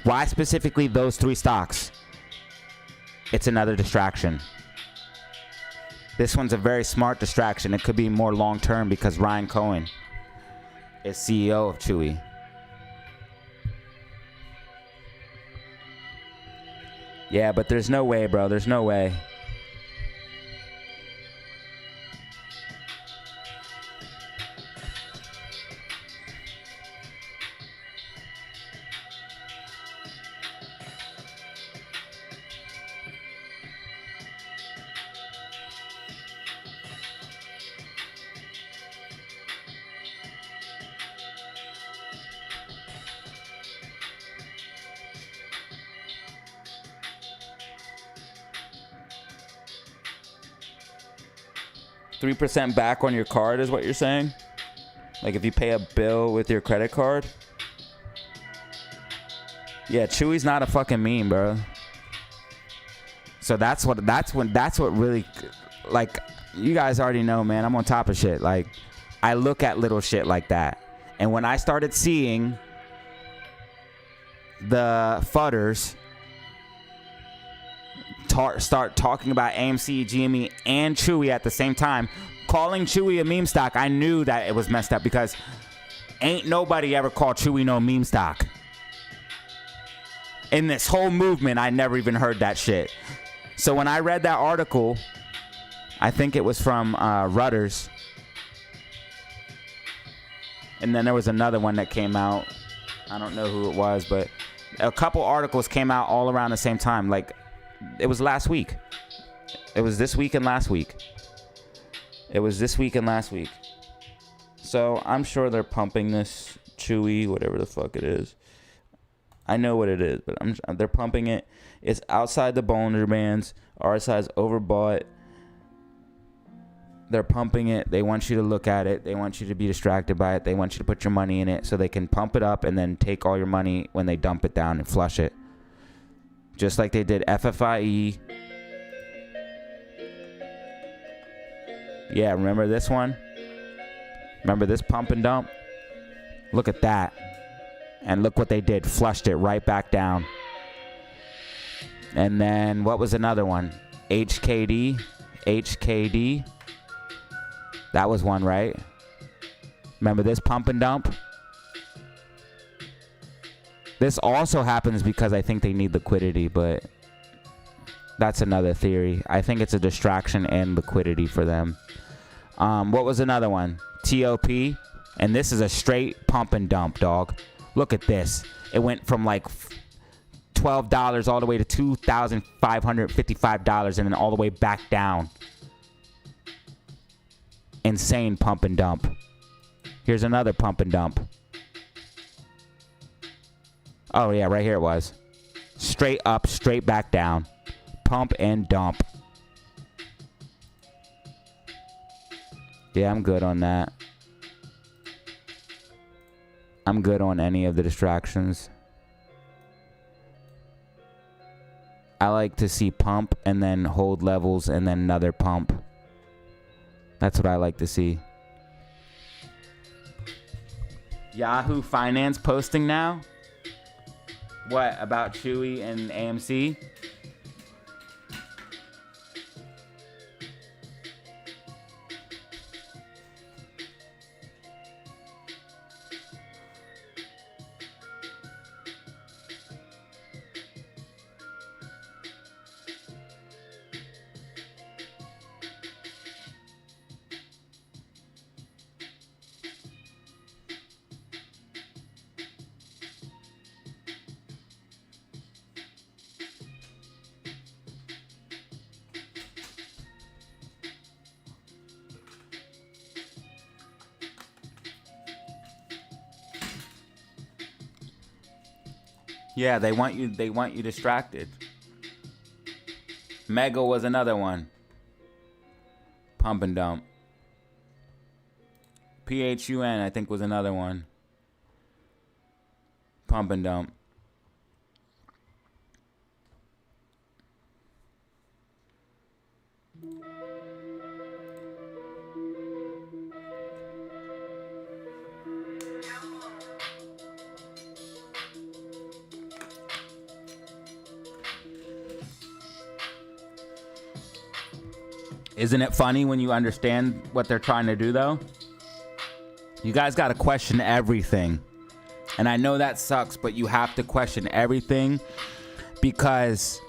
Why specifically those three stocks? It's another distraction. This one's a very smart distraction. It could be more long-term because Ryan Cohen is CEO of Chewy. Yeah, but there's no way, bro. There's no way. $3% back on your card is what you're saying? Like if you pay a bill with your credit card? Yeah, Chewy's not a fucking meme, bro. So that's what really, like, you guys already know, man. I'm on top of shit. Like, I look at little shit like that. And when I started seeing the fudders start talking about AMC, GME, and Chewy at the same time, calling Chewy a meme stock, I knew that it was messed up because ain't nobody ever called Chewy no meme stock. In this whole movement, I never even heard that shit. So when I read that article, I think it was from Reuters, and then there was another one that came out. I don't know who it was, but a couple articles came out all around the same time. Like, it was last week. It was this week and last week. So I'm sure they're pumping this Chewy, whatever the fuck it is. I know what it is, but they're pumping it. It's outside the Bollinger Bands. RSI's overbought. They're pumping it. They want you to look at it. They want you to be distracted by it. They want you to put your money in it so they can pump it up and then take all your money when they dump it down and flush it. Just like they did FFIE. Yeah, remember this one? Remember this pump and dump? Look at that. And look what they did. Flushed it right back down. And then what was another one? HKD. That was one, right? Remember this pump and dump? This also happens because I think they need liquidity, but that's another theory. I think it's a distraction and liquidity for them. What was another one? TOP. And this is a straight pump and dump, dog. Look at this. It went from like $12 all the way to $2,555 and then all the way back down. Insane pump and dump. Here's another pump and dump. Oh, yeah, right here it was. Straight up, straight back down. Pump and dump. Yeah, I'm good on that. I'm good on any of the distractions. I like to see pump and then hold levels and then another pump. That's what I like to see. Yahoo Finance posting now? What, about Chewy and AMC? Yeah, they want you distracted. Mega was another one. Pump and dump. PHUN, I think, was another one. Pump and dump. Isn't it funny when you understand what they're trying to do, though? You guys got to question everything. And I know that sucks, but you have to question everything because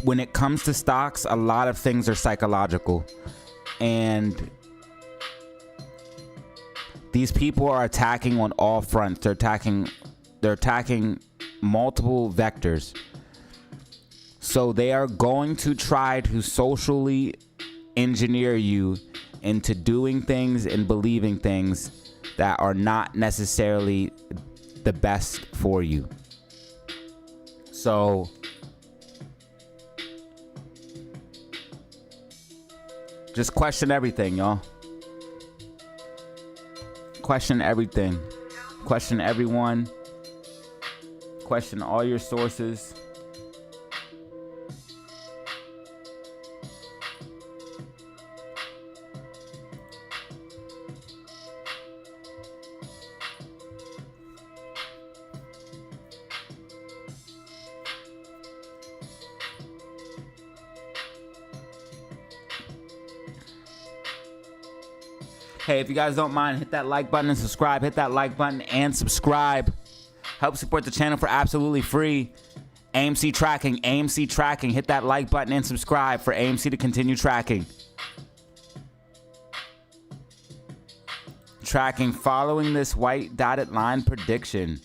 when it comes to stocks, a lot of things are psychological. And these people are attacking on all fronts. They're attacking multiple vectors. So they are going to try to socially engineer you into doing things and believing things that are not necessarily the best for you. So just question everything, y'all. Question everything. Question everyone. Question all your sources. Hey, if you guys don't mind, hit that like button and subscribe. Hit that like button and subscribe. Help support the channel for absolutely free. AMC tracking, AMC tracking. Hit that like button and subscribe for AMC to continue tracking. Tracking following this white dotted line prediction.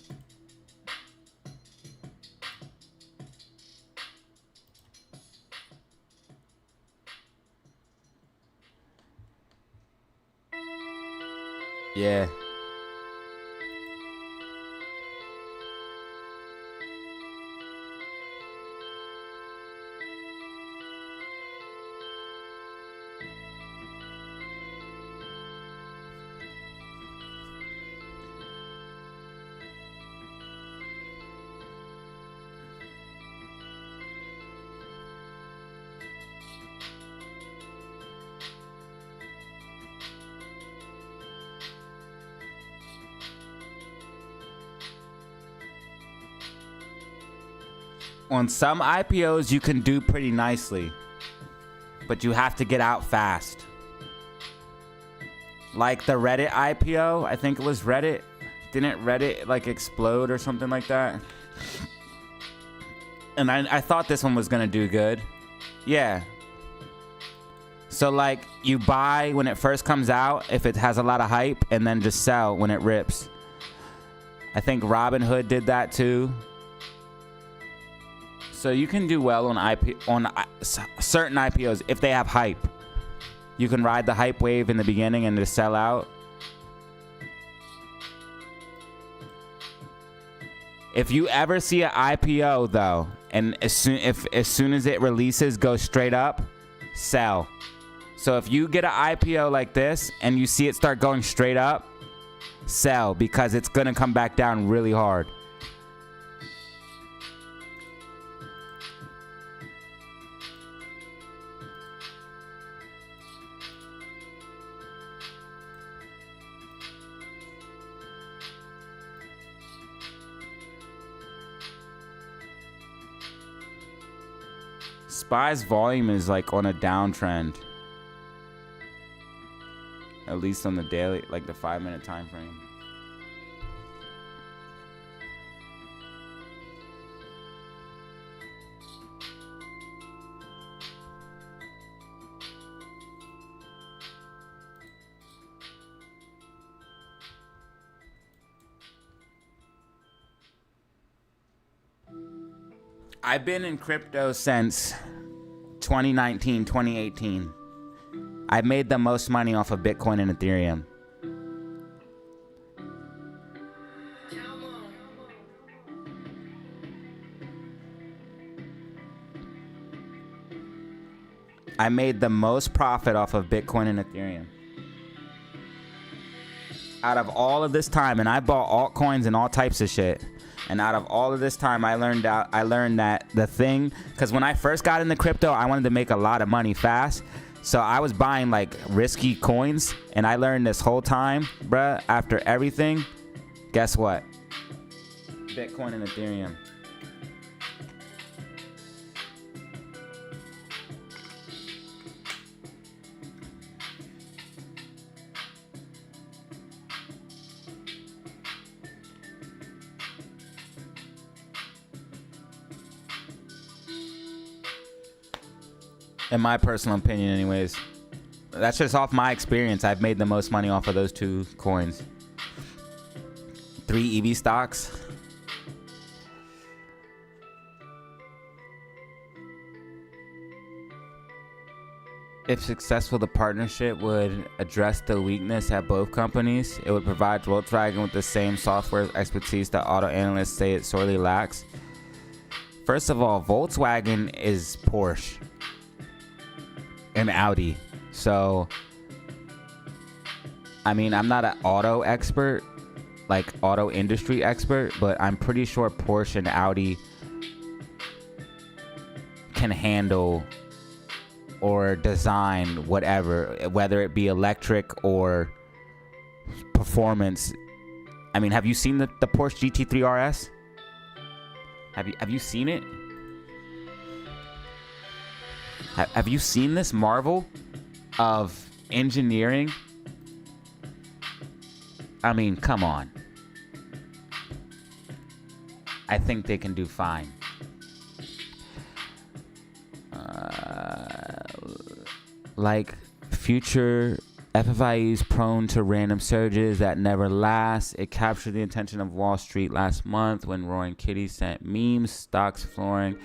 Yeah. On some IPOs, you can do pretty nicely, but you have to get out fast. Like the Reddit IPO, I think it was Reddit. Didn't Reddit like explode or something like that? And I thought this one was gonna do good. Yeah. So like you buy when it first comes out if it has a lot of hype, and then just sell when it rips. I think Robinhood did that too. So you can do well on certain IPOs if they have hype. You can ride the hype wave in the beginning and just sell out. If you ever see an IPO though, and as soon as it releases, go straight up, sell. So if you get an IPO like this and you see it start going straight up, sell, because it's gonna come back down really hard. SPY's volume is like on a downtrend. At least on the daily, like the 5-minute time frame. I've been in crypto since 2019, 2018. I've made the most money off of Bitcoin and Ethereum. I made the most profit off of Bitcoin and Ethereum. Out of all of this time, and I bought altcoins and all types of shit. And out of all of this time, I learned that the thing, because when I first got into crypto, I wanted to make a lot of money fast. So I was buying like risky coins, and I learned this whole time, bruh, after everything, guess what? Bitcoin and Ethereum. In my personal opinion, anyways. That's just off my experience. I've made the most money off of those two coins. 3 EV stocks. If successful, the partnership would address the weakness at both companies. It would provide Volkswagen with the same software expertise that auto analysts say it sorely lacks. First of all, Volkswagen is Porsche and Audi. So, I mean, I'm not an auto expert, like auto industry expert, but I'm pretty sure Porsche and Audi can handle or design whatever, whether it be electric or performance. I mean, have you seen the Porsche GT3 RS? Have you seen it? Have you seen this marvel of engineering? I mean, come on. I think they can do fine. Like future FFIE is prone to random surges that never last. It captured the attention of Wall Street last month when Roaring Kitty sent memes, stocks flooring.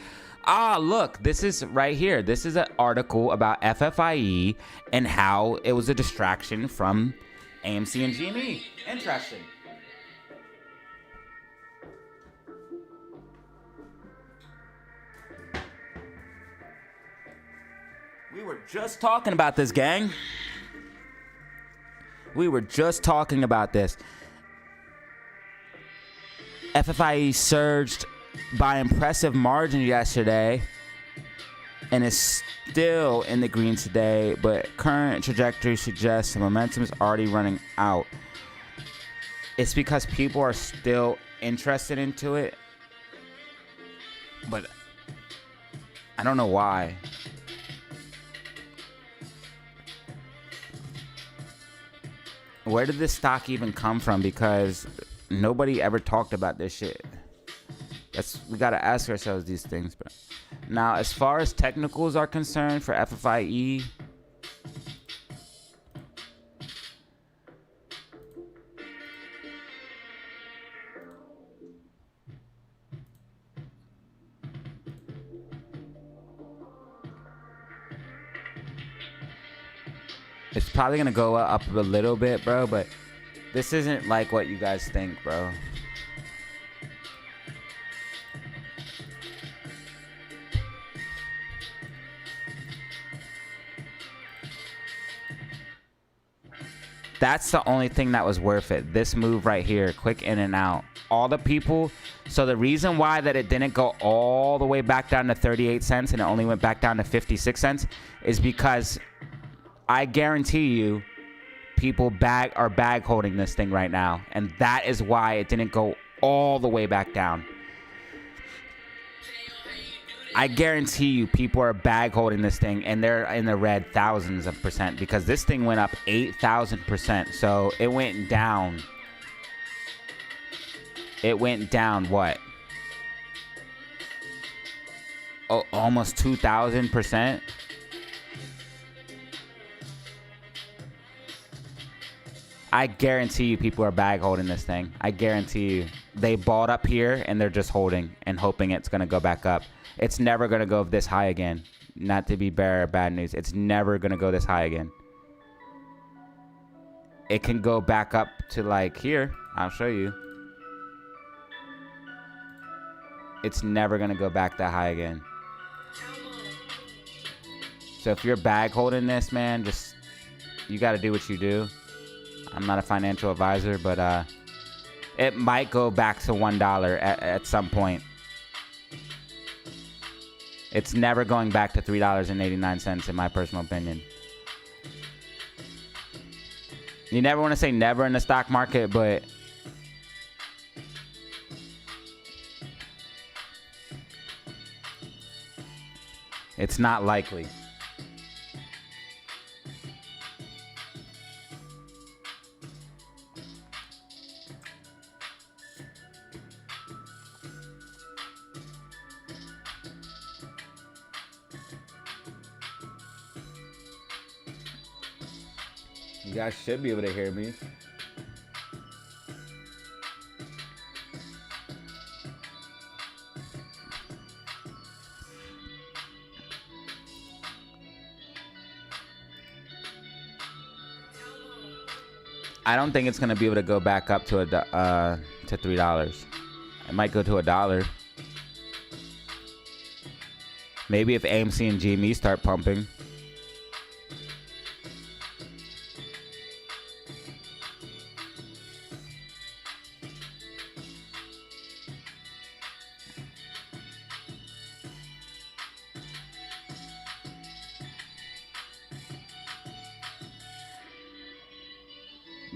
Ah, look, this is right here. This is an article about FFIE and how it was a distraction from AMC and GME. Interesting. We were just talking about this, gang. We were just talking about this. FFIE surged by impressive margin yesterday and is still in the green today, but current trajectory suggests the momentum is already running out. It's because people are still interested into it, but I don't know why. Where did this stock even come from? Because nobody ever talked about this shit. We gotta ask ourselves these things, bro. Now, as far as technicals are concerned for FFIE, it's probably gonna go up a little bit, bro, but this isn't like what you guys think, bro. That's the only thing that was worth it. This move right here, quick in and out. All the people. So the reason why that it didn't go all the way back down to 38 cents and it only went back down to 56 cents is because I guarantee you people are bag holding this thing right now. And that is why it didn't go all the way back down. I guarantee you people are bag holding this thing and they're in the red thousands of percent because this thing went up 8,000%. So it went down. It went down what? Oh, almost 2,000%. I guarantee you people are bag holding this thing. I guarantee you. They bought up here and they're just holding and hoping it's going to go back up. It's never going to go this high again. Not to be bearer of bad news. It's never going to go this high again. It can go back up to like here. I'll show you. It's never going to go back that high again. So if you're bag holding this, man, just, you got to do what you do. I'm not a financial advisor, but it might go back to $1 at some point. It's never going back to $3.89 in my personal opinion. You never want to say never in the stock market, but it's not likely. You guys should be able to hear me. I don't think it's gonna be able to go back up to $3. It might go to $1. Maybe if AMC and GME start pumping.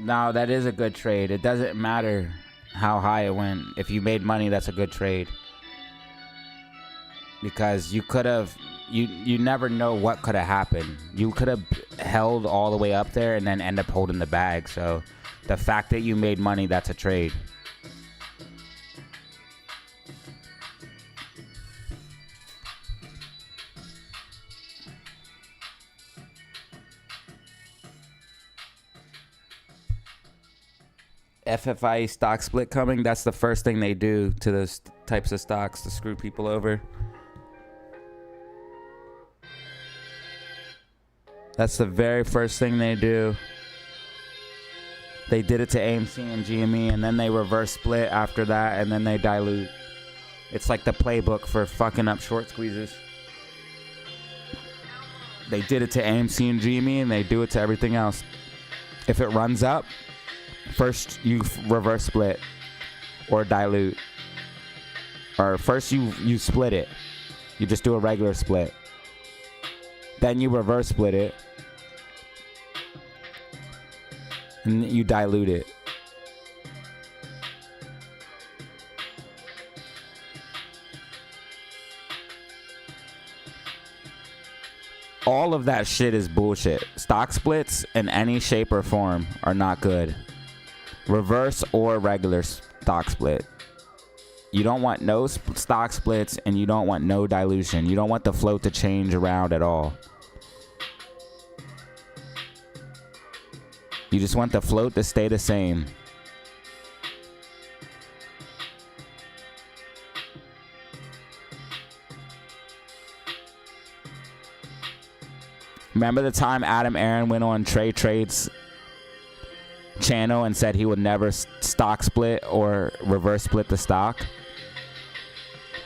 No, that is a good trade. It doesn't matter how high it went. If you made money, that's a good trade. Because you could have, you never know what could have happened. You could have held all the way up there and then end up holding the bag. So the fact that you made money, that's a trade. FFIE stock split coming. That's the first thing they do to those types of stocks to screw people over. That's the very first thing they do. They did it to AMC and GME, and then they reverse split after that, and then they dilute. It's like the playbook for fucking up short squeezes. They did it to AMC and GME, and they do it to everything else. If it runs up, first you reverse split or dilute. Or first you split it. You just do a regular split. Then you reverse split it. And you dilute it. All of that shit is bullshit. Stock splits in any shape or form are not good. Reverse or regular stock split. You don't want no stock splits, and you don't want no dilution. You don't want the float to change around at all. You just want the float to stay the same. Remember the time Adam Aaron went on Trey Trade's channel and said he would never stock split or reverse split the stock?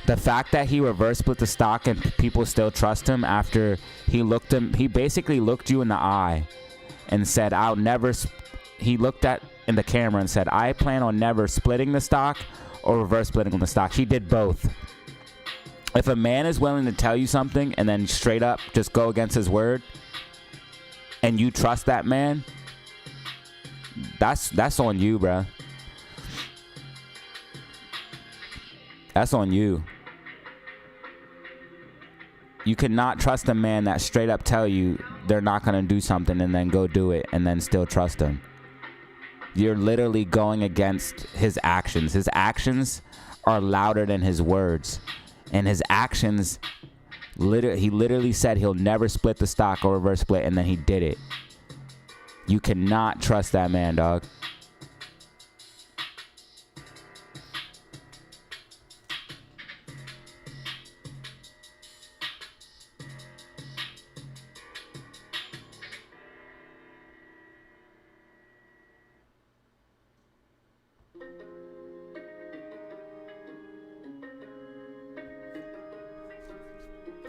The fact that he reverse split the stock and people still trust him after he basically looked you in the eye and said, I'll never, he looked at in the camera and said, I plan on never splitting the stock or reverse splitting the stock. He did both. If a man is willing to tell you something and then straight up just go against his word, and you trust that man, that's on you, bruh. That's on you. You cannot trust a man that straight up tell you they're not going to do something and then go do it and then still trust them. You're literally going against his actions. His actions are louder than his words. And his actions, he literally said he'll never split the stock or reverse split, and then he did it. You cannot trust that man, dog.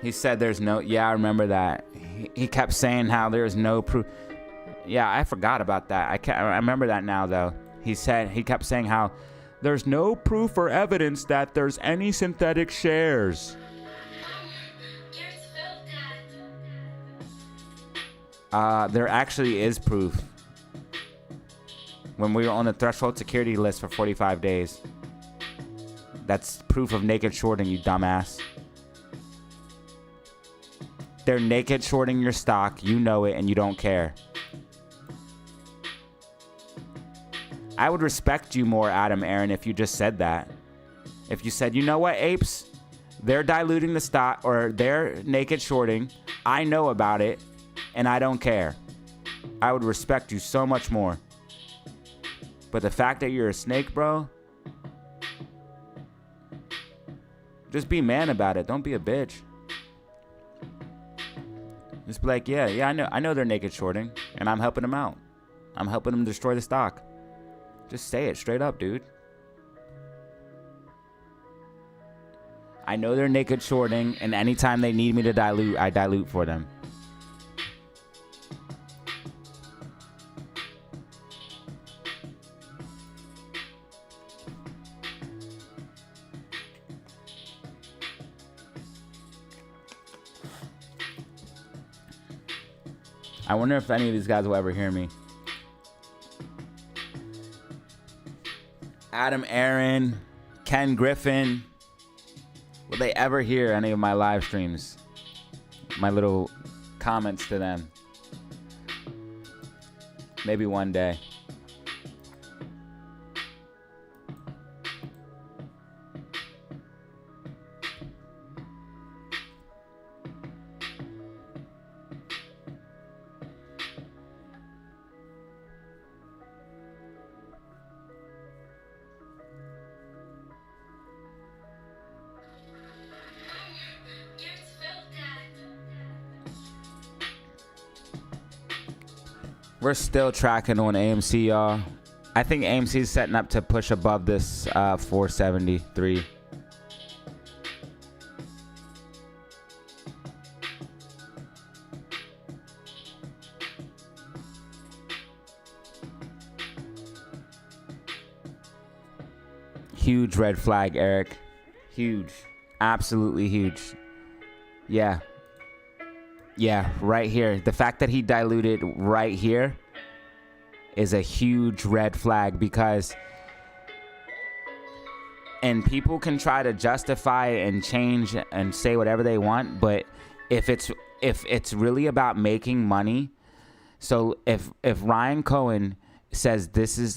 He said there's no, yeah, I remember that. He kept saying how there's no proof. Yeah, I forgot about that. I remember that now, though. He kept saying how there's no proof or evidence that there's any synthetic shares. There actually is proof. When we were on the threshold security list for 45 days. That's proof of naked shorting, you dumbass. They're naked shorting your stock. You know it, and you don't care. I would respect you more, Adam Aaron, if you just said that. If you said, you know what, apes? They're diluting the stock, or they're naked shorting. I know about it, and I don't care. I would respect you so much more. But the fact that you're a snake, bro, just be man about it. Don't be a bitch. Just be like, yeah, I know they're naked shorting, and I'm helping them out. I'm helping them destroy the stock. Just say it straight up, dude. I know they're naked shorting, and anytime they need me to dilute, I dilute for them. I wonder if any of these guys will ever hear me. Adam Aaron, Ken Griffin. Will they ever hear any of my live streams? My little comments to them. Maybe one day. We're still tracking on AMC, y'all. I think AMC is setting up to push above this 473. Huge red flag, Eric. Huge. Absolutely huge. Yeah. Yeah, right here. The fact that he diluted right here is a huge red flag because, and people can try to justify and change and say whatever they want, but if it's really about making money, so if Ryan Cohen says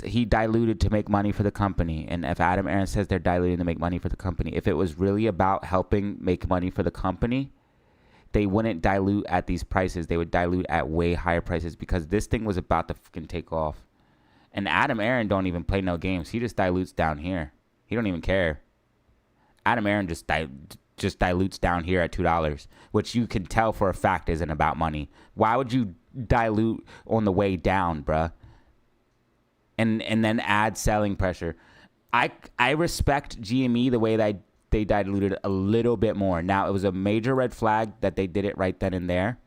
he diluted to make money for the company, and if Adam Aaron says they're diluting to make money for the company, if it was really about helping make money for the company, they wouldn't dilute at these prices. They would dilute at way higher prices because this thing was about to fucking take off. And Adam Aaron don't even play no games. He just dilutes down here. He don't even care. Adam Aaron just dilutes down here at $2, which you can tell for a fact isn't about money. Why would you dilute on the way down, bruh? And then add selling pressure. I respect GME the way that they diluted a little bit more. Now, it was a major red flag that they did it right then and there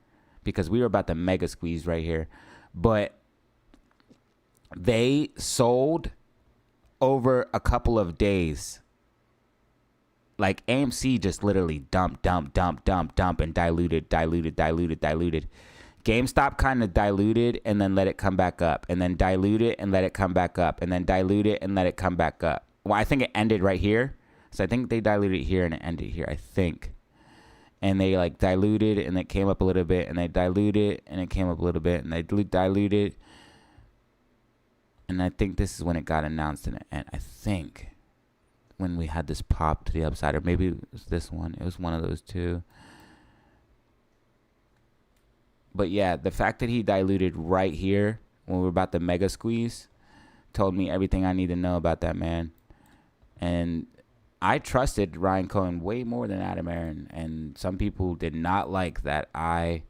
because we were about to mega squeeze right here. But they sold over a couple of days. Like AMC just literally dump, and diluted. GameStop kind of diluted and then let it come back up. And then dilute it and let it come back up. And then dilute it and let it come back up. Well, I think it ended right here. So I think they diluted here and it ended here, I think. And they like diluted and it came up a little bit. And they diluted and it came up a little bit. And they diluted. And I think this is when it got announced. And I think when we had this pop to the upside. Or maybe it was this one. It was one of those two. But yeah, the fact that he diluted right here when we were about to mega squeeze told me everything I need to know about that man. And I trusted Ryan Cohen way more than Adam Aaron, and some people did not like that I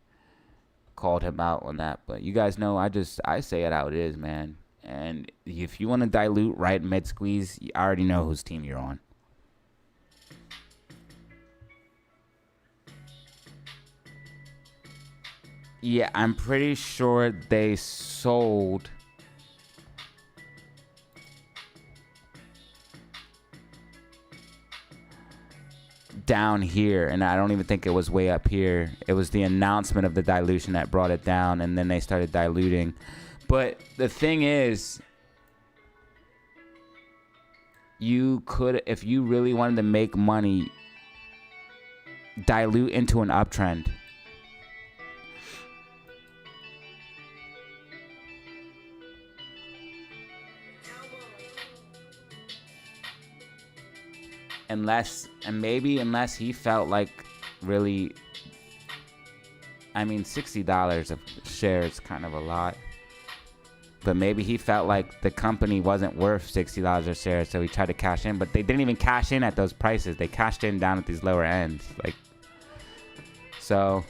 called him out on that. But you guys know I say it how it is, man. And if you want to dilute right mid squeeze, you already know whose team you're on. Yeah, I'm pretty sure they sold down here, and I don't even think it was way up here. It was the announcement of the dilution that brought it down, and then they started diluting. But the thing is, you could, if you really wanted to make money, dilute into an uptrend. Unless he felt like really, I mean, $60 a share is kind of a lot. But maybe he felt like the company wasn't worth $60 a share, so he tried to cash in. But they didn't even cash in at those prices. They cashed in down at these lower ends. Like, so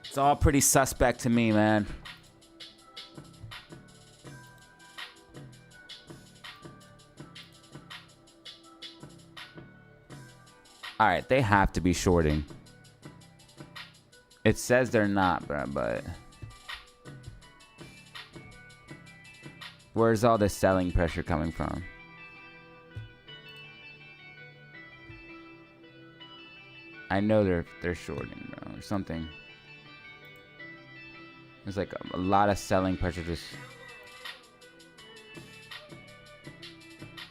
it's all pretty suspect to me, man. All right, they have to be shorting. It says they're not, bro, but where's all this selling pressure coming from? I know they're shorting, bro, or something. There's like a lot of selling pressure. Just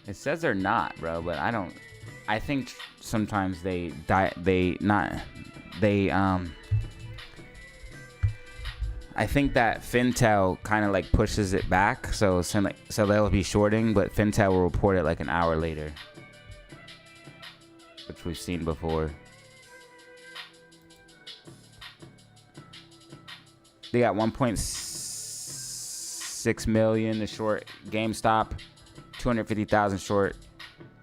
it says they're not, bro, but I don't. I think sometimes I think that Fintel kind of like pushes it back, so they'll be shorting, but Fintel will report it like an hour later, which we've seen before. They got 1.6 million to short GameStop, 250,000 short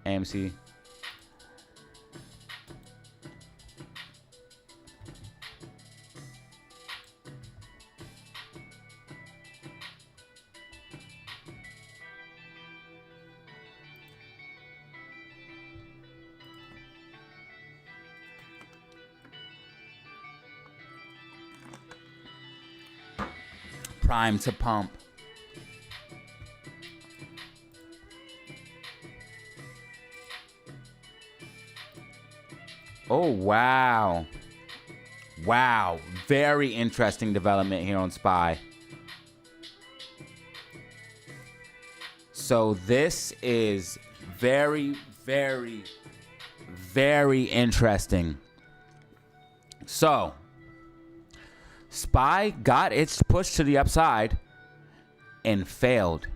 AMC. Prime to pump. Oh, wow. Wow. Very interesting development here on SPY. So this is very, very, very interesting. So SPY got its push to the upside and failed.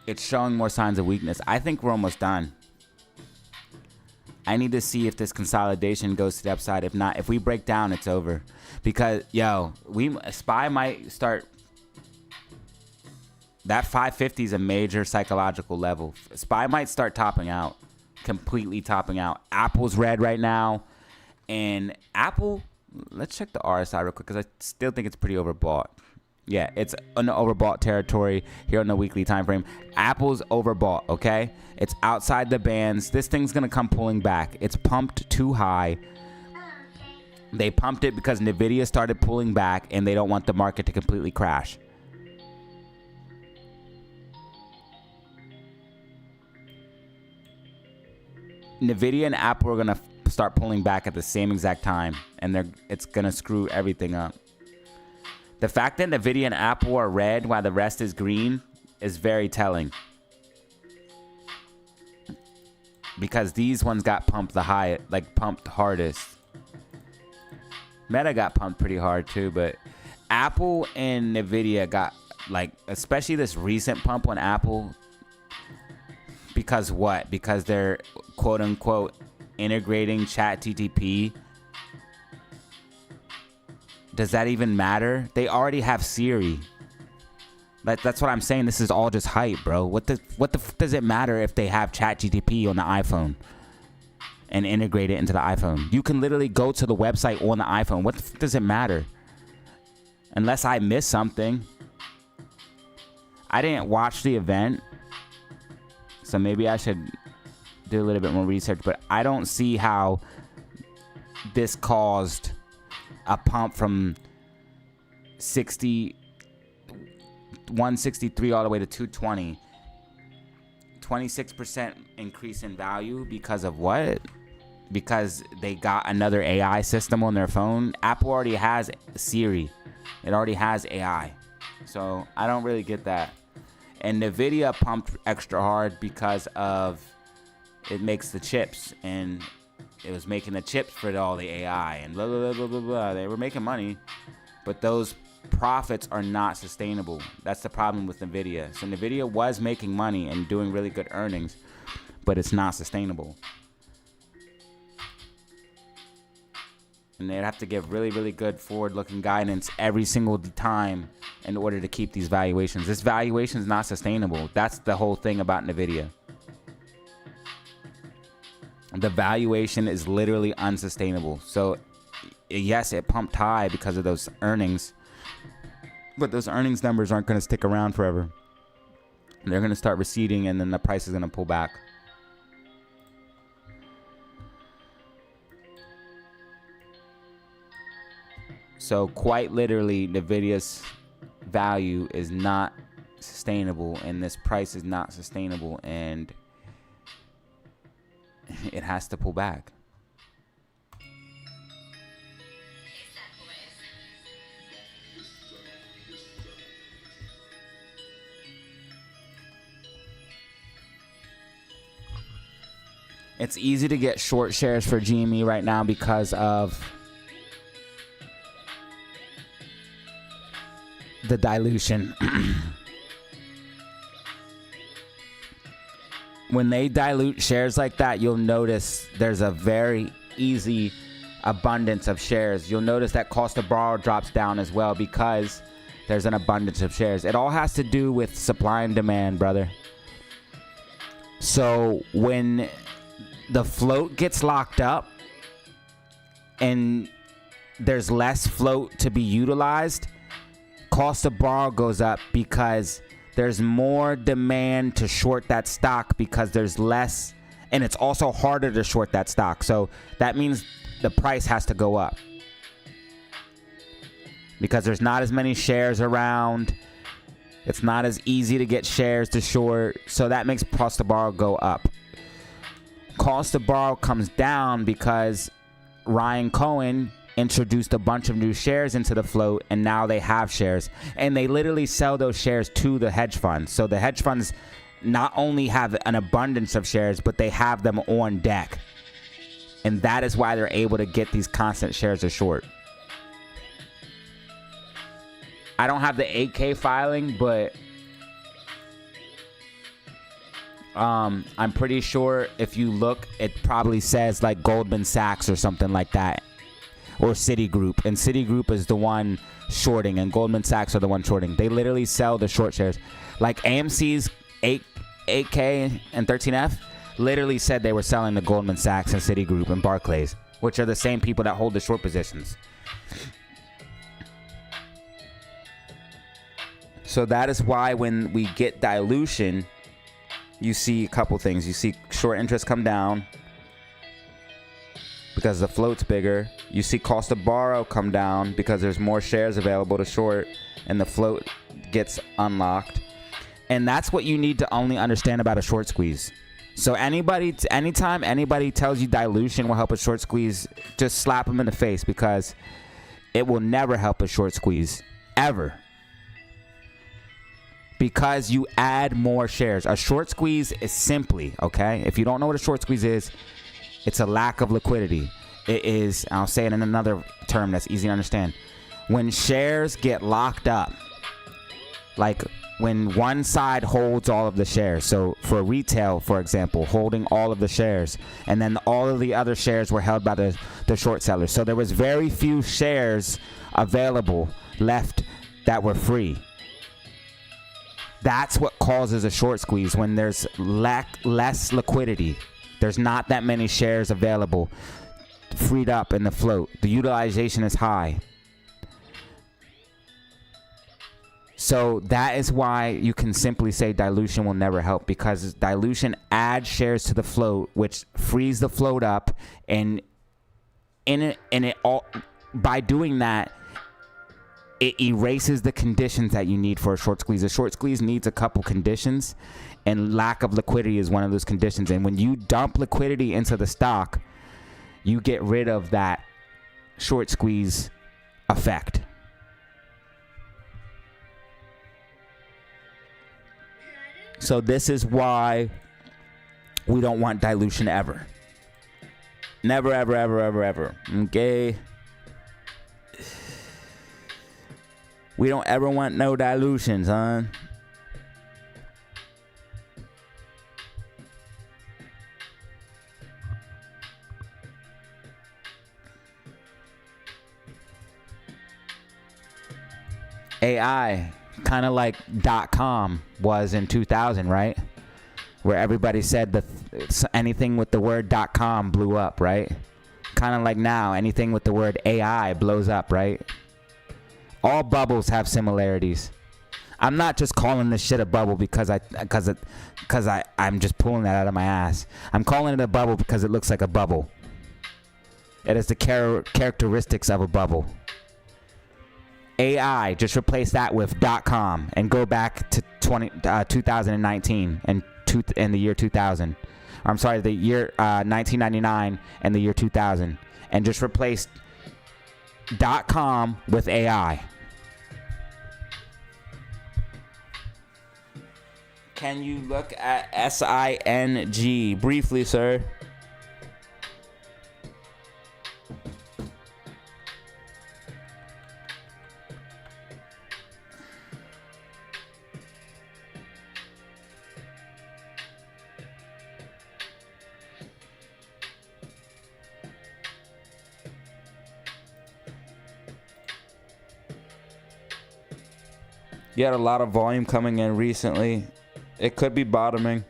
It's showing more signs of weakness. I think we're almost done. I need to see if this consolidation goes to the upside. If not, if we break down, it's over. Because, SPY might start. That 550 is a major psychological level. SPY might start topping out. Completely topping out. Apple's red right now. And Apple, let's check the RSI real quick because I still think it's pretty overbought. Yeah, it's an overbought territory here on the weekly time frame. Apple's overbought, okay? It's outside the bands. This thing's going to come pulling back. It's pumped too high. They pumped it because NVIDIA started pulling back, and they don't want the market to completely crash. NVIDIA and Apple are going to start pulling back at the same exact time, and it's going to screw everything up. The fact that NVIDIA and Apple are red while the rest is green is very telling. Because these ones got pumped pumped hardest. Meta got pumped pretty hard too, but Apple and NVIDIA got, especially this recent pump on Apple. Because what? Because they're quote unquote integrating ChatGPT. Does that even matter? They already have Siri. That's what I'm saying. This is all just hype, bro. What the does it matter if they have ChatGPT on the iPhone and integrate it into the iPhone? You can literally go to the website on the iPhone. What does it matter? Unless I missed something. I didn't watch the event, so maybe I should do a little bit more research, but I don't see how this caused a pump from 163 all the way to 220. 26% increase in value because of what? Because they got another AI system on their phone. Apple already has Siri. It already has AI. So I don't really get that. And NVIDIA pumped extra hard because of it makes the chips, and it was making the chips for all the AI and blah, blah, blah, blah, blah, blah. They were making money, but those profits are not sustainable. That's the problem with NVIDIA. So NVIDIA was making money and doing really good earnings, but it's not sustainable. And they'd have to give really, really good forward-looking guidance every single time in order to keep these valuations. This valuation is not sustainable. That's the whole thing about NVIDIA. The valuation is literally unsustainable. So, yes, it pumped high because of those earnings. But those earnings numbers aren't going to stick around forever. They're going to start receding, and then the price is going to pull back. So, quite literally, NVIDIA's value is not sustainable, and this price is not sustainable, and it has to pull back. It's easy to get short shares for GME right now because of the dilution. When they dilute shares like that, you'll notice there's a very easy abundance of shares. You'll notice that cost to borrow drops down as well because there's an abundance of shares. It all has to do with supply and demand, brother. So when the float gets locked up and there's less float to be utilized, cost to borrow goes up because there's more demand to short that stock because there's less, and it's also harder to short that stock. So that means the price has to go up because there's not as many shares around. It's not as easy to get shares to short. So that makes cost to borrow go up. Cost to borrow comes down because Ryan Cohen introduced a bunch of new shares into the float, and now they have shares, and they literally sell those shares to the hedge funds. So the hedge funds not only have an abundance of shares, but they have them on deck, and that is why they're able to get these constant shares to short. I don't have the 8K filing, but I'm pretty sure if you look, it probably says like Goldman Sachs or something like that, or Citigroup, and Citigroup is the one shorting and Goldman Sachs are the one shorting. They literally sell the short shares. Like AMC's 8K and 13F literally said they were selling to Goldman Sachs and Citigroup and Barclays, which are the same people that hold the short positions. So that is why when we get dilution, you see a couple things. You see short interest come down because the float's bigger. You see cost to borrow come down because there's more shares available to short and the float gets unlocked. And that's what you need to only understand about a short squeeze. So anytime anybody tells you dilution will help a short squeeze, just slap them in the face because it will never help a short squeeze, ever. Because you add more shares. A short squeeze is simply, okay? If you don't know what a short squeeze is, it's a lack of liquidity. It is, I'll say it in another term that's easy to understand. When shares get locked up, like when one side holds all of the shares. So for retail, for example, holding all of the shares, and then all of the other shares were held by the short sellers. So there was very few shares available left that were free. That's what causes a short squeeze, when there's less liquidity. There's not that many shares available, freed up in the float. The utilization is high. So that is why you can simply say dilution will never help, because dilution adds shares to the float, which frees the float up, and by doing that, it erases the conditions that you need for a short squeeze. A short squeeze needs a couple conditions, and lack of liquidity is one of those conditions. And when you dump liquidity into the stock, you get rid of that short squeeze effect. So this is why we don't want dilution ever. Never, ever, ever, ever, ever. Okay? We don't ever want no dilution, son. AI, kind of like .com was in 2000, right? Where everybody said anything with the word .com blew up, right? Kind of like now, anything with the word AI blows up, right? All bubbles have similarities. I'm not just calling this shit a bubble because I'm just pulling that out of my ass. I'm calling it a bubble because it looks like a bubble. It has the characteristics of a bubble. AI, just replace that with .com and go back to 2019 and the year 2000. I'm sorry, the year 1999 and the year 2000, and just replace .com with AI. Can you look at SING briefly, sir? You had a lot of volume coming in recently. It could be bottoming.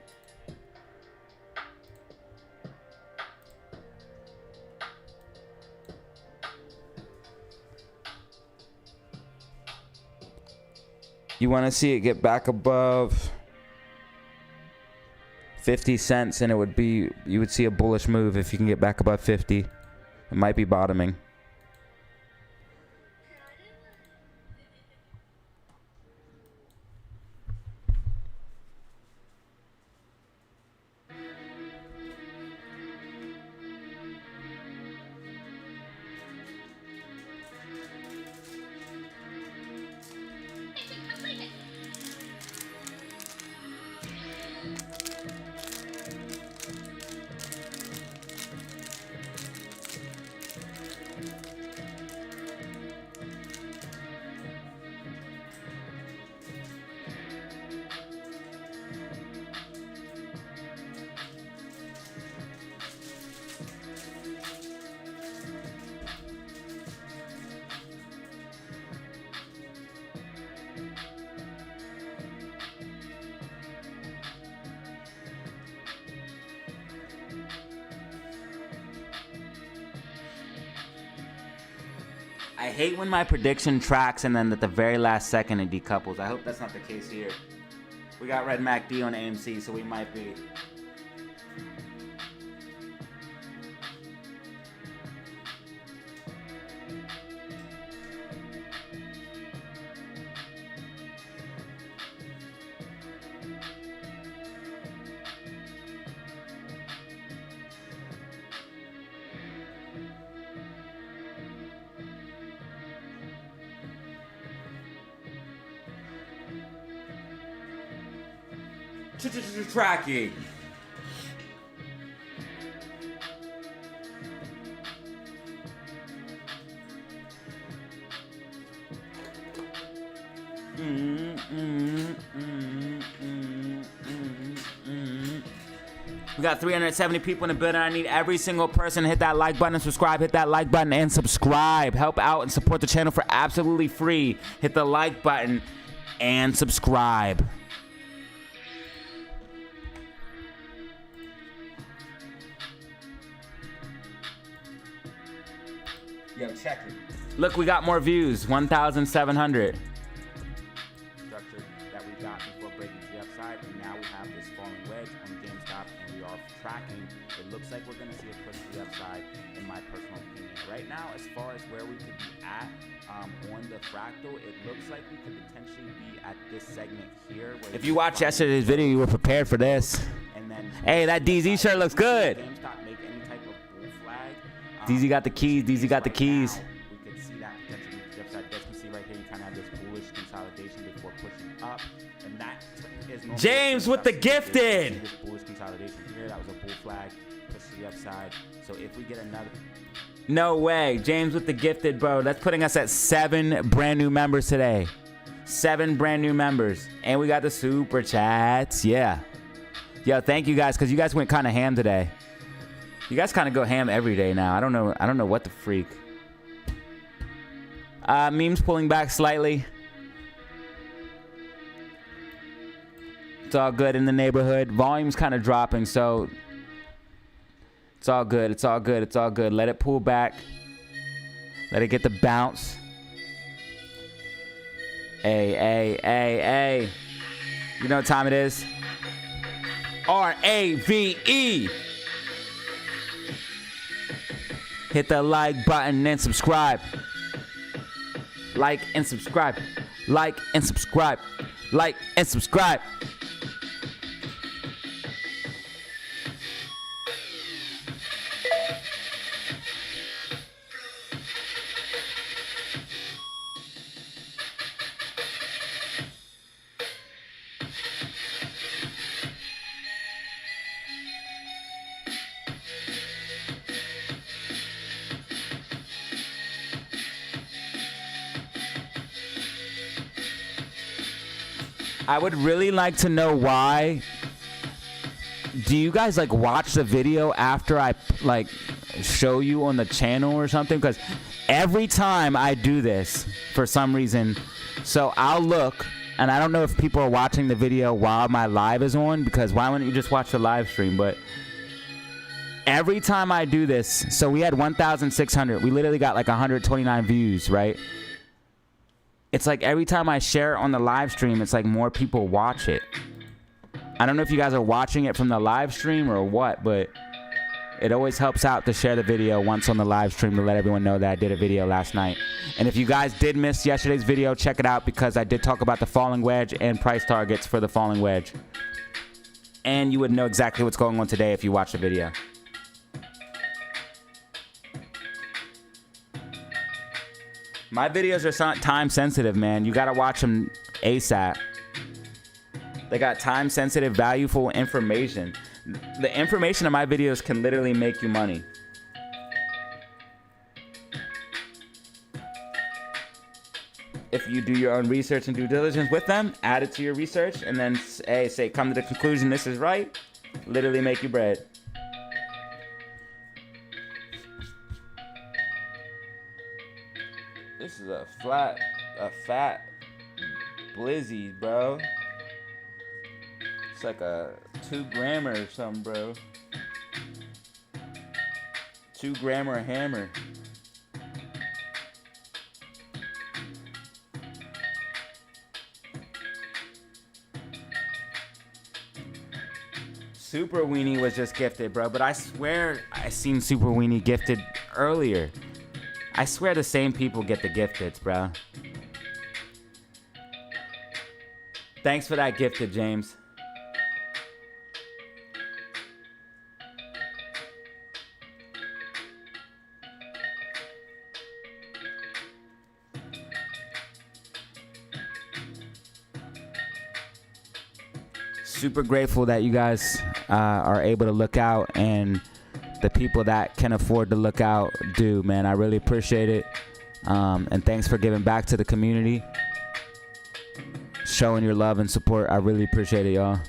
You want to see it get back above 50 cents and it would be, you would see a bullish move if you can get back above 50. It might be bottoming. I hate when my prediction tracks and then at the very last second it decouples. I hope that's not the case here. We got red MACD on AMC, so we might be. Tracking. We got 370 people in the building. I need every single person to hit that like button and subscribe. Hit that like button and subscribe. Help out and support the channel for absolutely free. Hit the like button and subscribe. Yo, check it. Look, we got more views. 1,700. Structure that we got before breaking to the upside, and now we have this falling wedge on GameStop, and we are tracking. It looks like we're going to see a push to the upside, in my personal opinion. Right now, as far as where we could be at on the fractal, it looks like we could potentially be at this segment here. If you watched yesterday's video, you were prepared for this. And then, hey, that DZ shirt looks good. GameStop make any type of bull flag. DZ got the keys. DZ got the keys. Now, we could see that potentially the upside. As you can see right here, you kind of have this bullish consolidation before pushing up, and that is James with the gifted. This bullish consolidation here, that was a bull flag, push to the upside. So if we get another, no way, James with the gifted, bro. That's putting us at 7 brand new members today. 7 brand new members, and we got the super chats. Yeah, yo, thank you guys, because you guys went kind of ham today. You guys kind of go ham every day now. I don't know what the freak. Memes pulling back slightly. It's all good in the neighborhood. Volume's kind of dropping, so it's all good. It's all good. It's all good. Let it pull back. Let it get the bounce. Hey. You know what time it is? RAVE. Hit the like button and subscribe. Like and subscribe. Like and subscribe. Like and subscribe. I would really like to know why. Do you guys like watch the video after I like show you on the channel or something? Because every time I do this for some reason, so I'll look And I don't know if people are watching the video while my live is on, because why wouldn't you just watch the live stream? But every time I do this, so we had 1,600. We literally got like 129 views, right? It's like every time I share it on the live stream, it's like more people watch it. I don't know if you guys are watching it from the live stream or what, but it always helps out to share the video once on the live stream to let everyone know that I did a video last night. And if you guys did miss yesterday's video, check it out, because I did talk about the falling wedge and price targets for the falling wedge. And you would know exactly what's going on today if you watch the video. My videos are time sensitive, man. You gotta watch them ASAP. They got time sensitive, valuable information. The information in my videos can literally make you money. If you do your own research and due diligence with them, add it to your research, and then say, come to the conclusion this is right, literally make you bread. This is a fat blizzy, bro. It's like a 2 grammer or something, bro. 2 grammer hammer. Super Weenie was just gifted, bro. But I swear I seen Super Weenie gifted earlier. I swear the same people get the gifteds, bro. Thanks for that gifted, James. Super grateful that you guys are able to look out, and the people that can afford to look out do, man. I really appreciate it. And thanks for giving back to the community, showing your love and support. I really appreciate it, y'all.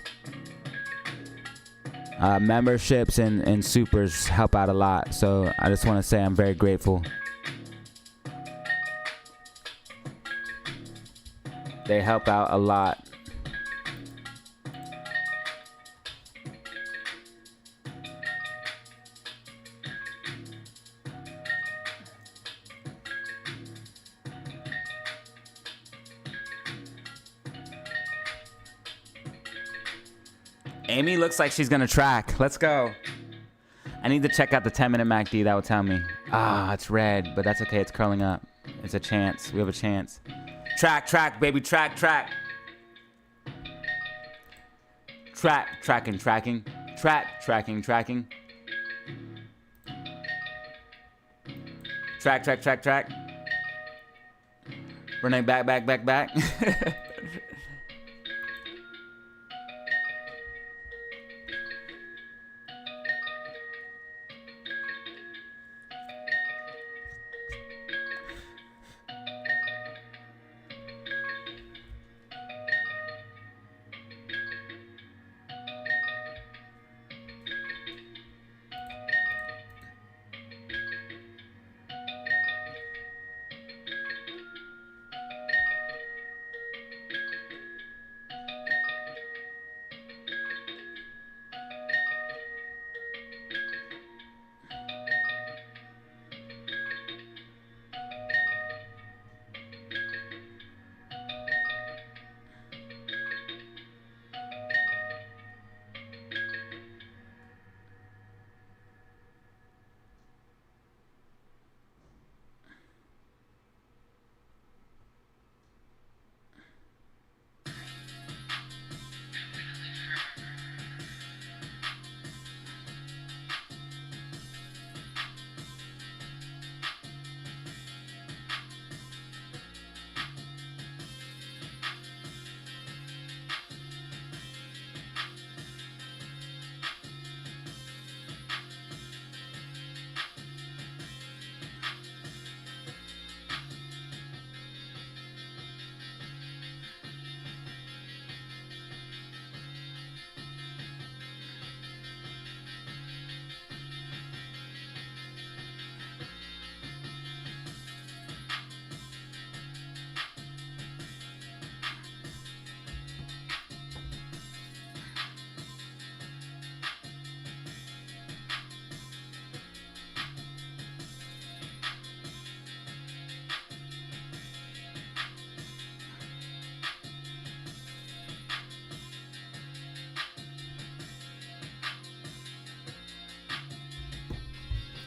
Memberships and supers help out a lot, so I just want to say I'm very grateful. They help out a lot. Amy looks like she's gonna track. Let's go. I need to check out the 10-minute MACD. That will tell me. Ah, it's red, but that's okay. It's curling up. It's a chance. We have a chance. Track, baby. Track. Tracking. Track. Running back.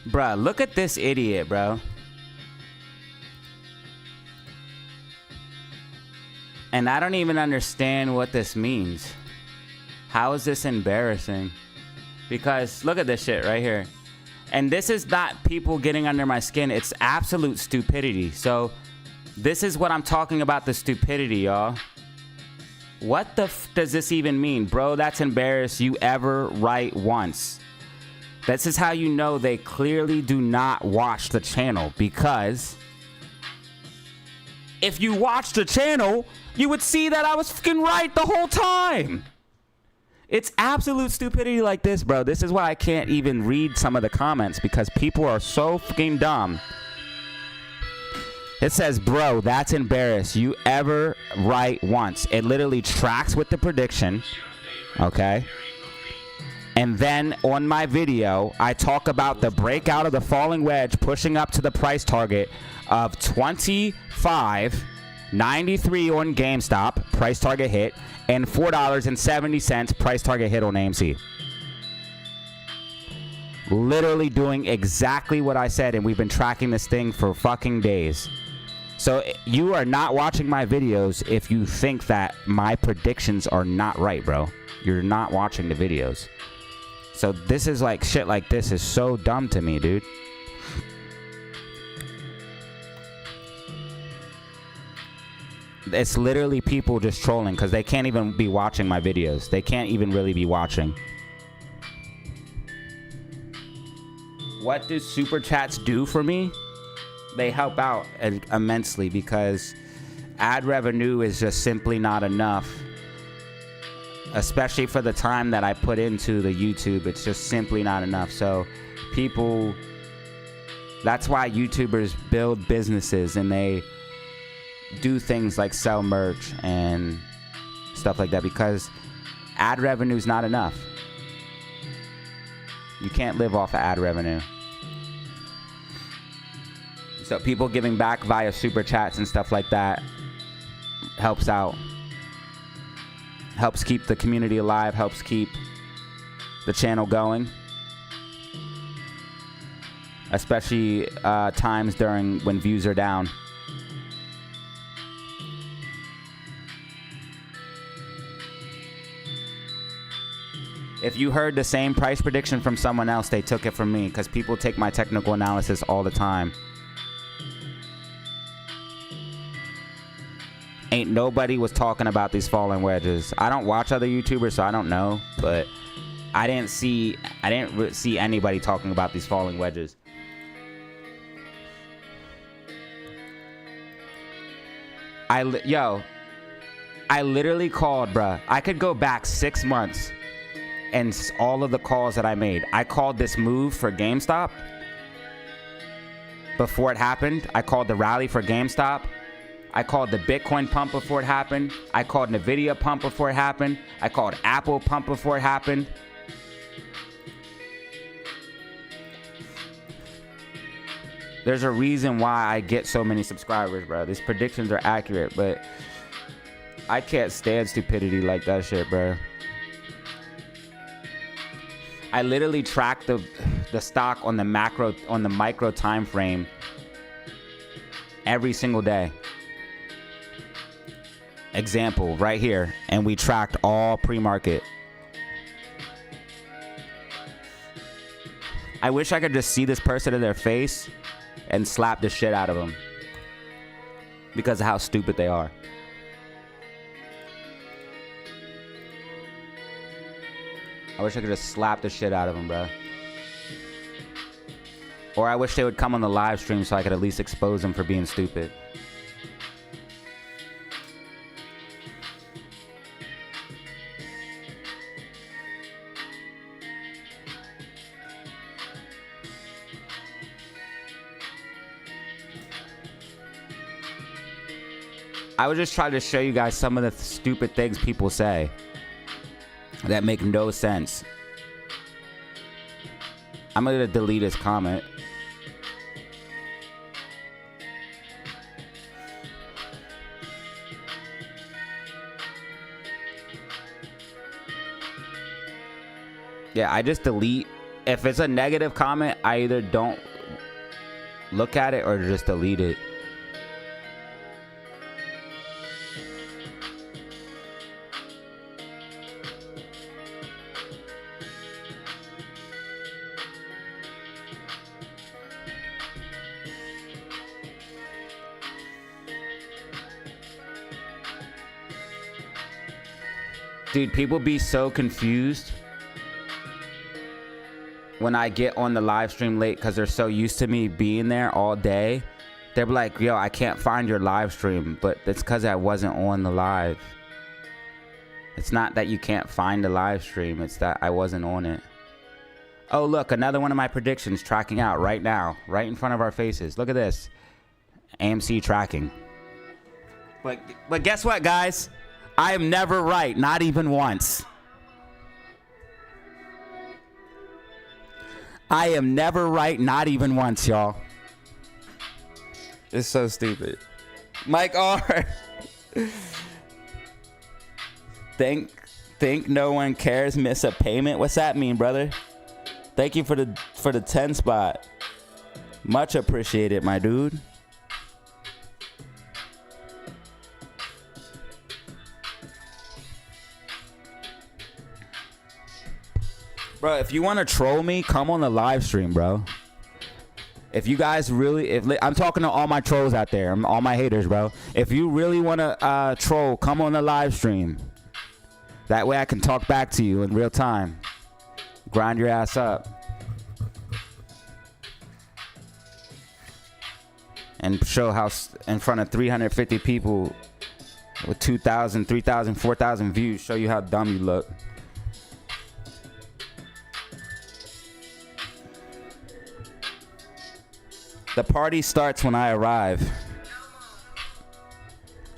Bruh, look at this idiot, bro. And I don't even understand what this means. How is this embarrassing? Because look at this shit right here. And this is not people getting under my skin. It's absolute stupidity. So this is what I'm talking about, the stupidity, y'all. What the f does this even mean? Bro, that's embarrassed you ever write once. This is how you know they clearly do not watch the channel, because if you watch the channel, you would see that I was fucking right the whole time. It's absolute stupidity like this, bro. This is why I can't even read some of the comments, because people are so fucking dumb. It says, bro, that's embarrassed you ever write once. It literally tracks with the prediction, okay? And then on my video, I talk about the breakout of the falling wedge pushing up to the price target of $25.93 on GameStop, price target hit, and $4.70 price target hit on AMC. Literally doing exactly what I said, and we've been tracking this thing for fucking days. So you are not watching my videos if you think that my predictions are not right, bro. You're not watching the videos. So this is like, shit like this is so dumb to me, dude. It's literally people just trolling because they can't even be watching my videos. They can't even really be watching. What do super chats do for me? They help out immensely, because ad revenue is just simply not enough. Especially for the time that I put into the YouTube, it's just simply not enough. So people, that's why YouTubers build businesses and they do things like sell merch and stuff like that, because ad revenue is not enough. You can't live off of ad revenue. So people giving back via super chats and stuff like that helps out. Helps keep the community alive, helps keep the channel going. Especially times during when views are down. If you heard the same price prediction from someone else, they took it from me, because people take my technical analysis all the time. Ain't nobody was talking about these falling wedges. I don't watch other YouTubers, so I don't know, but I didn't see anybody talking about these falling wedges. I literally called, bruh. I could go back 6 months and all of the calls that I made. I called this move for GameStop before it happened. I called the rally for GameStop. I called the Bitcoin pump before it happened. I called Nvidia pump before it happened. I called Apple pump before it happened. There's a reason why I get so many subscribers, bro. These predictions are accurate, but I can't stand stupidity like that shit, bro. I literally track the stock on the micro time frame every single day. Example right here, and we tracked all pre-market. I wish I could just see this person in their face and slap the shit out of them because of how stupid they are. I wish I could just slap the shit out of them, bro. Or I wish they would come on the live stream so I could at least expose them for being stupid. I was just trying to show you guys some of the stupid things people say that make no sense. I'm gonna delete his comment. Yeah, I just delete if it's a negative comment, I either don't look at it or just delete it. Dude, people be so confused when I get on the live stream late because they're so used to me being there all day. They're like, yo, I can't find your live stream, but it's because I wasn't on the live. It's not that you can't find the live stream, it's that I wasn't on it. Oh, look, another one of my predictions tracking out right now, right in front of our faces. Look at this. AMC tracking. But guess what, guys? I am never right, not even once. I am never right, not even once, y'all. It's so stupid. Mike R. Think no one cares, miss a payment? What's that mean, brother? Thank you for the 10 spot. Much appreciated, my dude. Bro, if you want to troll me, come on the live stream, bro. If you guys really, I'm talking to all my trolls out there, all my haters, bro. If you really want to troll, come on the live stream. That way I can talk back to you in real time. Grind your ass up. And show how in front of 350 people with 2,000, 3,000, 4,000 views, show you how dumb you look. The party starts when I arrive,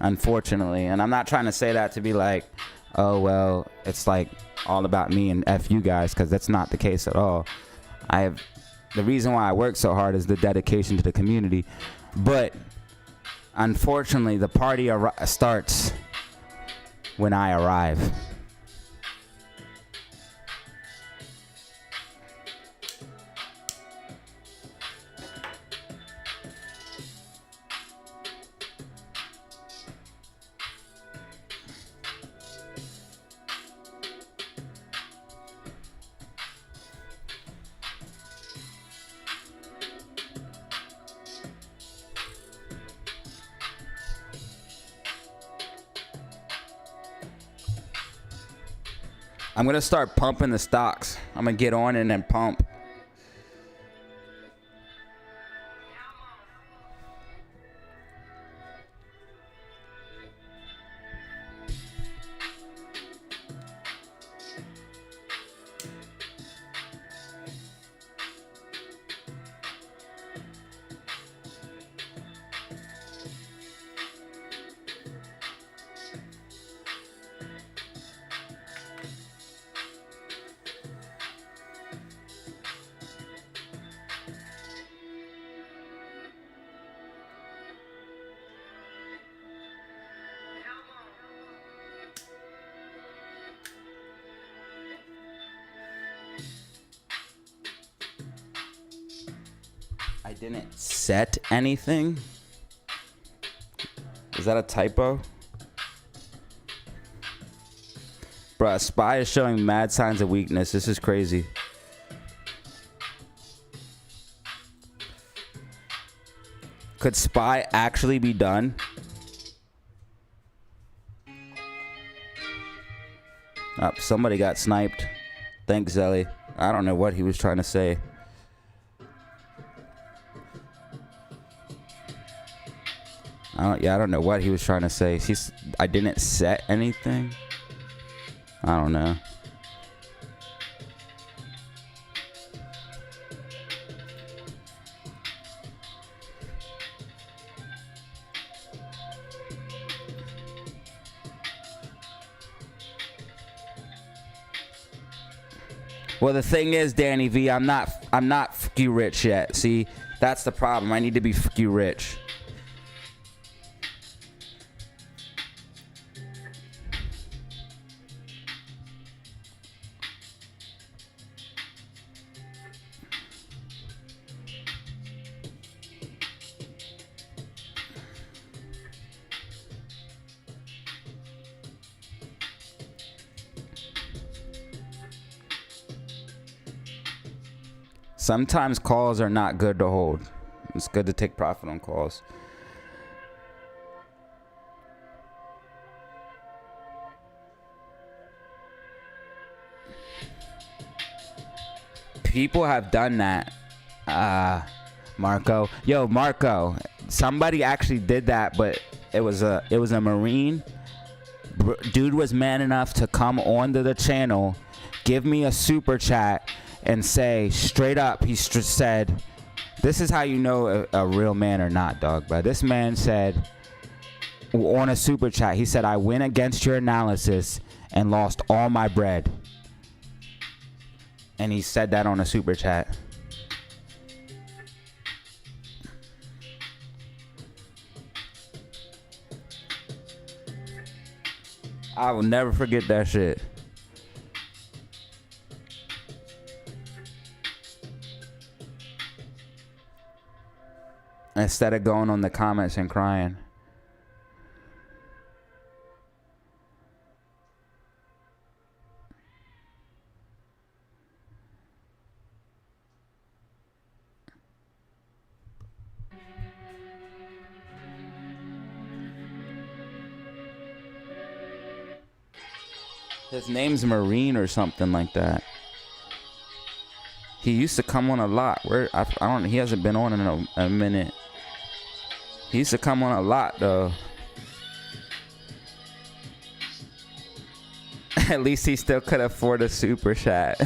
unfortunately. And I'm not trying to say that to be like, oh, well, it's like all about me and F you guys, because that's not the case at all. The reason why I work so hard is the dedication to the community. But unfortunately, the party starts when I arrive. I'm going to start pumping the stocks. I'm going to get on and then pump. I didn't set anything. Is that a typo? Bruh, SPY is showing mad signs of weakness. This is crazy. Could SPY actually be done? Oh, somebody got sniped. Thanks, Zelly. I don't know what he was trying to say. I don't know what he was trying to say. I didn't set anything. I don't know. Well, the thing is, Danny V, I'm not f***y rich yet. See, that's the problem. I need to be f***y rich. Sometimes calls are not good to hold. It's good to take profit on calls. People have done that. Marco. Yo, Marco. Somebody actually did that, but it was a Marine. Dude was man enough to come onto the channel, give me a super chat, and say straight up, he said, this is how you know a real man or not, dog. But this man said on a super chat, he said, I went against your analysis and lost all my bread. And he said that on a super chat. I will never forget that shit. Instead of going on the comments and crying. His name's Marine or something like that. He used to come on a lot. I don't. He hasn't been on in a minute. He used to come on a lot though. At least he still could afford a super chat.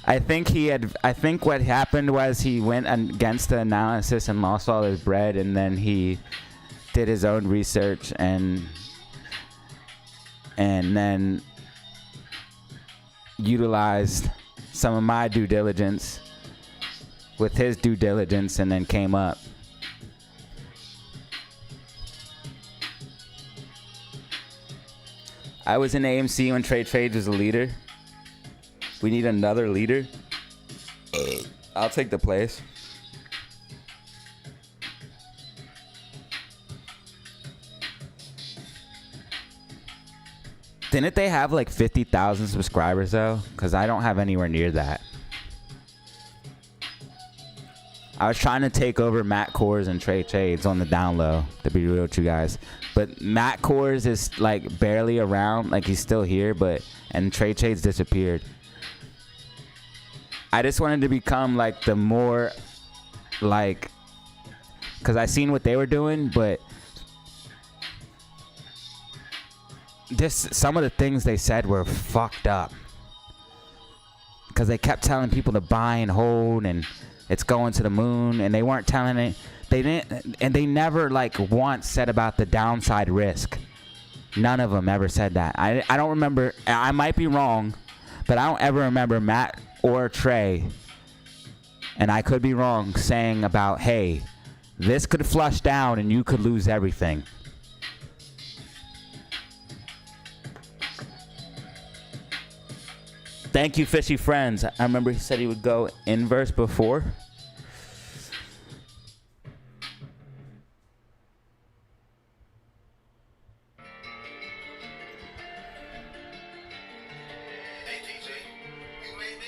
I think what happened was he went against the analysis and lost all his bread, and then he did his own research and then utilized some of my due diligence with his due diligence and then came up. I was in AMC when Trade was a leader. We need another leader. I'll take the place. Didn't they have like 50,000 subscribers though? Because I don't have anywhere near that. I was trying to take over Matt Kors and Trades on the down low, to be real with you guys. But Matt Kors is like barely around, like he's still here, and Trades disappeared. I just wanted to become like the more like, because I seen what they were doing, but just some of the things they said were fucked up. Because they kept telling people to buy and hold and it's going to the moon, and they weren't telling it. They didn't, and they never like once said about the downside risk. None of them ever said that. I don't remember. I might be wrong, but I don't ever remember Matt or Trey, and I could be wrong, saying about, hey, this could flush down and you could lose everything. Thank you, Fishy Friends. I remember he said he would go inverse before. Hey, TJ, you made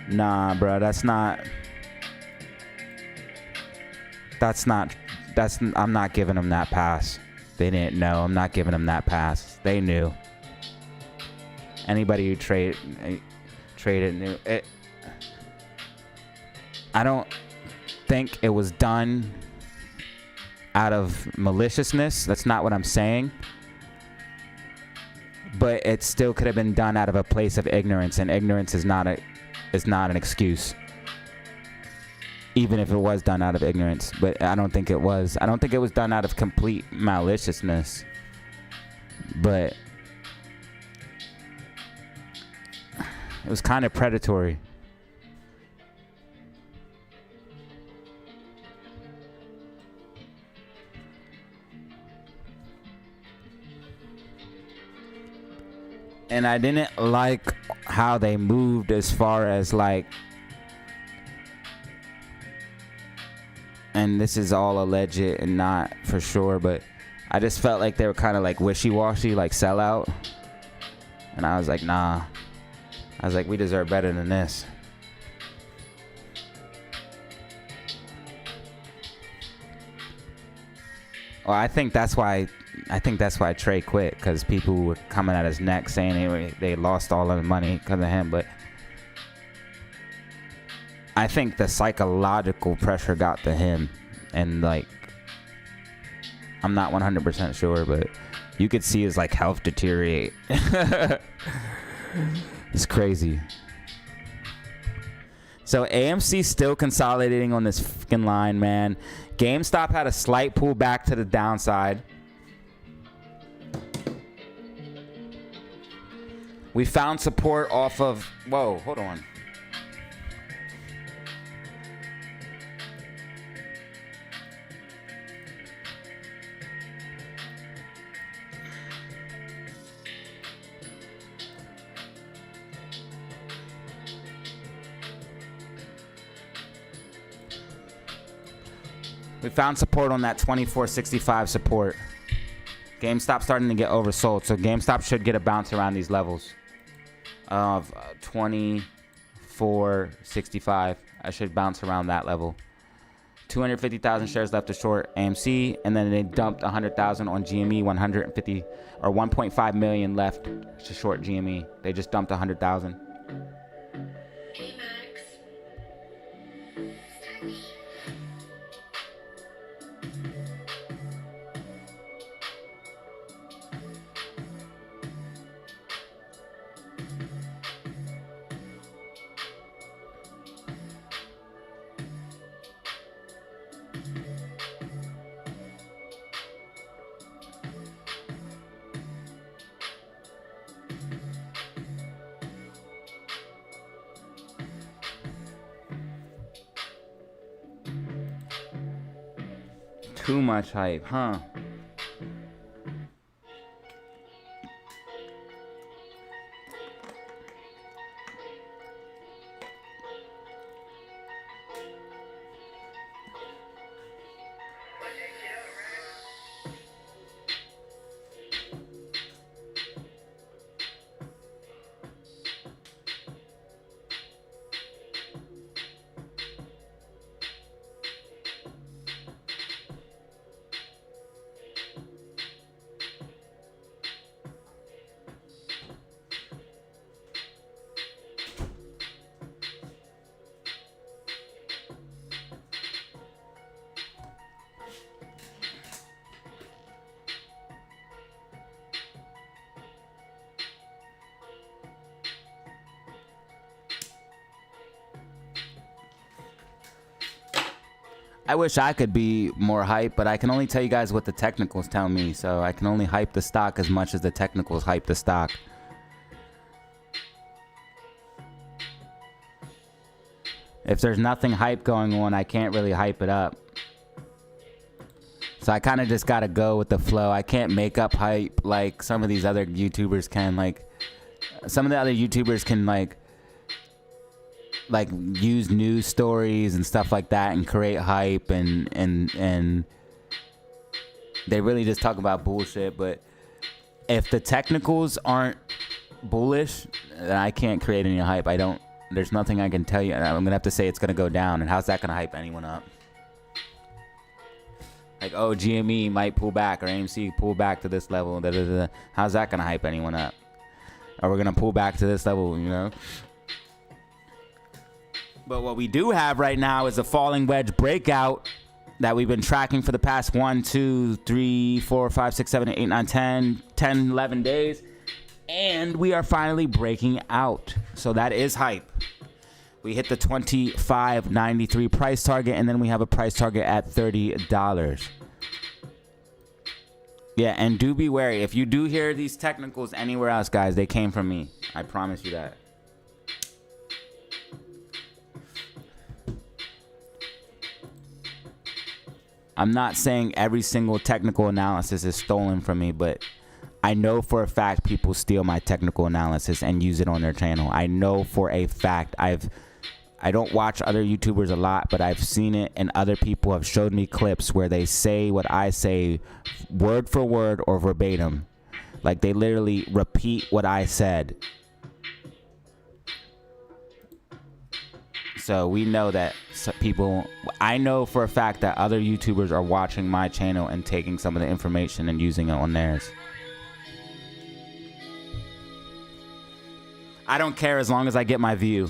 this? Nah, bro, I'm not giving them that pass. They didn't know. I'm not giving them that pass. They knew. Anybody who traded knew it. I don't think it was done out of maliciousness. That's not what I'm saying. But it still could have been done out of a place of ignorance, and ignorance is not an excuse. Even if it was done out of ignorance, but I don't think it was. I don't think it was done out of complete maliciousness. But it was kind of predatory. And I didn't like how they moved as far as like and this is all alleged and not for sure, but I just felt like they were kind of like wishy-washy, like sellout. And I was like, nah. I was like, we deserve better than this. Well, I think that's why Trey quit, because people were coming at his neck saying they lost all of the money because of him. But I think the psychological pressure got to him, and like, I'm not 100% sure, but you could see his like health deteriorate. It's crazy. So AMC still consolidating on this fucking line, man. GameStop had a slight pullback to the downside. We found support off of, whoa, hold on. We found support on that 2465 support. GameStop starting to get oversold, so GameStop should get a bounce around these levels of 2465. I should bounce around that level. 250,000 shares left to short AMC, and then they dumped 100,000 on GME. 150 or 1.5 million left to short GME. They just dumped 100,000. Too much hype, huh? I wish I could be more hype, but I can only tell you guys what the technicals tell me. So I can only hype the stock as much as the technicals hype the stock. If there's nothing hype going on, I can't really hype it up. So I kind of just got to go with the flow. I can't make up hype like some of these other YouTubers can. Like, some of the other YouTubers can like use news stories and stuff like that and create hype, and they really just talk about bullshit. But if the technicals aren't bullish, then I can't create any hype. There's nothing I can tell you. I'm gonna have to say it's gonna go down, and how's that gonna hype anyone up? Like, oh, GME might pull back, or AMC pull back to this level. Da, da, da. How's that gonna hype anyone up? Or we're gonna pull back to this level, you know? But what we do have right now is a falling wedge breakout that we've been tracking for the past 1, 2, 3, 4, 5, 6, 7, 8, 9, 10, 11 days. And we are finally breaking out. So that is hype. We hit the $25.93 price target, and then we have a price target at $30. Yeah, and do be wary. If you do hear these technicals anywhere else, guys, they came from me. I promise you that. I'm not saying every single technical analysis is stolen from me, but I know for a fact people steal my technical analysis and use it on their channel. I know for a fact. I don't watch other YouTubers a lot, but I've seen it, and other people have showed me clips where they say what I say word for word or verbatim. Like, they literally repeat what I said. So we know that people, I know for a fact that other YouTubers are watching my channel and taking some of the information and using it on theirs. I don't care as long as I get my view.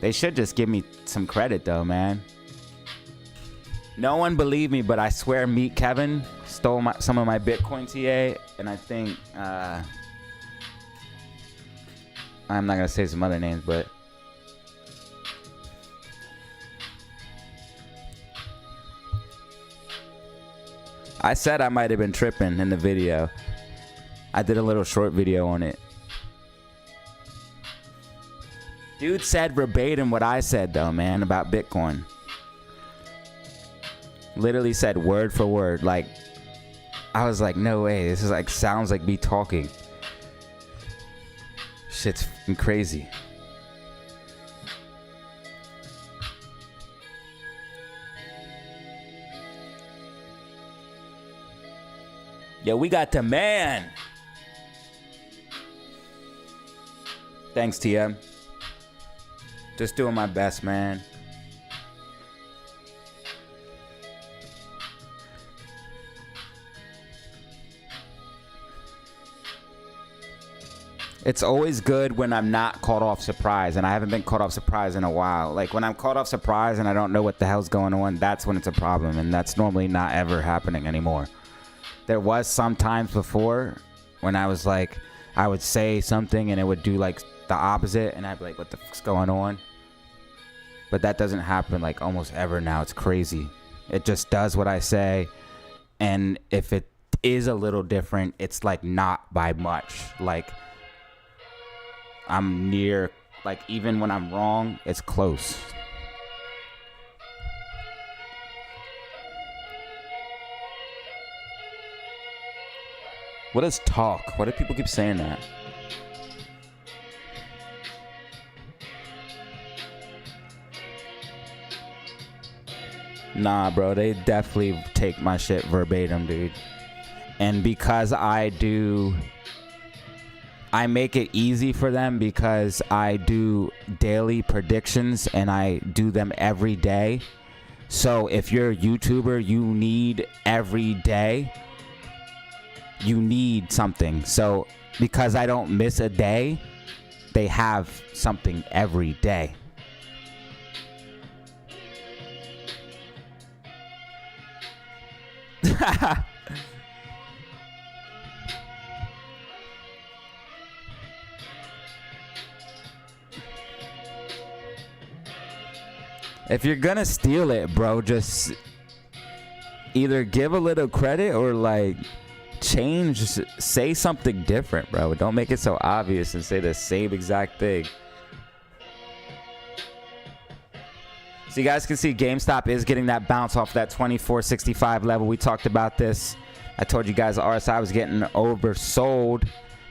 They should just give me some credit though, man. No one believed me, but I swear Meet Kevin stole some of my Bitcoin TA, and I think I'm not gonna say some other names, but I said I might have been tripping in the video. I did a little short video on it. Dude said verbatim what I said though, man, about Bitcoin. Literally said word for word. Like, I was like, no way, this is like, sounds like me talking. Shit's fucking crazy. Yo, we got the man. Thanks, TM. Just doing my best, man. It's always good when I'm not caught off surprise, and I haven't been caught off surprise in a while. Like, when I'm caught off surprise and I don't know what the hell's going on, that's when it's a problem, and that's normally not ever happening anymore. There was some times before when I was like, I would say something and it would do like the opposite, and I'd be like, what the fuck's going on? But that doesn't happen like almost ever now. It's crazy. It just does what I say, and if it is a little different, it's like not by much. Like, I'm near, like, even when I'm wrong, it's close. What is talk? Why do people keep saying that? Nah, bro, they definitely take my shit verbatim, dude. And because I make it easy for them because I do daily predictions and I do them every day. So if you're a YouTuber, you need every day. You need something. So because I don't miss a day, they have something every day. If you're gonna steal it, bro, just either give a little credit or like change, say something different, bro. Don't make it so obvious and say the same exact thing. So you guys can see GameStop is getting that bounce off that 24.65 level. We talked about this. I told you guys RSI was getting oversold,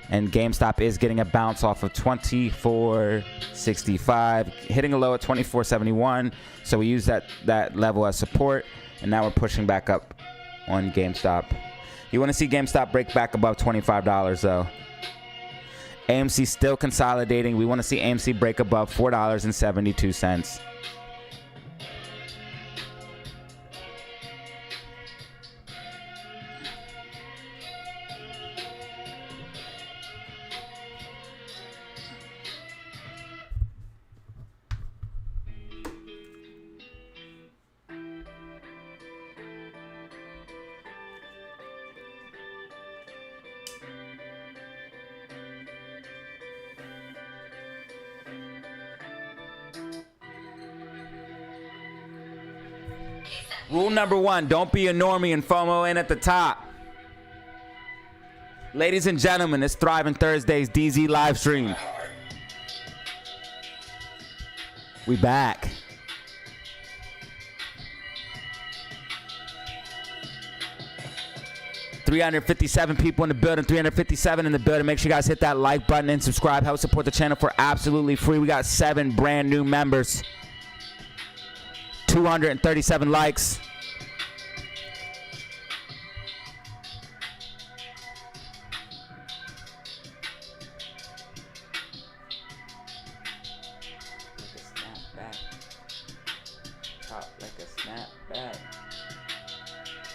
and GameStop is getting a bounce off of 24.65, hitting a low at 24.71. So we use that level as support, and now we're pushing back up on GameStop. You want to see GameStop break back above $25 though. AMC still consolidating. We want to see AMC break above $4.72. Rule number 1, don't be a normie and FOMO in at the top. Ladies and gentlemen, it's Thriving Thursdays DZ live stream. We back. 357 people in the building, 357 in the building. Make sure you guys hit that like button and subscribe. Help support the channel for absolutely free. We got 7 brand new members. 237 likes. Like a snapback.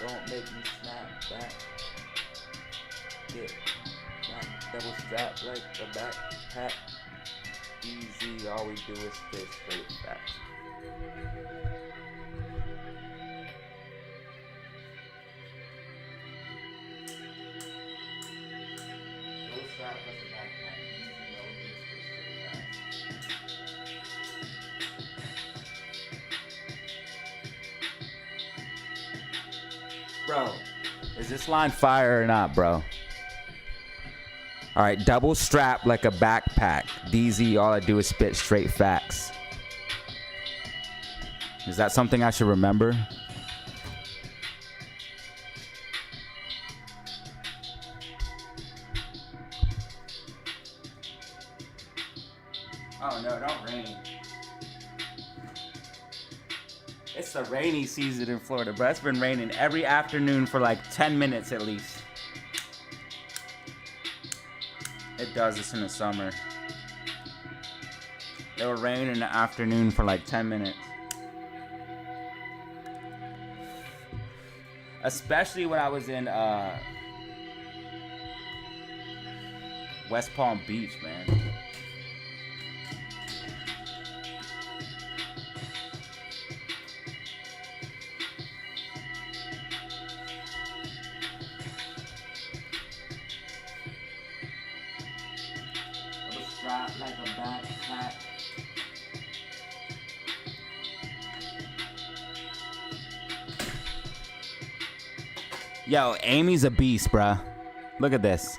Don't make me snap back. Get my double strap like a backpack. Easy, all we do is fish straight facts. Double strap like a backpack. Easy, all we do is fish straight facts. Bro, is this line fire or not, bro? All right, double strap like a backpack. DZ, all I do is spit straight facts. Is that something I should remember? Oh no, don't rain. It's the rainy season in Florida, bro. It's been raining every afternoon for like 10 minutes at least. It does this in the summer. It will rain in the afternoon for like 10 minutes. Especially when I was in West Palm Beach, man. Like a backpack. Yo, Amy's a beast, bruh. Look at this.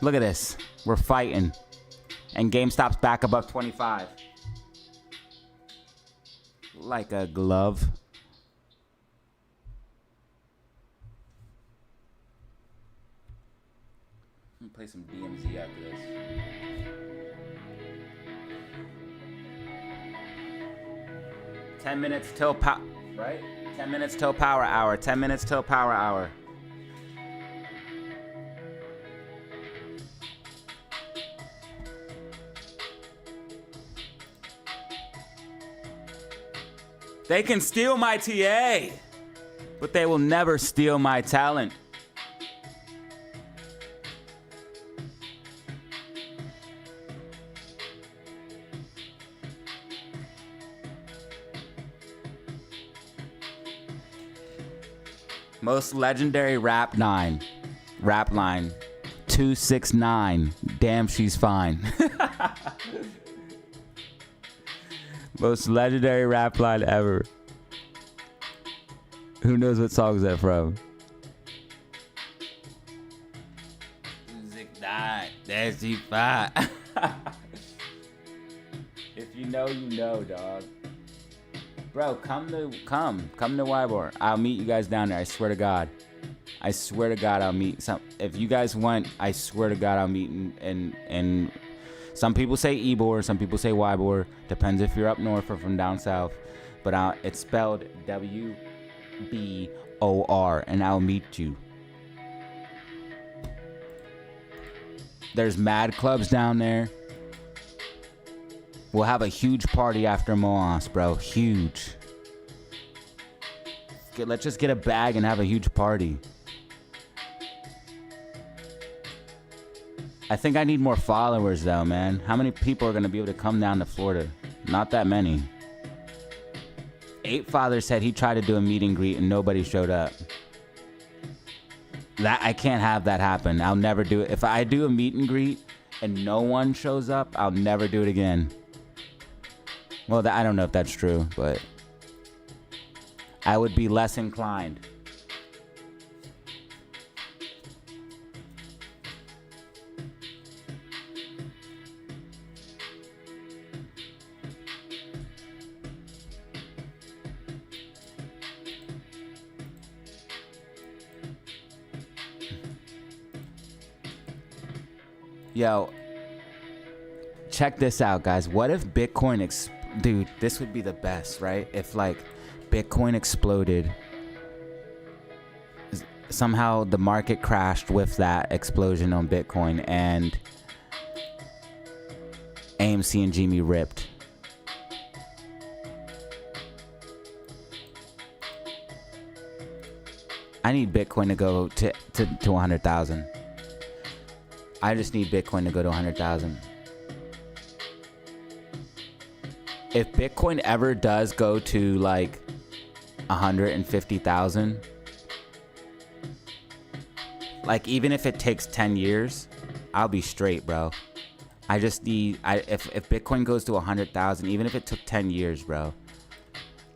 Look at this. We're fighting. And GameStop's back above 25. Like a glove. Let me play some DMZ after this. $10 till right? 10 minutes till power hour. 10 minutes till power hour. They can steal my TA, but they will never steal my talent. Most legendary rap line 269. Damn, she's fine. Most legendary rap line ever. Who knows what song is that from? Damn, she's fine. If you know, you know, dog. Bro, come to Ybor. I'll meet you guys down there. I swear to God. I swear to God, I'll meet some. If you guys want, I swear to God, I'll meet and some people say Ybor, some people say Ybor. Depends if you're up north or from down south. But it's spelled WBOR, and I'll meet you. There's mad clubs down there. We'll have a huge party after Moas, bro. Huge. Let's just get a bag and have a huge party. I think I need more followers, though, man. How many people are going to be able to come down to Florida? Not that many. 8Father said he tried to do a meet and greet and nobody showed up. I can't have that happen. I'll never do it. If I do a meet and greet and no one shows up, I'll never do it again. Well, I don't know if that's true, but I would be less inclined. Yo, check this out, guys. What if Bitcoin dude, this would be the best, right? If like Bitcoin exploded, somehow the market crashed with that explosion on Bitcoin, and AMC and GME ripped. I need Bitcoin to go to 100,000. I just need Bitcoin to go to 100,000. If Bitcoin ever does go to like 150,000, like even if it takes 10 years, I'll be straight, bro. I just need, if Bitcoin goes to 100,000, even if it took 10 years, bro,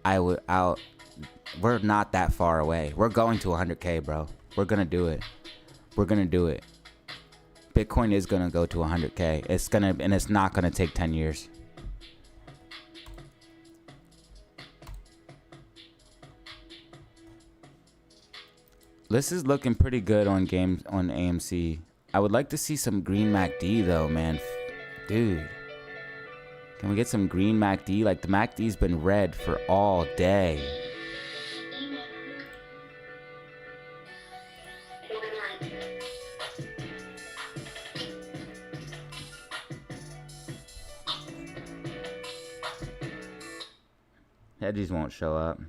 we're not that far away. We're going to 100K, bro. We're gonna do it. We're gonna do it. Bitcoin is gonna go to 100K. And it's not gonna take 10 years. This is looking pretty good on AMC. I would like to see some green MACD though, man. Dude, can we get some green MACD? Like the MACD's been red for all day. Hedgies won't show up.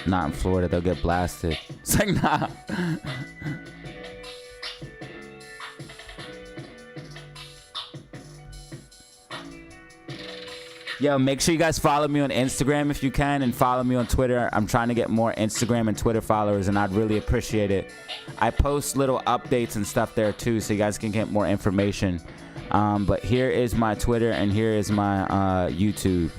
Not in Florida, they'll get blasted. It's like, nah. Yo, make sure you guys follow me on Instagram if you can, and follow me on Twitter. I'm trying to get more Instagram and Twitter followers, and I'd really appreciate it. I post little updates and stuff there too, so you guys can get more information. But here is my Twitter, and here is my YouTube,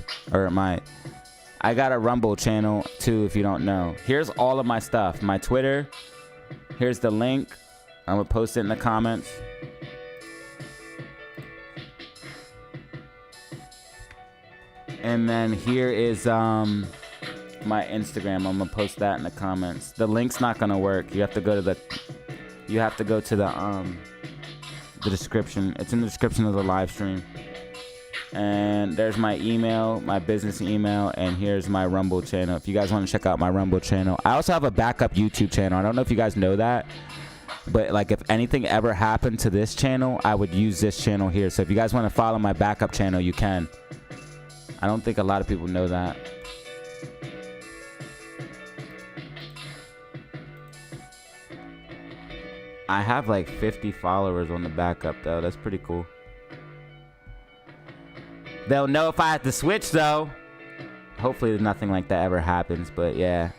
I got a Rumble channel too, if you don't know. Here's all of my stuff. My Twitter. Here's the link. I'm gonna post it in the comments. And then here is my Instagram. I'm gonna post that in the comments. The link's not gonna work. You have to go to the description. It's in the description of the live stream. And there's my email, my business email, and here's my Rumble channel if you guys want to check out my Rumble channel. I also have a backup YouTube channel. I don't know if you guys know that, but like if anything ever happened to this channel, I would use this channel here. So if you guys want to follow my backup channel, you can. I don't think a lot of people know that. I have like 50 followers on the backup though. That's pretty cool. They'll know if I have to switch though. Hopefully nothing like that ever happens, but yeah.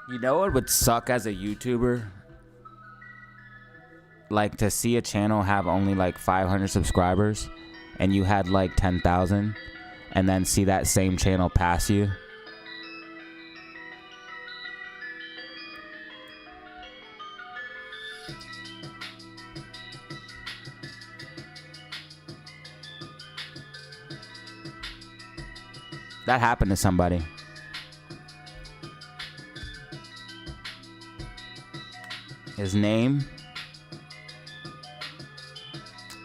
You know what would suck as a YouTuber? Like to see a channel have only like 500 subscribers and you had like 10,000 and then see that same channel pass you. That happened to somebody. His name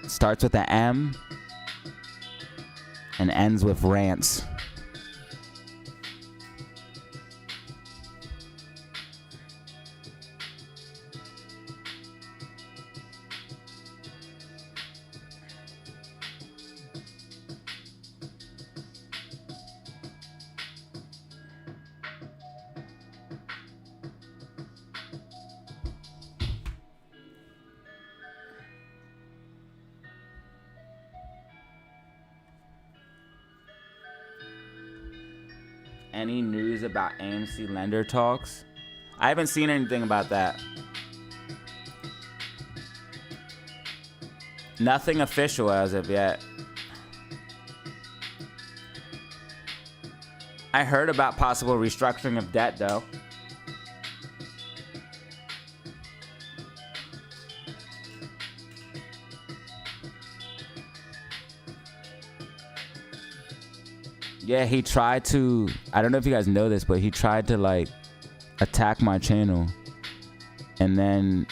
starts with an M and ends with Rants. Any news about AMC lender talks? I haven't seen anything about that. Nothing official as of yet. I heard about possible restructuring of debt though. Yeah, he tried to, I don't know if you guys know this, but he tried to like attack my channel. And then,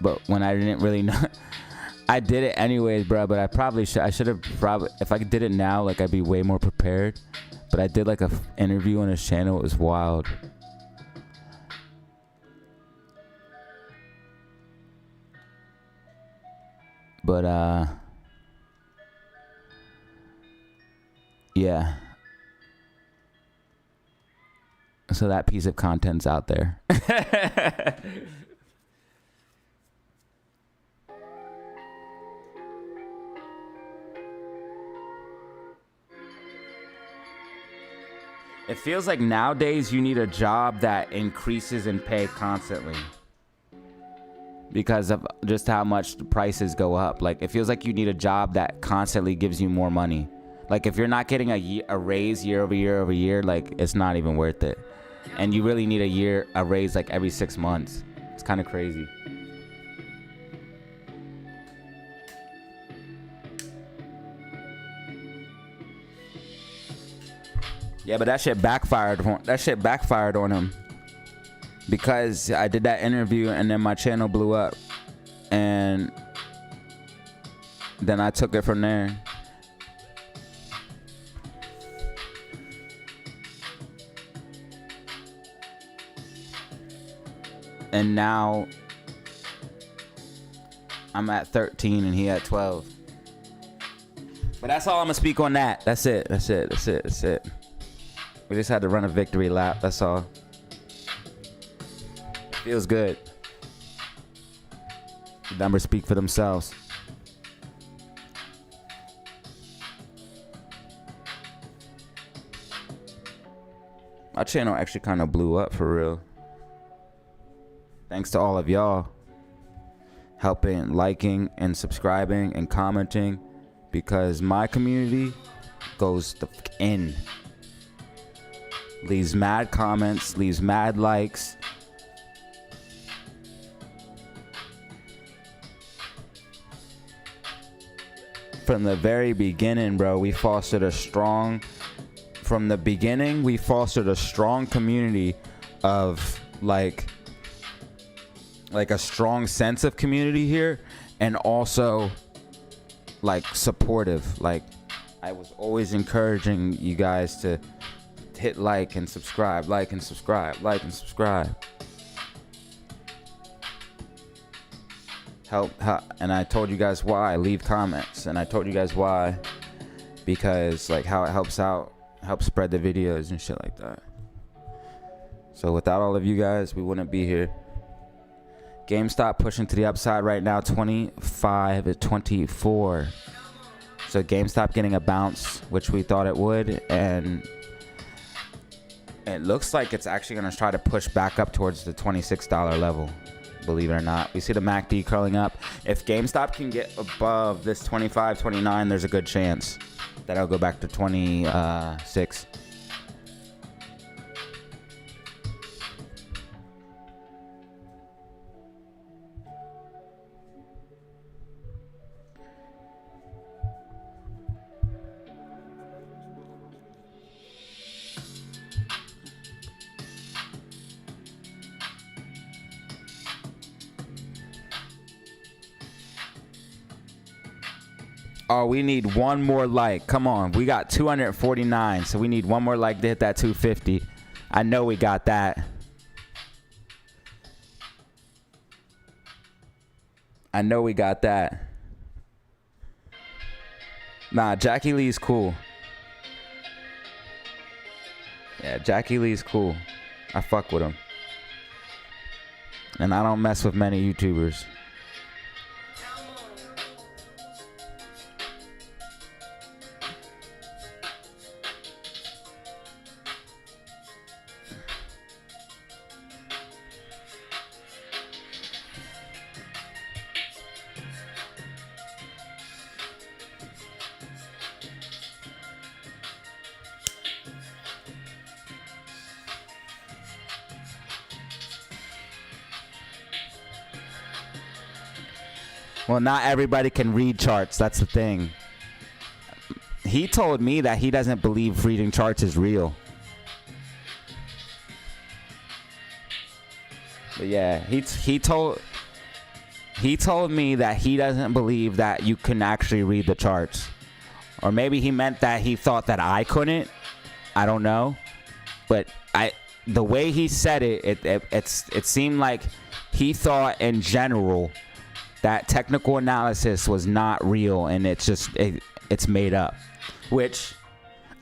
but when I didn't really know, I did it anyways, bro. But I should have probably, if I did it now, like I'd be way more prepared. But I did like a interview on his channel. It was wild. But yeah. So that piece of content's out there. It feels like nowadays you need a job that increases in pay constantly because of just how much the prices go up. Like it feels like you need a job that constantly gives you more money. Like if you're not getting a raise year over year, like it's not even worth it. And you really need a raise like every 6 months. It's kind of crazy. Yeah, but that shit backfired. That shit backfired on him because I did that interview and then my channel blew up, and then I took it from there. And now I'm at 13 and he at 12. But that's all I'm gonna speak on that. That's it. We just had to run a victory lap. That's all. Feels good. The numbers speak for themselves. My channel actually kind of blew up for real. Thanks to all of y'all helping, liking, and subscribing and commenting, because my community goes the f in. Leaves mad comments, leaves mad likes. From the very beginning, bro, we fostered a strong community of like a strong sense of community here, and also like supportive. Like I was always encouraging you guys to hit like and subscribe. Help, and I told you guys why. Leave comments, and I told you guys why, because like how it helps spread the videos and shit like that. So without all of you guys, we wouldn't be here. GameStop pushing to the upside right now, 25-24. So GameStop getting a bounce, which we thought it would, and it looks like it's actually going to try to push back up towards the $26 level, believe it or not. We see the MACD curling up. If GameStop can get above this 25, 29, there's a good chance that it'll go back to 26. Oh, we need one more like. Come on. We got 249, so we need one more like to hit that 250. I know we got that. I know we got that. Nah, Jackie Lee's cool. Yeah, Jackie Lee's cool. I fuck with him. And I don't mess with many YouTubers. Well, not everybody can read charts. That's the thing. He told me that he doesn't believe reading charts is real. But yeah, he told me that he doesn't believe that you can actually read the charts. Or maybe he meant that he thought that I couldn't. I don't know. But the way he said it seemed like he thought in general that technical analysis was not real and it's made up, which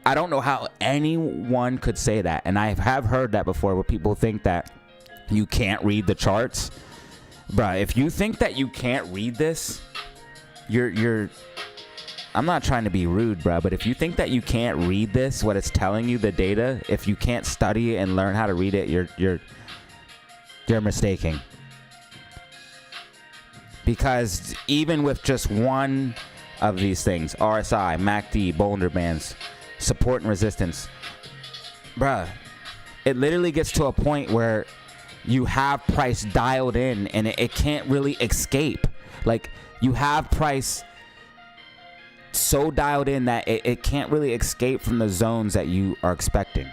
I don't know how anyone could say that. And I have heard that before, where people think that you can't read the charts. Bruh, if you think that you can't read this, you're I'm not trying to be rude, bruh, but if you think that you can't read this, what it's telling you, the data, if you can't study it and learn how to read it, you're mistaking. Because even with just one of these things, RSI, MACD, Bollinger Bands, support and resistance, bruh, it literally gets to a point where you have price dialed in and it can't really escape. Like, you have price so dialed in that it can't really escape from the zones that you are expecting.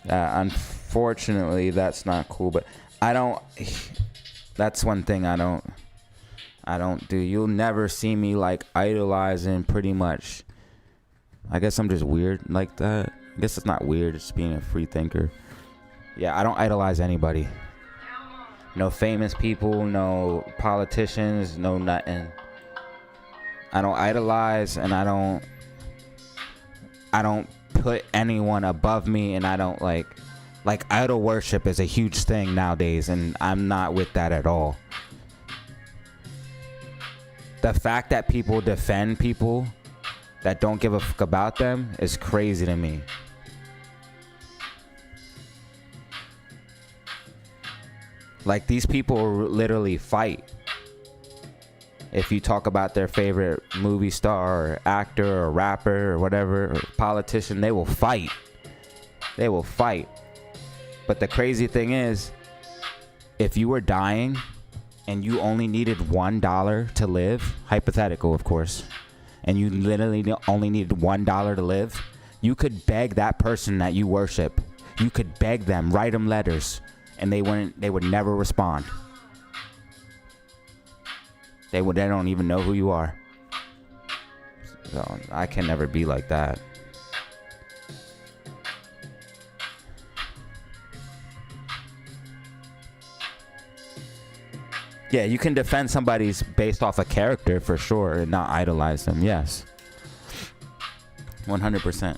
Unfortunately, that's not cool, but that's one thing I don't do. You'll never see me like idolizing pretty much. I guess I'm just weird like that. I guess it's not weird, it's being a free thinker. Yeah, I don't idolize anybody. No famous people, no politicians, no nothing. I don't idolize, and I don't put anyone above me, and I don't like idol worship is a huge thing nowadays, and I'm not with that at all. The fact that people defend people that don't give a fuck about them is crazy to me. Like, these people literally fight. If you talk about their favorite movie star or actor or rapper or whatever, or politician, they will fight. They will fight. But the crazy thing is, if you were dying and you only needed $1 to live, hypothetical of course, and you literally only needed $1 to live, you could beg that person that you worship. You could beg them, write them letters, and they would never respond. They don't even know who you are. So I can never be like that. Yeah, you can defend somebody's based off a character for sure and not idolize them. Yes. 100%.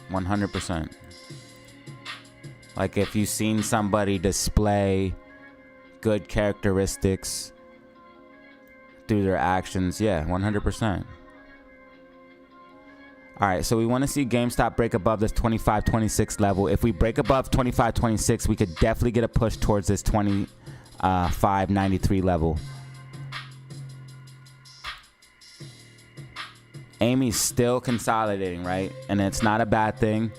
100%. Like, if you've seen somebody display good characteristics through their actions, yeah, 100%. All right, so we want to see GameStop break above this 25.26 level. If we break above 25.26, we could definitely get a push towards this 25.93 level. Amy's still consolidating, right? And it's not a bad thing.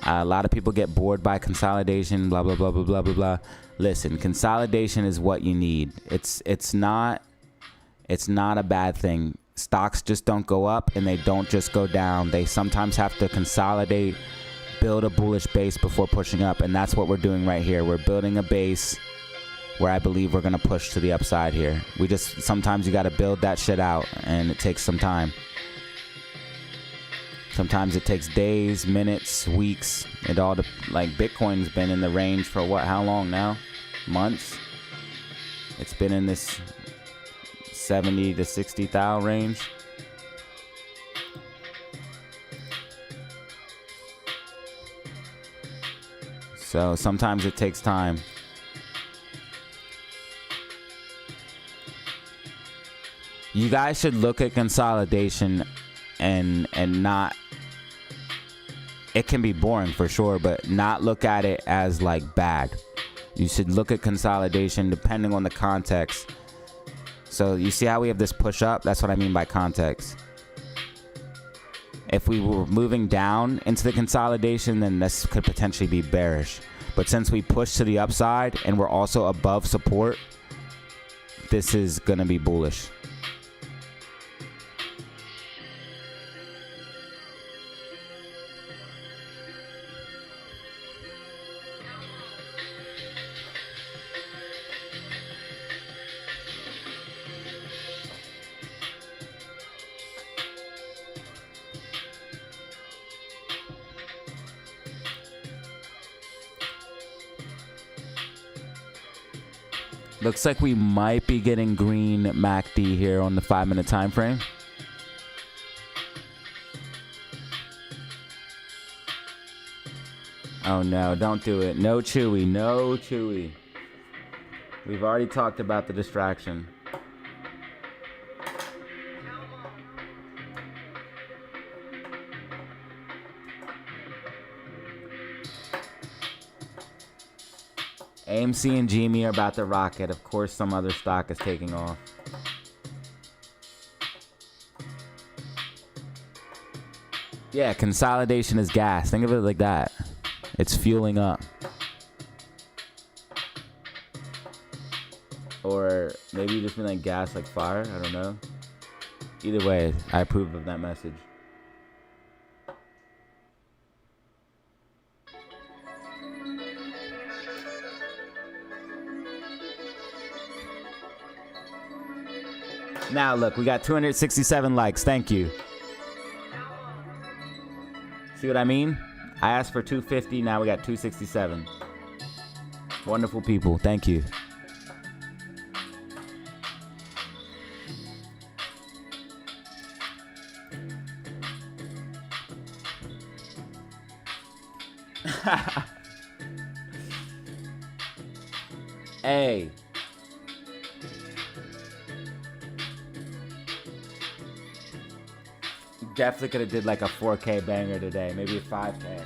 A lot of people get bored by consolidation, blah, blah, blah, blah, blah, blah, blah. Listen, consolidation is what you need. It's not a bad thing. Stocks just don't go up and they don't just go down. They sometimes have to consolidate, build a bullish base before pushing up. And that's what we're doing right here. We're building a base where I believe we're going to push to the upside here. Sometimes you got to build that shit out and it takes some time. Sometimes it takes days, minutes, weeks. Like Bitcoin's been in the range for what, how long now? Months? It's been in this 70 to 60 thou range. So sometimes it takes time. You guys should look at consolidation and not, it can be boring for sure, but not look at it as like bad. You should look at consolidation depending on the context. So you see how we have this push up? That's what I mean by context. If we were moving down into the consolidation, then this could potentially be bearish. But since we push to the upside and we're also above support, this is going to be bullish. Looks like we might be getting green MACD here on the 5-minute time frame. Oh no, don't do it. No Chewy, no Chewy. We've already talked about the distraction. AMC and GME are about to rocket. Of course, some other stock is taking off. Yeah, consolidation is gas. Think of it like that. It's fueling up. Or maybe you just mean like gas like fire. I don't know. Either way, I approve of that message. Now look, we got 267 likes. Thank you. See what I mean? I asked for 250. Now we got 267. Wonderful people. Thank you. Hey. Definitely could have did like a 4K banger today, maybe a 5K.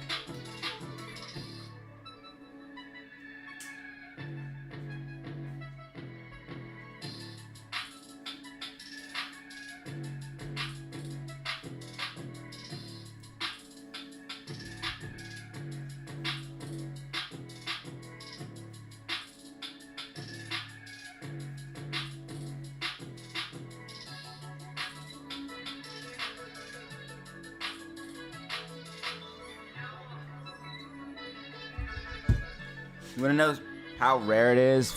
You want to know how rare it is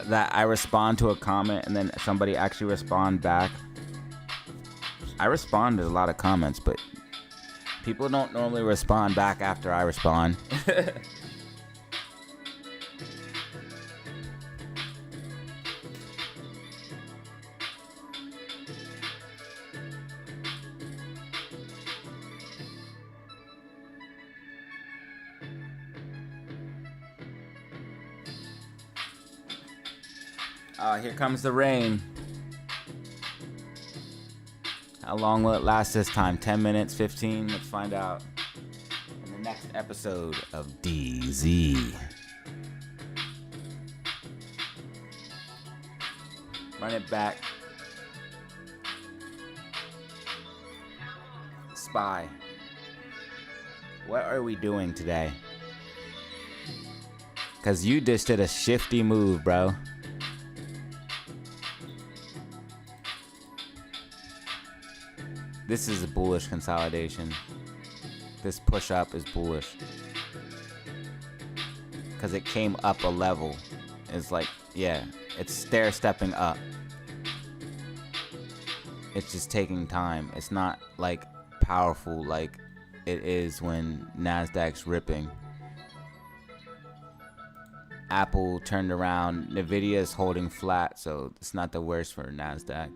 that I respond to a comment and then somebody actually respond back? I respond to a lot of comments, but people don't normally respond back after I respond. Here comes the rain. How long will it last this time? 10 minutes, 15? Let's find out in the next episode of DZ. Run it back. Spy. What are we doing today? Because you just did a shifty move, bro. This is a bullish consolidation. This push up is bullish. Because it came up a level. It's like, yeah, it's stair stepping up. It's just taking time. It's not like powerful like it is when NASDAQ's ripping. Apple turned around. Nvidia is holding flat, so it's not the worst for NASDAQ.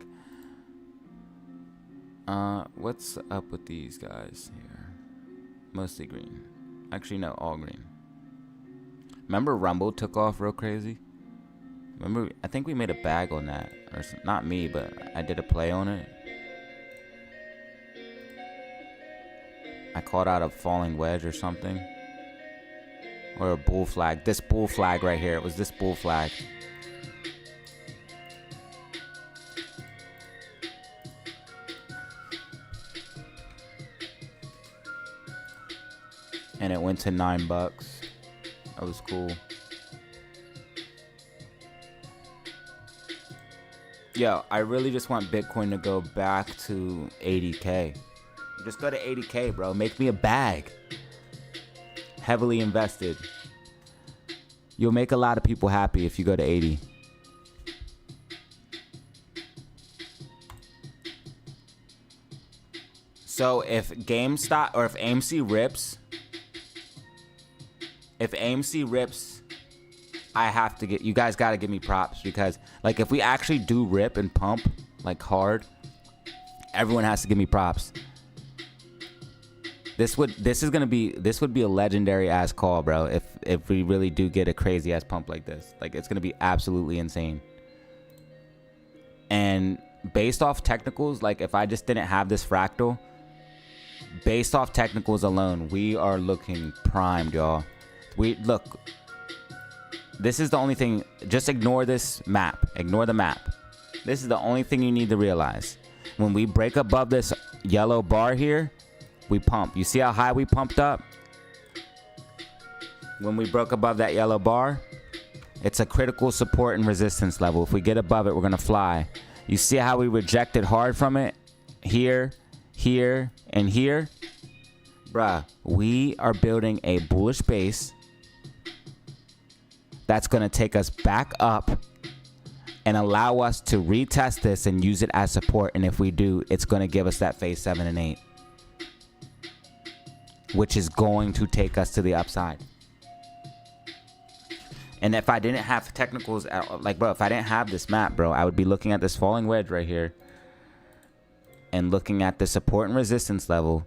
What's up with these guys here? Mostly green. Actually, no, all green. Remember Rumble took off real crazy? Remember, I think we made a bag on that. Or not me, but I did a play on it. I called out a falling wedge or something. Or a bull flag. This bull flag right here. It was this bull flag. And it went to $9. That was cool. Yo, I really just want Bitcoin to go back to 80K. Just go to 80K, bro. Make me a bag. Heavily invested. You'll make a lot of people happy if you go to 80. So if GameStop or if AMC rips, I have to get, you guys got to give me props, because like if we actually do rip and pump like hard, everyone has to give me props. This would be a legendary ass call, bro. If we really do get a crazy ass pump like this, like it's gonna be absolutely insane. And based off technicals, like if I just didn't have this fractal, based off technicals alone, we are looking primed, y'all. Look. This is the only thing. Just ignore this map. Ignore the map. This is the only thing you need to realize. When we break above this yellow bar here, we pump. You see how high we pumped up? When we broke above that yellow bar, it's a critical support and resistance level. If we get above it, we're going to fly. You see how we rejected hard from it? Here, here, and here? Bruh, we are building a bullish base that's going to take us back up and allow us to retest this and use it as support. And if we do, it's going to give us that phase 7 and 8, which is going to take us to the upside. And if I didn't have technicals, like, bro, if I didn't have this map, bro, I would be looking at this falling wedge right here and looking at the support and resistance level.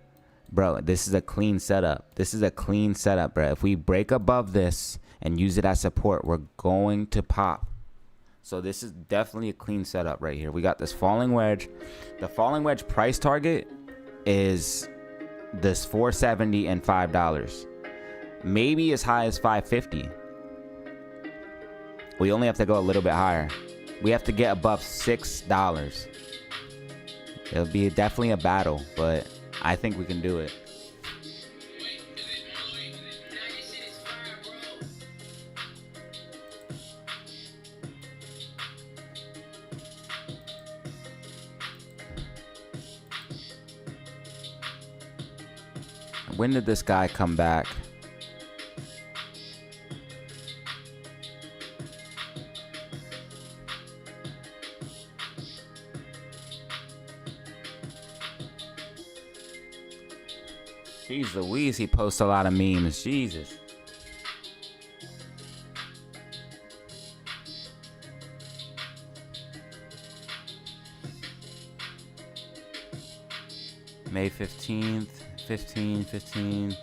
Bro, this is a clean setup. This is a clean setup, bro. If we break above this and use it as support, we're going to pop. So this is definitely a clean setup right here. We got this falling wedge. The falling wedge price target is this $4.70 and $5. Maybe as high as $5.50. We only have to go a little bit higher. We have to get above $6. It'll be definitely a battle, but I think we can do it. When did this guy come back? Jeez Louise, he posts a lot of memes. Jesus. May 15th. 15, 14,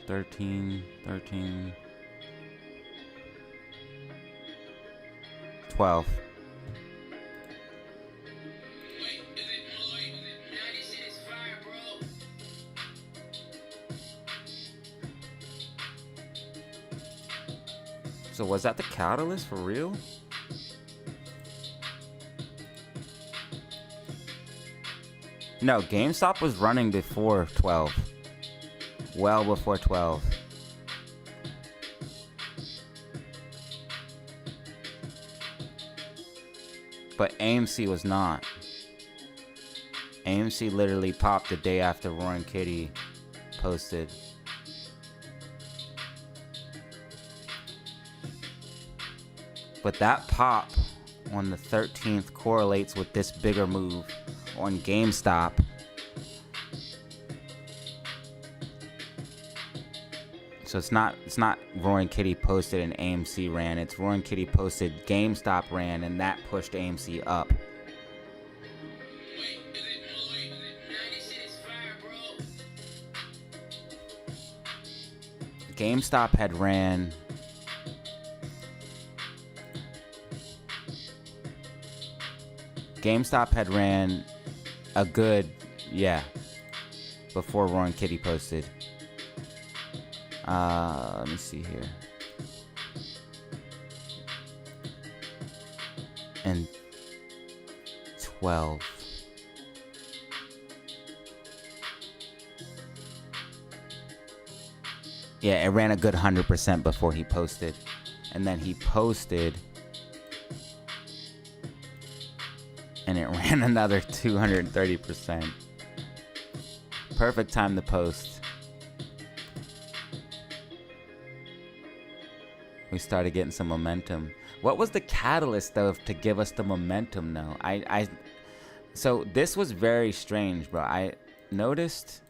13, 12. So was that the catalyst for real? No, GameStop was running before 12. Well before 12. But AMC was not. AMC literally popped the day after Roaring Kitty posted. But that pop on the 13th correlates with this bigger move on GameStop. So it's not Roaring Kitty posted and AMC ran. It's Roaring Kitty posted, GameStop ran, and that pushed AMC up. GameStop had ran. GameStop had ran a good, yeah, before Roaring Kitty posted. Let me see here. And 12. Yeah, it ran a good 100% before he posted. And then he posted, and it ran another 230%. Perfect time to post. We started getting some momentum. What was the catalyst though to give us the momentum though? So this was very strange, bro. I noticed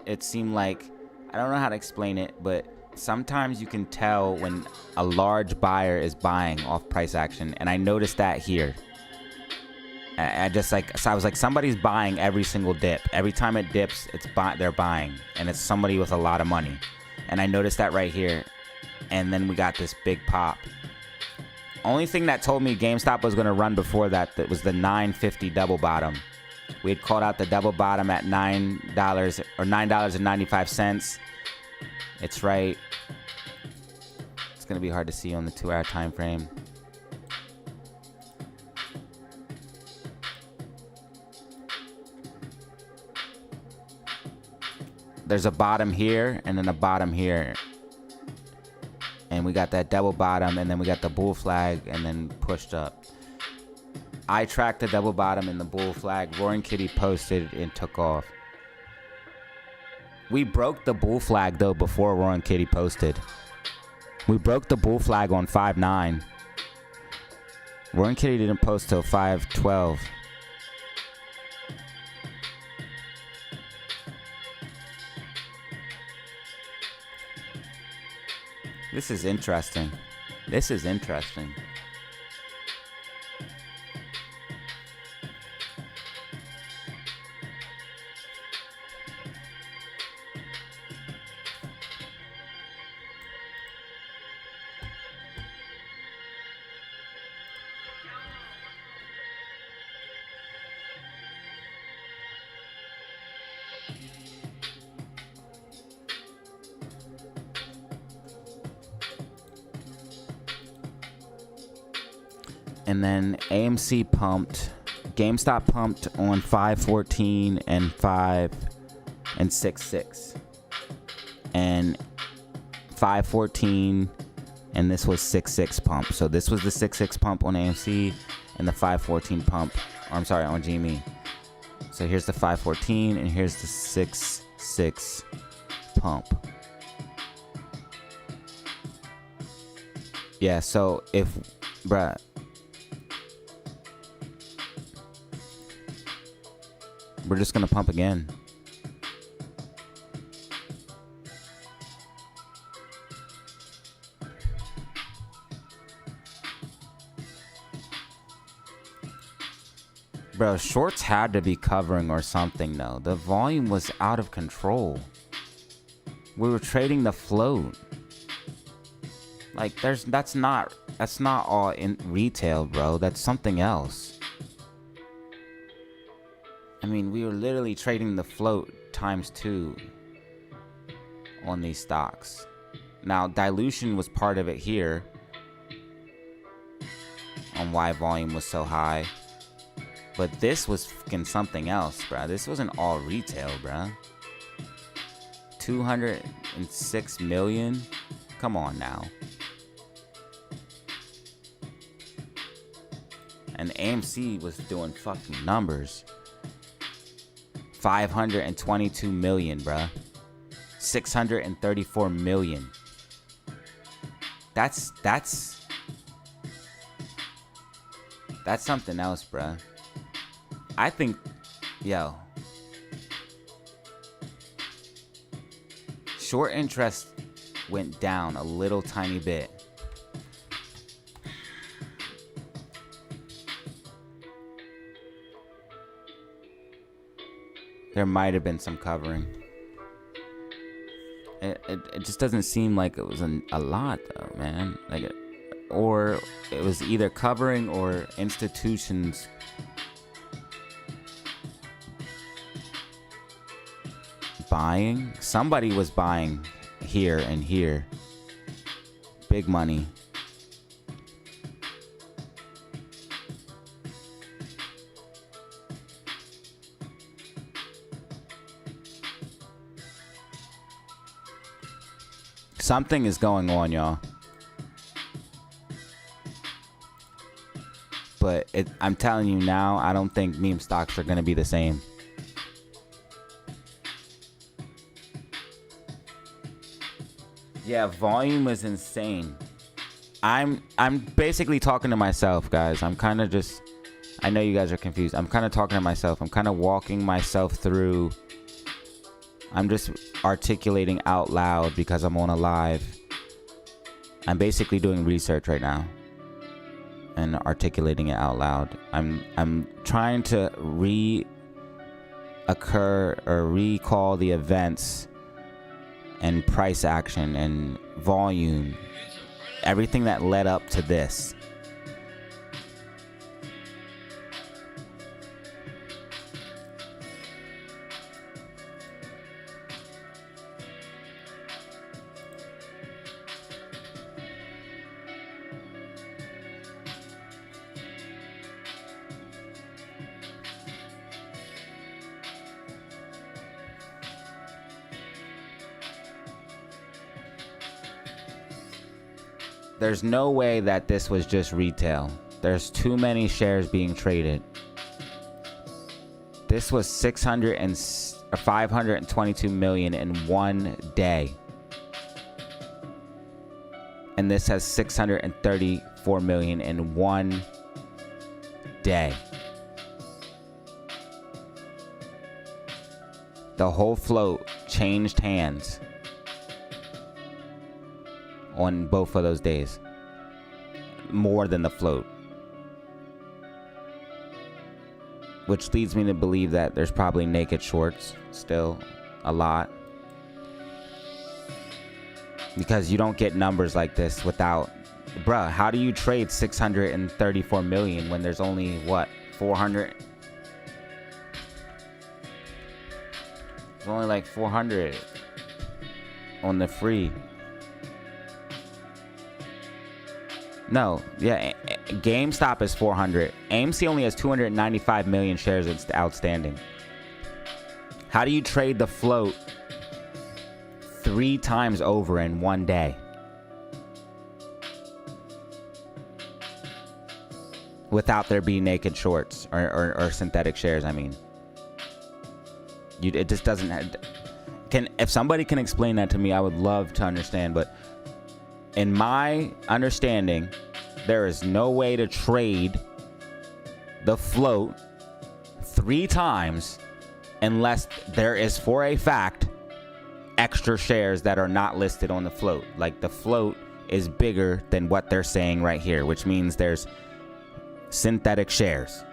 it seemed like, I don't know how to explain it, but sometimes you can tell when a large buyer is buying off price action, and I noticed that here. I just like, so I was like, somebody's buying every single dip. Every time it dips, they're buying, and it's somebody with a lot of money. And I noticed that right here. And then we got this big pop. Only thing that told me GameStop was going to run before that was the 9.50 double bottom. We had called out the double bottom at $9 or $9.95. It's right. It's going to be hard to see on the 2-hour time frame. There's a bottom here and then a bottom here. And we got that double bottom, and then we got the bull flag, and then pushed up. I tracked the double bottom and the bull flag. Roaring Kitty posted and took off. We broke the bull flag though before Roaring Kitty posted. We broke the bull flag on 5.9. Roaring Kitty didn't post till 5.12. This is interesting. This is interesting. And then AMC pumped, GameStop pumped on 5.14 and 5 and 6.6. And 5.14, and this was 6.6 pump. So this was the 6.6 pump on AMC and the 5.14 pump, or I'm sorry, on GME. So here's the 5.14 and here's the 6.6 pump. Yeah, so if, bruh, we're just gonna pump again. Bro, shorts had to be covering or something though. The volume was out of control. We were trading the float. Like that's not all in retail, bro. That's something else. I mean, we were literally trading the float ×2 on these stocks. Now, dilution was part of it here on why volume was so high. But this was fucking something else, bruh. This wasn't all retail, bruh. 206 million? Come on now. And AMC was doing fucking numbers. 522 million, bruh. 634 million. That's something else, bruh. I think, yo, short interest went down a little tiny bit. There might have been some covering. It just doesn't seem like it was a lot, though, man. Like, or it was either covering or institutions buying. Somebody was buying here and here. Big money. Something is going on, y'all. But I'm telling you now, I don't think meme stocks are going to be the same. Yeah, volume is insane. I'm basically talking to myself, guys. I'm kind of just, I know you guys are confused. I'm kind of talking to myself. I'm kind of walking myself through. I'm just articulating out loud because I'm on a live. I'm basically doing research right now and articulating it out loud. I'm trying to recall the events and price action and volume, everything that led up to this. There's no way that this was just retail. There's too many shares being traded. This was 522 million in one day. And this has 634 million in one day. The whole float changed hands on both of those days. More than the float. Which leads me to believe that there's probably naked shorts still a lot. Because you don't get numbers like this without... Bruh, how do you trade 634 million when there's only, what, 400? There's only like 400 on the free. No, yeah, GameStop is 400. AMC only has 295 million shares outstanding. How do you trade the float 3 times over in one day? Without there being naked shorts or synthetic shares, I mean. It just doesn't have... If somebody can explain that to me, I would love to understand, but... In my understanding, there is no way to trade the float 3 times unless there is, for a fact, extra shares that are not listed on the float. Like, the float is bigger than what they're saying right here, which means there's synthetic shares.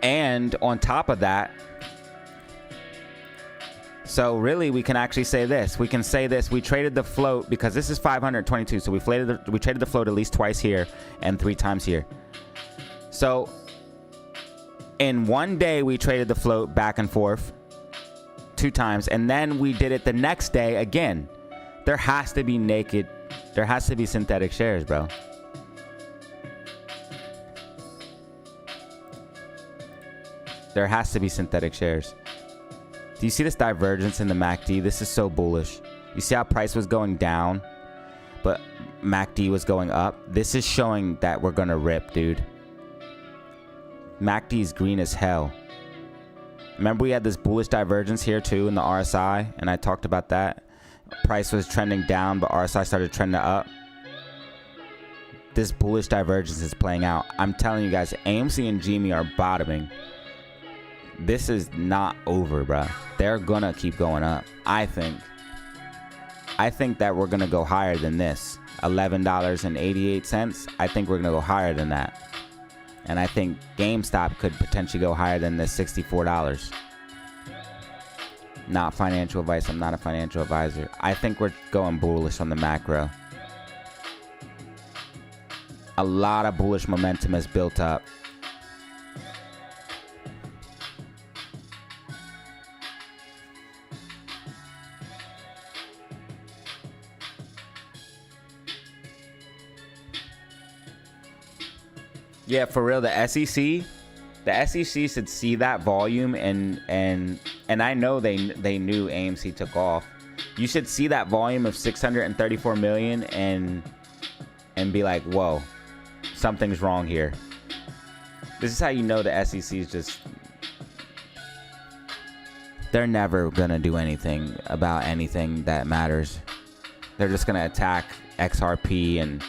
And on top of that, So really, we can actually say this. We can say this. We traded the float because this is 522. So we traded the float at least twice here and 3 times here. So in one day, we traded the float back and forth 2 times. And then we did it the next day again. There has to be naked. There has to be synthetic shares, bro. There has to be synthetic shares. Do you see this divergence in the MACD? This is so bullish. You see how price was going down, but MACD was going up? This is showing that we're going to rip, dude. MACD is green as hell. Remember we had this bullish divergence here too in the RSI, and I talked about that. Price was trending down, but RSI started trending up. This bullish divergence is playing out. I'm telling you guys, AMC and GME are bottoming. This is not over, bro. They're gonna keep going up. I think that we're gonna go higher than this. $11.88. I think we're gonna go higher than that. And I think GameStop could potentially go higher than this $64. Not financial advice. I'm not a financial advisor. I think we're going bullish on the macro. A lot of bullish momentum has built up. Yeah, for real, the SEC should see that volume and I know they knew AMC took off. You should see that volume of 634 million and be like, whoa, something's wrong here. This is how you know the SEC is just, they're never gonna do anything about anything that matters. They're just gonna attack XRP, and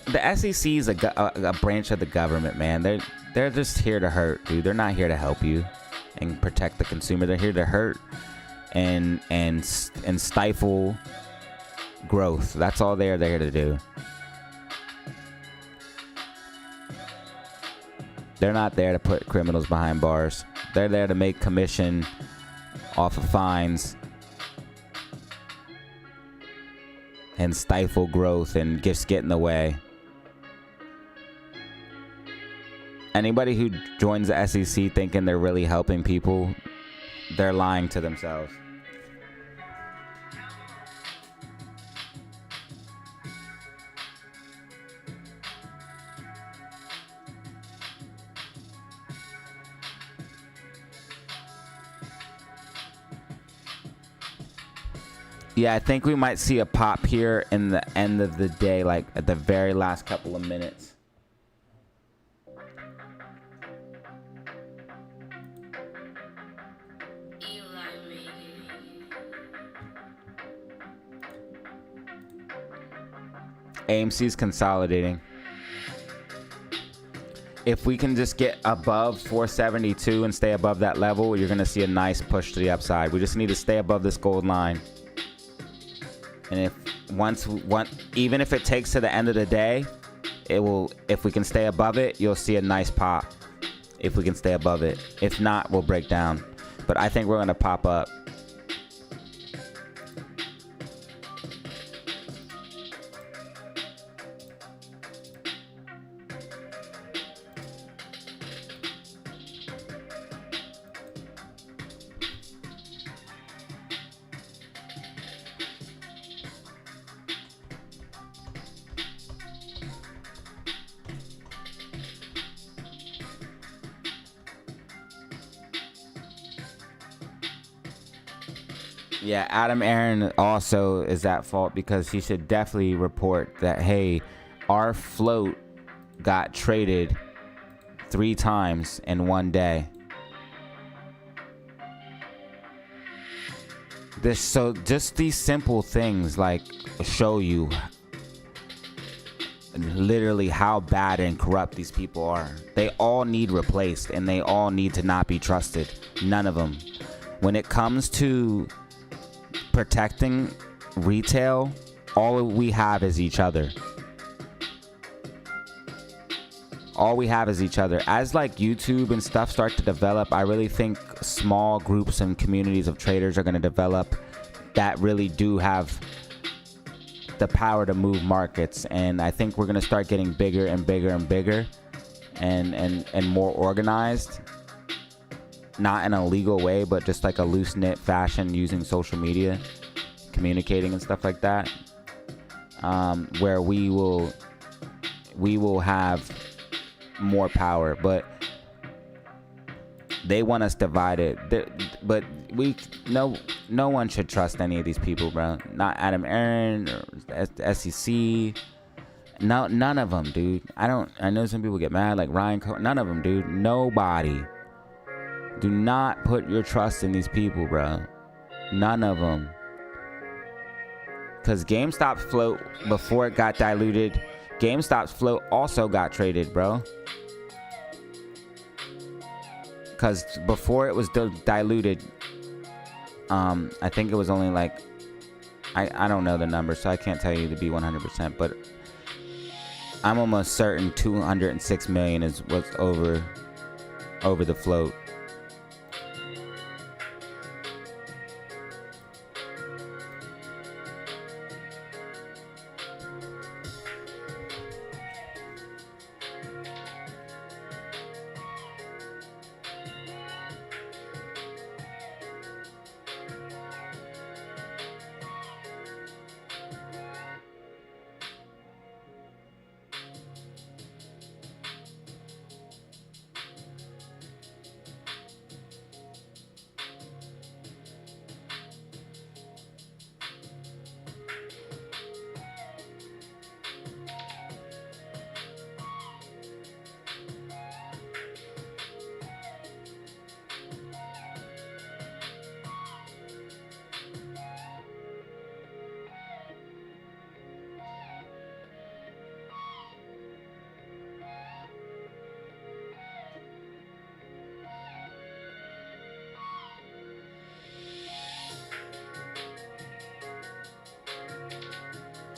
the SEC is a branch of the government, man. They're just here to hurt, dude. They're not here to help you and protect the consumer. They're here to hurt and stifle growth. That's all they're there to do. They're not there to put criminals behind bars. They're there to make commission off of fines and stifle growth and just get in the way. Anybody who joins the SEC thinking they're really helping people, they're lying to themselves. Yeah, I think we might see a pop here in the end of the day, like at the very last couple of minutes. AMC's consolidating. If we can just get above 472 and stay above that level, you're going to see a nice push to the upside. We just need to stay above this gold line. And even if it takes to the end of the day, it will. If we can stay above it, you'll see a nice pop. If we can stay above it. If not, we'll break down. But I think we're going to pop up. Yeah, Adam Aaron also is at fault because he should definitely report that, hey, our float got traded 3 times in one day. So just these simple things like show you literally how bad and corrupt these people are. They all need replaced and they all need to not be trusted. None of them. When it comes to protecting retail, all we have is each other. all we have is each other. As like YouTube and stuff start to develop, I really think small groups and communities of traders are going to develop that really do have the power to move markets. And I think we're going to start getting bigger and bigger and bigger and more organized. Not in a legal way, but just like a loose-knit fashion using social media, communicating and stuff like that. Where we will have more power, but they want us divided. But no one should trust any of these people, bro. Not Adam Aaron or SEC. No, none of them, dude. I know some people get mad, like Ryan Cohen. None of them, dude. Nobody. Do not put your trust in these people, bro. None of them. Because GameStop's float, before it got diluted, GameStop's float also got traded, bro. Because before it was diluted, I think it was only like, I don't know the number, so I can't tell you to be 100%, but I'm almost certain 206 million was over the float.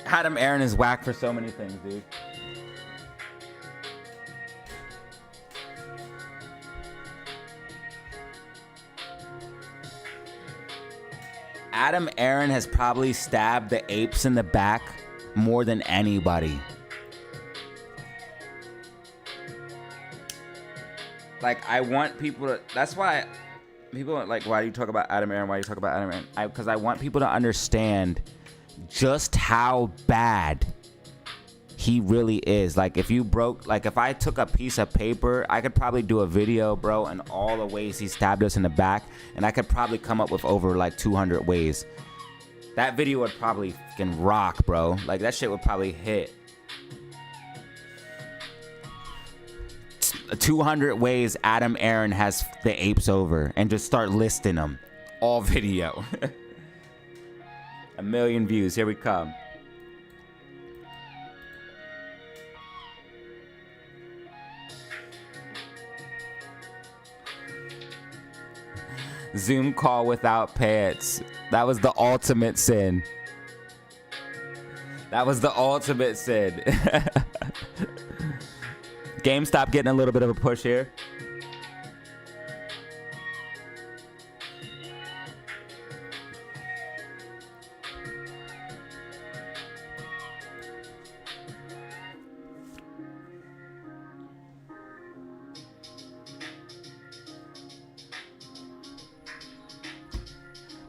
Adam Aaron is whack for so many things, dude. Adam Aaron has probably stabbed the apes in the back more than anybody. Like, I want people to... That's why people are like, why do you talk about Adam Aaron? Why do you talk about Adam Aaron? Because I want people to understand just how bad he really is. Like, if you broke... Like, if I took a piece of paper, I could probably do a video, bro, and all the ways he stabbed us in the back, and I could probably come up with over, like, 200 ways. That video would probably fucking rock, bro. Like, that shit would probably hit. 200 ways Adam Aaron has the apes over, and just start listing them. All video. 1 million views. Here we come. Zoom call without pants. That was the ultimate sin. That was the ultimate sin. GameStop getting a little bit of a push here.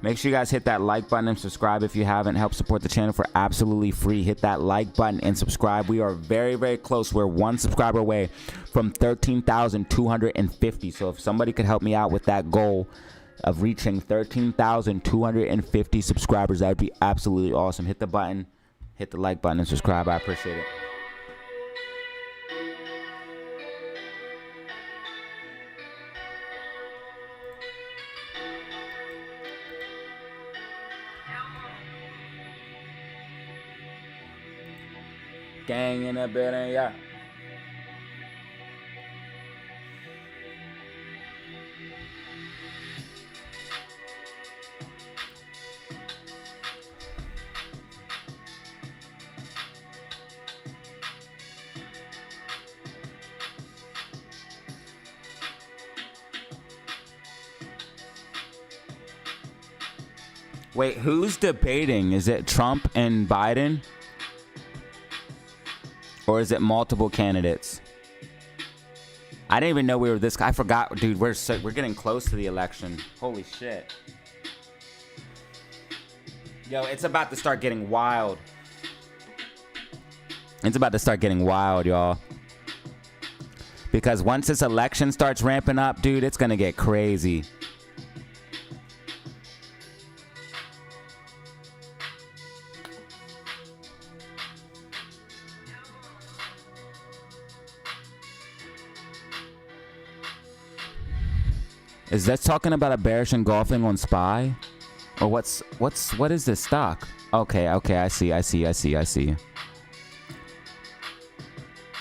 Make sure you guys hit that like button and subscribe if you haven't. Help support the channel for absolutely free. Hit that like button and subscribe. We are very, very close. We're 1 subscriber away from 13,250. So if somebody could help me out with that goal of reaching 13,250 subscribers, that would be absolutely awesome. Hit the button, hit the like button and subscribe. I appreciate it. Gang in the building, yeah. Wait, who's debating? Is it Trump and Biden? Or is it multiple candidates? I didn't even know we were this. I forgot, dude. We're getting close to the election. Holy shit. Yo, it's about to start getting wild. It's about to start getting wild, y'all. Because once this election starts ramping up, dude, it's gonna get crazy. Is that talking about a bearish engulfing on SPY? Or what is this stock? Okay, I see.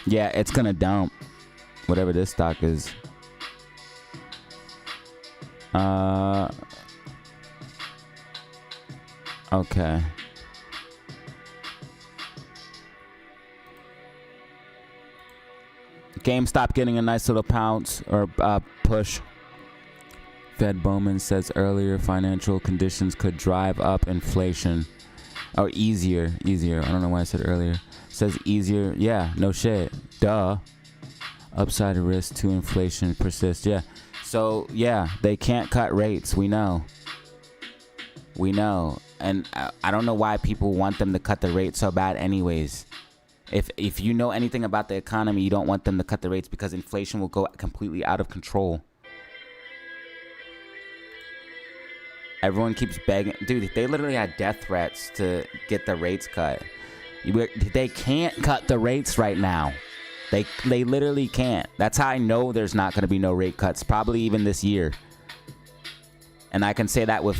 Yeah, it's gonna dump. Whatever this stock is. Okay. GameStop getting a nice little pounce or push. Fed Bowman says earlier financial conditions could drive up inflation. Oh, easier. I don't know why I said earlier. Says easier. Yeah, no shit. Duh. Upside risk to inflation persists. Yeah. So, yeah, they can't cut rates. We know. And I don't know why people want them to cut the rate so bad anyways. If you know anything about the economy, you don't want them to cut the rates because inflation will go completely out of control. Everyone keeps begging. Dude, they literally had death threats to get the rates cut. They can't cut the rates right now. They literally can't. That's how I know there's not going to be no rate cuts, probably even this year. And I can say that with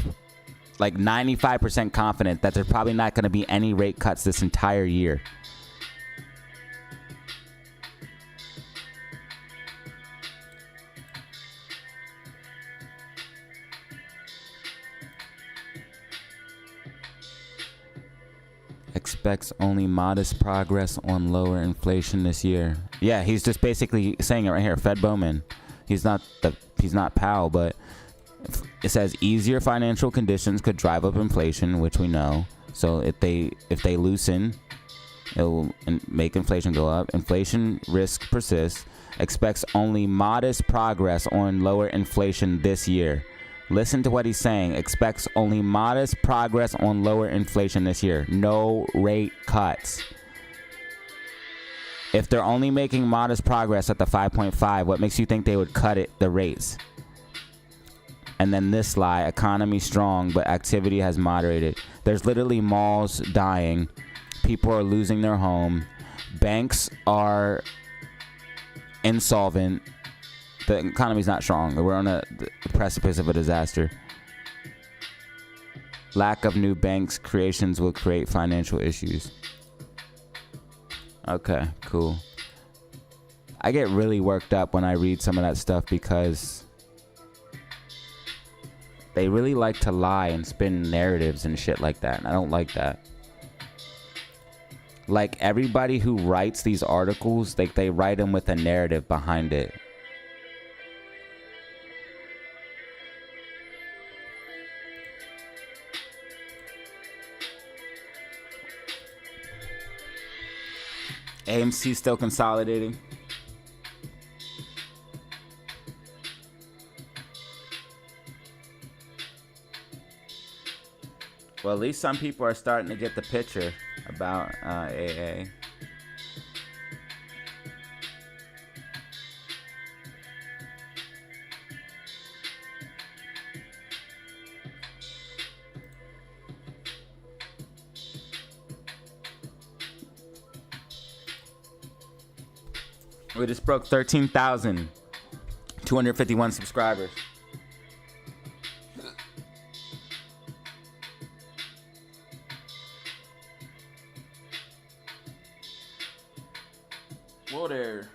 like 95% confident that there's probably not going to be any rate cuts this entire year. Expects only modest progress on lower inflation this year. Yeah, he's just basically saying it right here. Fed Bowman. He's not Powell, but it says easier financial conditions could drive up inflation, which we know. So if they loosen, it will make inflation go up. Inflation risk persists. Expects only modest progress on lower inflation this year. Listen to what he's saying. Expects only modest progress on lower inflation this year. No rate cuts. If they're only making modest progress at the 5.5, what makes you think they would cut the rates? And then this lie, economy strong, but activity has moderated. There's literally malls dying. People are losing their home. Banks are insolvent. The economy's not strong. We're on the precipice of a disaster. Lack of new banks creations will create financial issues. Okay, cool. I get really worked up when I read some of that stuff because they really like to lie and spin narratives and shit like that. And I don't like that. Like everybody who writes these articles, they write them with a narrative behind it. AMC still consolidating. Well, at least some people are starting to get the picture about AA. We just broke 13,251 subscribers. Whoa there.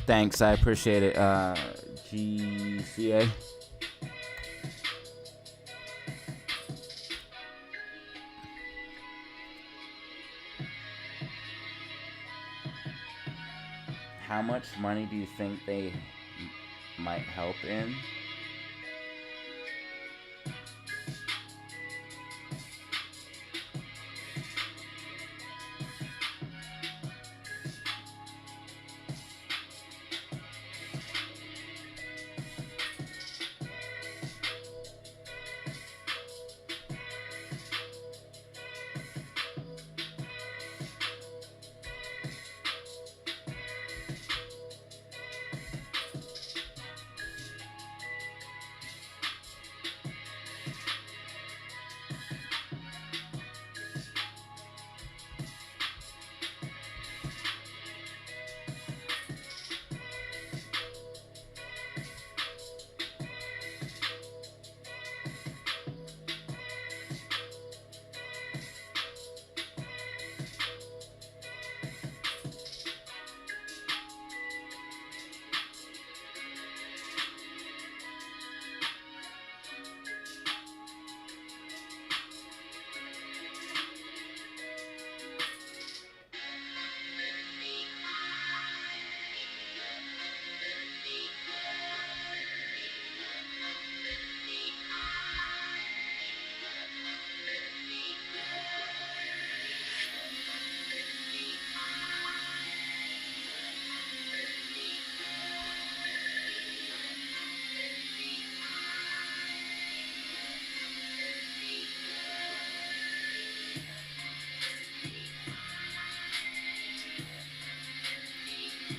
Thanks, I appreciate it. GCA. How much money do you think they might help in?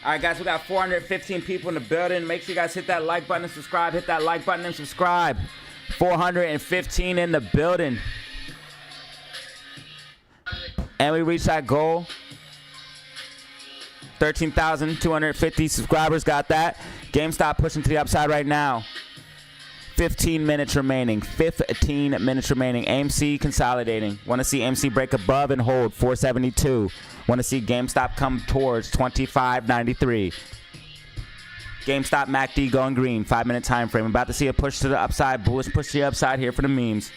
All right, guys, we got 415 people in the building. Make sure you guys hit that like button and subscribe. Hit that like button and subscribe. 415 in the building. And we reached that goal. 13,250 subscribers, got that. GameStop pushing to the upside right now. 15 minutes remaining. 15 minutes remaining. AMC consolidating. Want to see AMC break above and hold 472. Want to see GameStop come towards 25.93. GameStop MACD going green. 5-minute time frame. About to see a push to the upside. Bullish push to the upside here for the memes.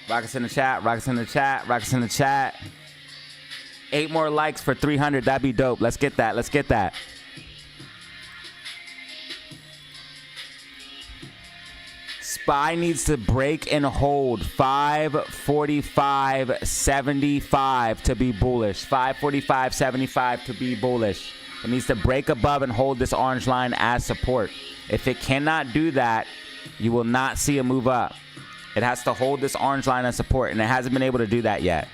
Rockets in the chat. Rockets in the chat. Rockets in the chat. 8 more likes for 300. That'd be dope. Let's get that. Let's get that. SPY needs to break and hold 545.75 to be bullish. 545.75 to be bullish. It needs to break above and hold this orange line as support. If it cannot do that, you will not see a move up. It has to hold this orange line as support, and it hasn't been able to do that yet.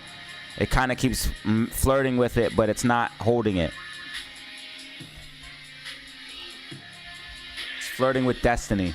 It kind of keeps flirting with it, but it's not holding it. It's flirting with destiny.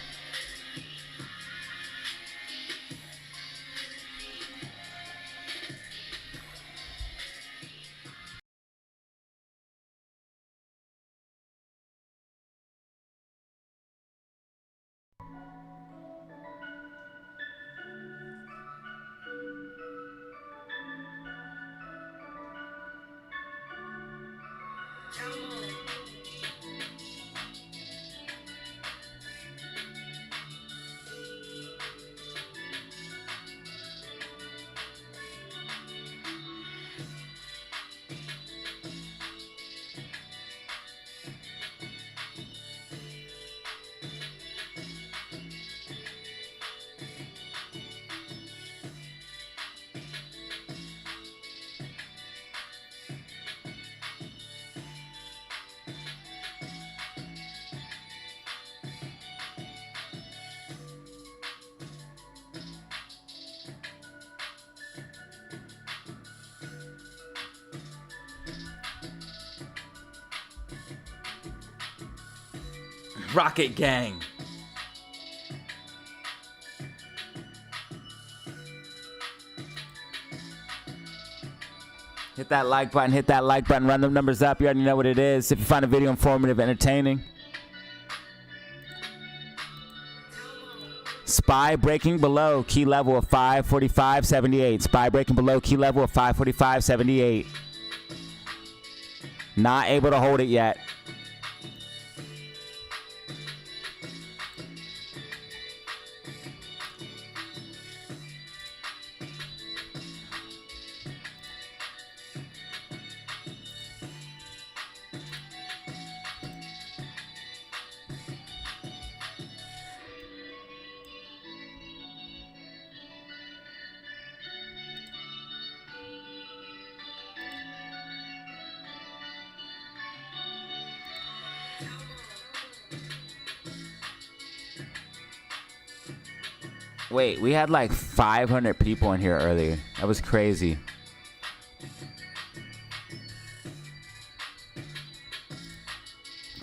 Rocket Gang. Hit that like button, hit that like button, run them numbers up. You already know what it is. If you find a video informative, entertaining, SPY breaking below key level of 545.78. SPY breaking below key level of 545.78. Not able to hold it yet. Wait, we had like 500 people in here earlier. That was crazy.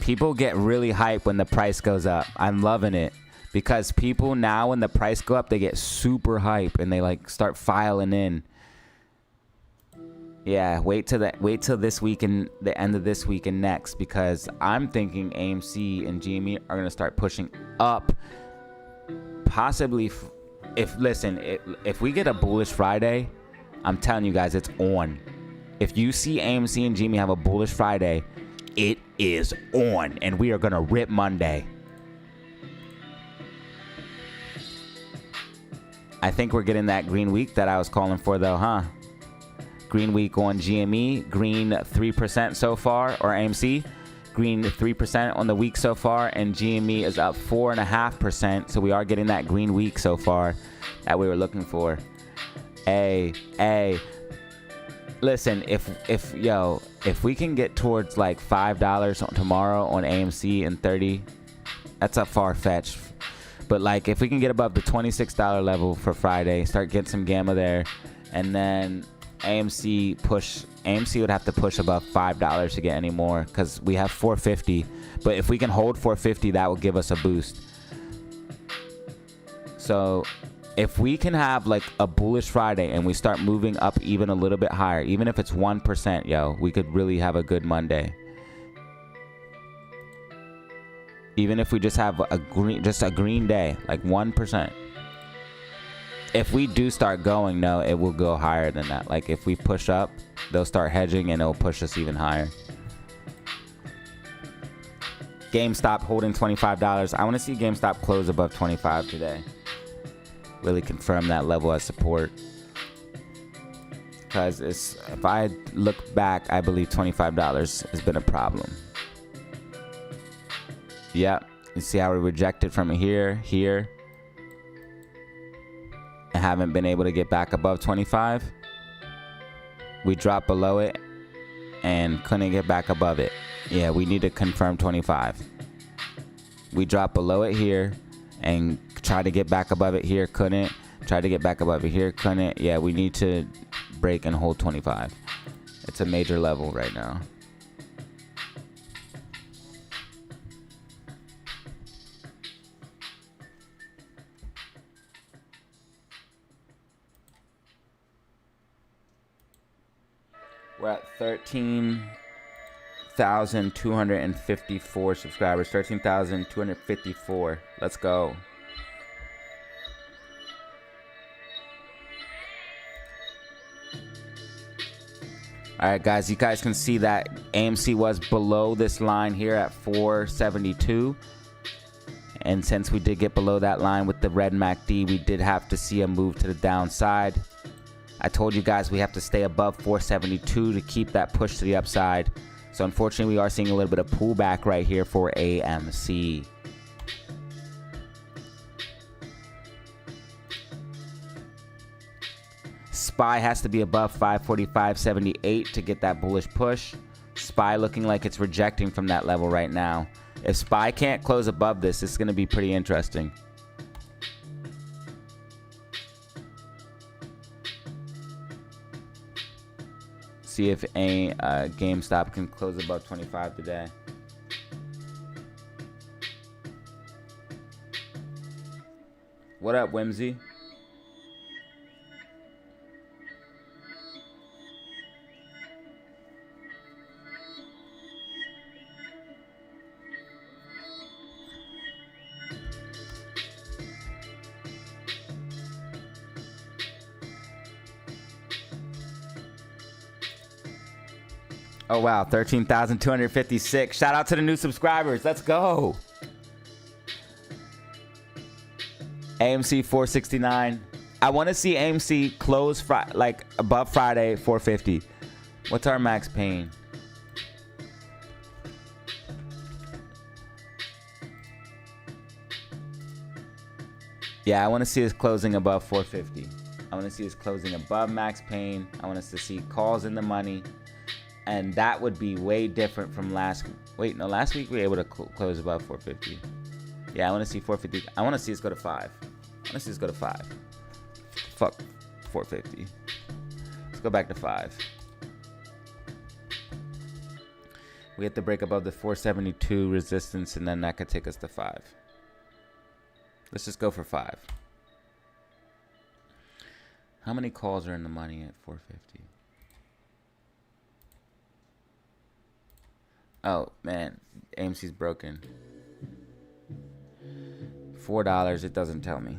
People get really hyped when the price goes up. I'm loving it because people now when the price go up, they get super hype and they like start filing in. Yeah, wait till this week and the end of this week and next, because I'm thinking AMC and GME are gonna start pushing up. Possibly, if we get a bullish Friday, I'm telling you guys, it's on. If you see AMC and GME have a bullish Friday, it is on, and we are gonna rip Monday. I think we're getting that green week that I was calling for, though, huh? Green week on GME, green 3% so far, or AMC, green 3% on the week so far, and GME is up 4.5%. So we are getting that green week so far that we were looking for. Hey, listen, if we can get towards like $5 tomorrow on AMC and 30, that's a far fetch. But like if we can get above the $26 level for Friday, start getting some gamma there, and then AMC would have to push above $5 to get any more, because we have 450. But if we can hold 450, that will give us a boost. So if we can have like a bullish Friday and we start moving up even a little bit higher, even if it's 1%, we could really have a good Monday. Even if we just have a green day, like 1%. If we do start going, no, it will go higher than that. Like if we push up, they'll start hedging and it'll push us even higher. GameStop holding $25. I want to see GameStop close above 25 today. Really confirm that level as support. Because if I look back, I believe $25 has been a problem. Yep. You see how we rejected from here. I haven't been able to get back above 25. We dropped below it and couldn't get back above it. Yeah, we need to confirm 25. We dropped below it here and tried to get back above it here, couldn't. Tried to get back above it here, couldn't. Yeah, we need to break and hold 25. It's a major level right now. We're at 13,254 subscribers. 13,254. Let's go. All right, guys. You guys can see that AMC was below this line here at 472. And since we did get below that line with the red MACD, we did have to see a move to the downside. I told you guys we have to stay above 472 to keep that push to the upside. So unfortunately, we are seeing a little bit of pullback right here for AMC. SPY has to be above 545.78 to get that bullish push. SPY looking like it's rejecting from that level right now. If SPY can't close above this, it's going to be pretty interesting. See if GameStop can close above 25 today. What up, Whimsy? Oh, wow. 13,256. Shout out to the new subscribers. Let's go. AMC 469. I want to see AMC close like above Friday 450. What's our max pain? Yeah, I want to see us closing above 450. I want to see us closing above max pain. I want us to see calls in the money. And that would be way different from last week. Wait, no, last week we were able to close above 450. Yeah, I want to see 450. I want to see us go to 5. I want to see us go to 5. Fuck 450. Let's go back to 5. We have to break above the 472 resistance, and then that could take us to 5. Let's just go for 5. How many calls are in the money at 450? Oh, man. AMC's broken. $4. It doesn't tell me.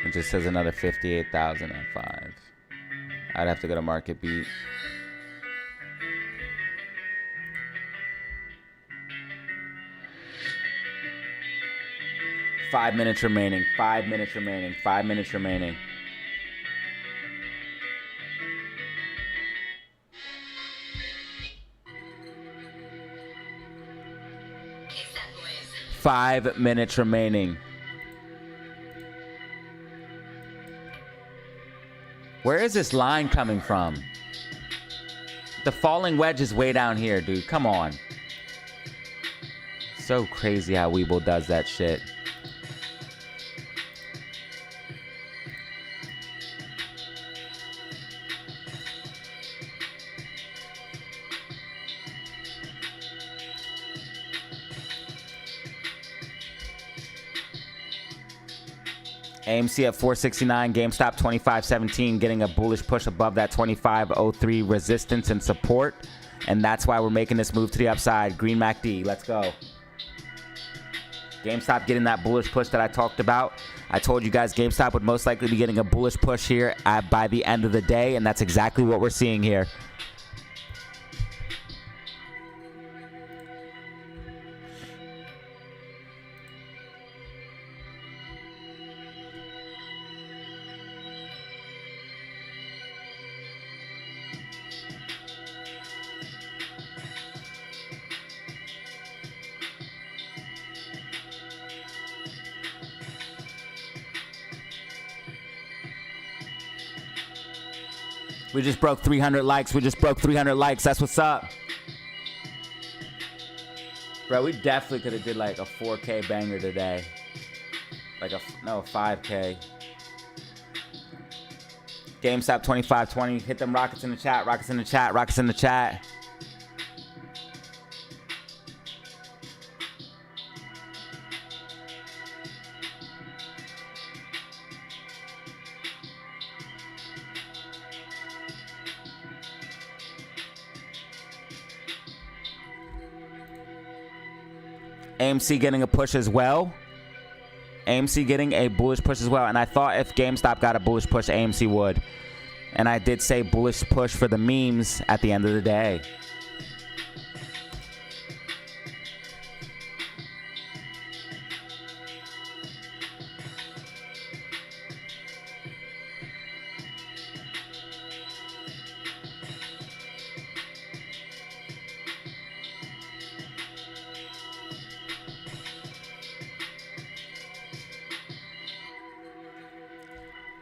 It just says another 58,000 at 5. I'd have to go to market beat. Five minutes remaining. 5 minutes remaining. 5 minutes remaining. Five minutes remaining. Where is this line coming from? The falling wedge is way down here, dude. Come on. So crazy how Webull does that shit. AMC at 469, GameStop 2517, getting a bullish push above that 2503 resistance and support. And that's why we're making this move to the upside. Green MACD, let's go. GameStop getting that bullish push that I talked about. I told you guys GameStop would most likely be getting a bullish push here by the end of the day, and that's exactly what we're seeing here. We just broke 300 likes. We just broke 300 likes. That's what's up. Bro, we definitely could have did like a 4K banger today. Like a 5K. GameStop 2520. Hit them rockets in the chat. Rockets in the chat. Rockets in the chat. AMC getting a push as well. AMC getting a bullish push as well. And I thought if GameStop got a bullish push, AMC would. And I did say bullish push for the memes at the end of the day.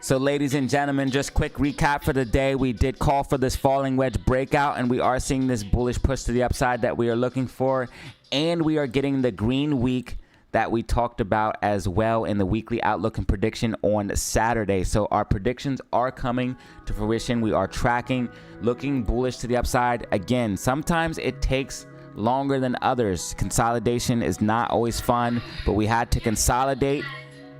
So ladies and gentlemen, just quick recap for the day. We did call for this falling wedge breakout, and we are seeing this bullish push to the upside that we are looking for. And we are getting the green week that we talked about as well in the weekly outlook and prediction on Saturday. So our predictions are coming to fruition. We are tracking, looking bullish to the upside. Again, sometimes it takes longer than others. Consolidation is not always fun, but we had to consolidate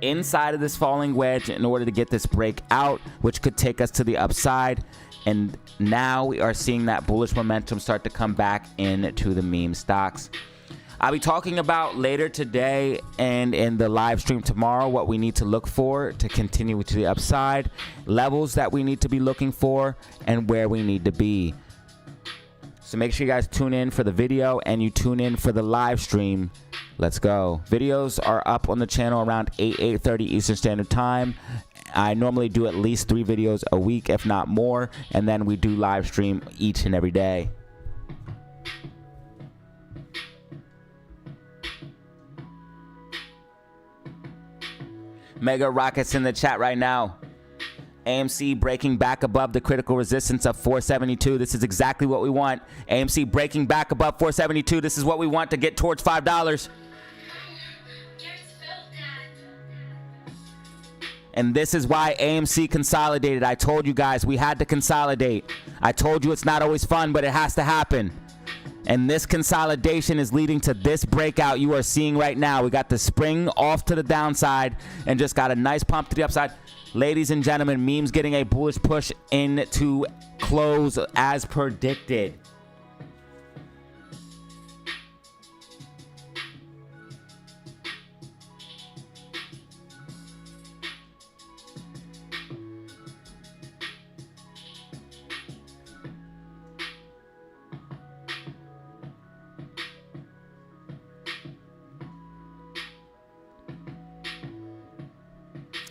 inside of this falling wedge in order to get this break out, which could take us to the upside. And now we are seeing that bullish momentum start to come back into the meme stocks. I'll be talking about later today and in the live stream tomorrow what we need to look for to continue to the upside, levels that we need to be looking for, and where we need to be. So make sure you guys tune in for the video and you tune in for the live stream. Let's go. Videos are up on the channel around 8:30 Eastern Standard Time. I normally do at least 3 videos a week, if not more, and then we do live stream each and every day. Mega Rockets in the chat right now. AMC breaking back above the critical resistance of 472. This is exactly what we want. AMC breaking back above 472. This is what we want to get towards $5. And this is why AMC consolidated. I told you guys we had to consolidate. I told you it's not always fun, but it has to happen. And this consolidation is leading to this breakout you are seeing right now. We got the spring off to the downside and just got a nice pump to the upside. Ladies and gentlemen, memes getting a bullish push into close as predicted.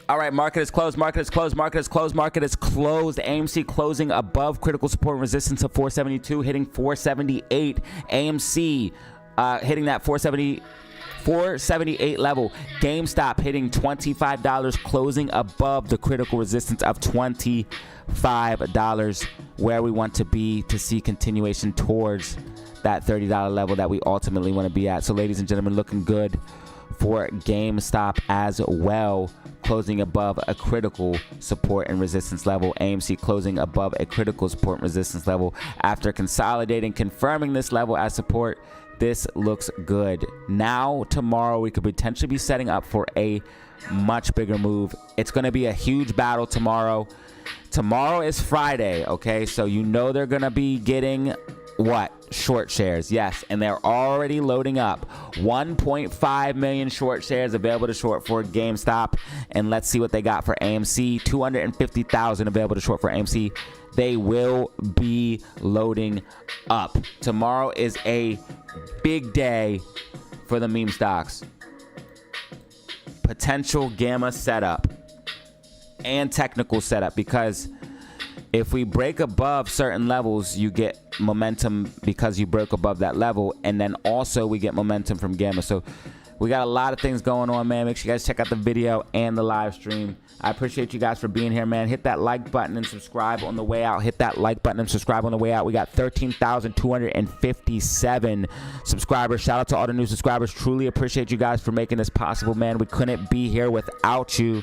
All right, market is closed, market is closed, market is closed, market is closed. AMC closing above critical support and resistance of 472, hitting 478. AMC hitting that 478 level. GameStop hitting $25, closing above the critical resistance of $25, where we want to be to see continuation towards that $30 level that we ultimately want to be at. So, ladies and gentlemen, looking good for GameStop as well, closing above a critical support and resistance level. AMC closing above a critical support and resistance level after consolidating, confirming this level as support. This looks good. Now, tomorrow, we could potentially be setting up for a much bigger move. It's going to be a huge battle tomorrow. Tomorrow is Friday, okay? So you know they're going to be getting what? Short shares, yes, and they're already loading up. 1.5 million short shares available to short for GameStop, and let's see what they got for AMC. 250,000 available to short for AMC. They will be loading up. Tomorrow is a big day for the meme stocks. Potential gamma setup and technical setup, because if we break above certain levels, you get momentum because you broke above that level, and then also we get momentum from gamma. So we got a lot of things going on, man. Make sure you guys check out the video and the live stream. I appreciate you guys for being here, man. Hit that like button and subscribe on the way out. Hit that like button and subscribe on the way out. We got 13,257 subscribers. Shout out to all the new subscribers. Truly appreciate you guys for making this possible, man. We couldn't be here without you.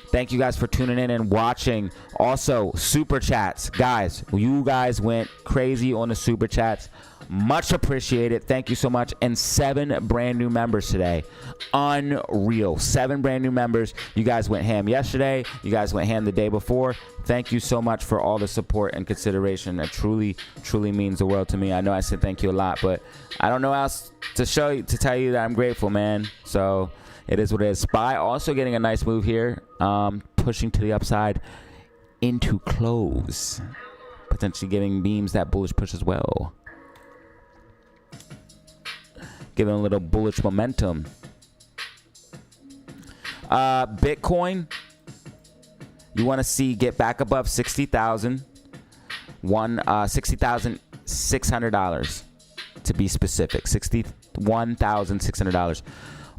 Thank you guys for tuning in and watching. Also, super chats. Guys, you guys went crazy on the super chats. Much appreciated. Thank you so much. And 7 brand new members today. Unreal. 7 brand new members. You guys went ham yesterday. You guys went ham the day before. Thank you so much for all the support and consideration. It truly, truly means the world to me. I know I said thank you a lot, but I don't know how else to tell you that I'm grateful, man. So it is what it is. SPY also getting a nice move here. Pushing to the upside into close. Potentially giving beams that bullish push as well. Giving a little bullish momentum. Bitcoin, you want to see get back above 60,000. $60,600 to be specific. $61,600.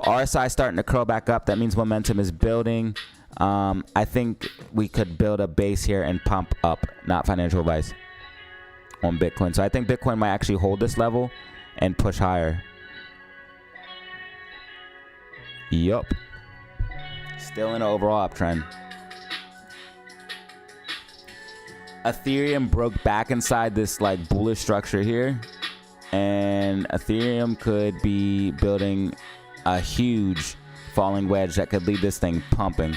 RSI starting to curl back up. That means momentum is building. I think we could build a base here and pump up. Not financial advice on Bitcoin. So I think Bitcoin might actually hold this level and push higher. Yup. Still in an overall uptrend. Ethereum broke back inside this like bullish structure here, and Ethereum could be building a huge falling wedge that could leave this thing pumping.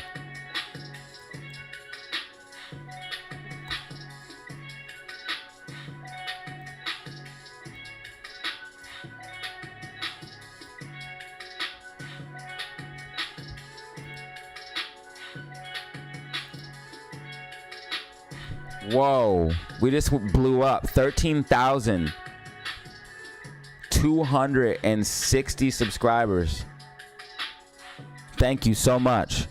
Whoa. We just blew up. 13,260 subscribers. Thank you so much.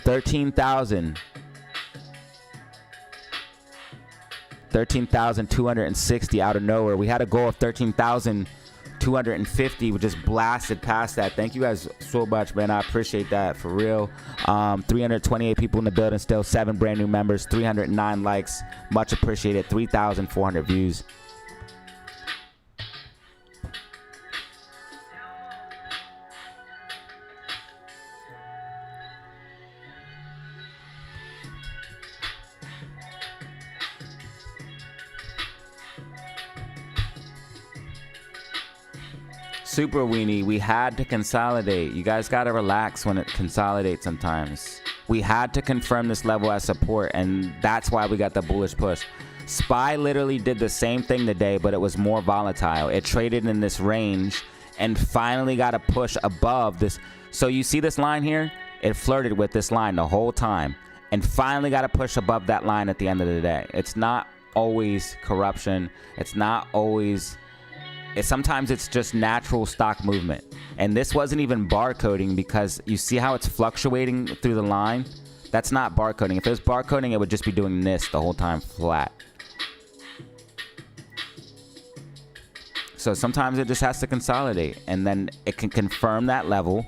13,260 out of nowhere. We had a goal of 13,250. We just blasted past that. Thank you guys so much, man. I appreciate that for real. 328 people in the building still, 7 brand new members, 309 likes. Much appreciated. 3,400 views. Super weenie, we had to consolidate. You guys got to relax when it consolidates sometimes. We had to confirm this level as support, and that's why we got the bullish push. SPY literally did the same thing today, but it was more volatile. It traded in this range and finally got a push above this. So you see this line here? It flirted with this line the whole time and finally got a push above that line at the end of the day. It's not always corruption. It's not always... sometimes it's just natural stock movement. And this wasn't even barcoding, because you see how it's fluctuating through the line? That's not barcoding. If it was barcoding, it would just be doing this the whole time flat. So sometimes it just has to consolidate, and then it can confirm that level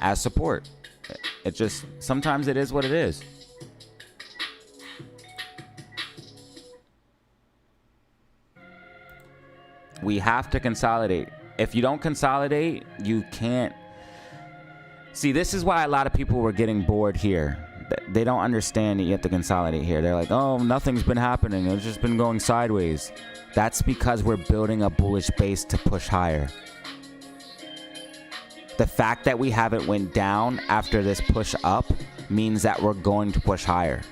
as support. It just, sometimes it is what it is. We have to consolidate. If you don't consolidate, you can't. See, this is why a lot of people were getting bored here. They don't understand that you have to consolidate here. They're like, oh, nothing's been happening. It's just been going sideways. That's because we're building a bullish base to push higher. The fact that we haven't went down after this push up means that we're going to push higher.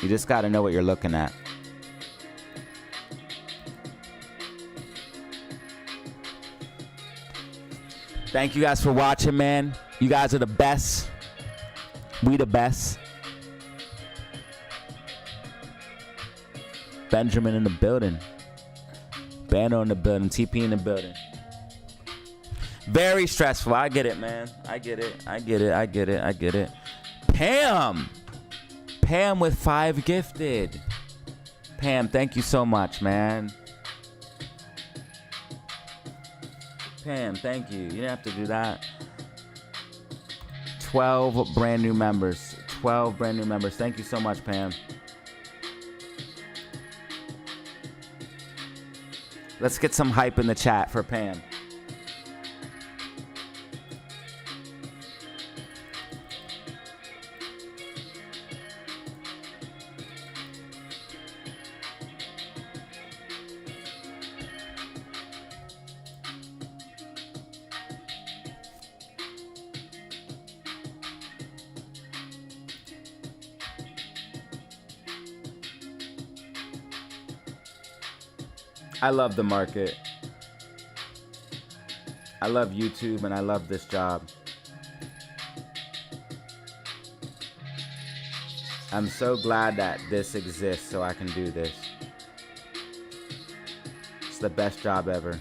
You just got to know what you're looking at. Thank you guys for watching, man. You guys are the best. We the best. Benjamin in the building. Bano in the building. TP in the building. Very stressful. I get it, man. I get it. I get it. I get it. I get it. Pam. Pam with 5 gifted. Pam, thank you so much, man. Pam, thank you. You didn't have to do that. 12 brand new members. 12 brand new members. Thank you so much, Pam. Let's get some hype in the chat for Pam. I love the market. I love YouTube, and I love this job. I'm so glad that this exists so I can do this. It's the best job ever.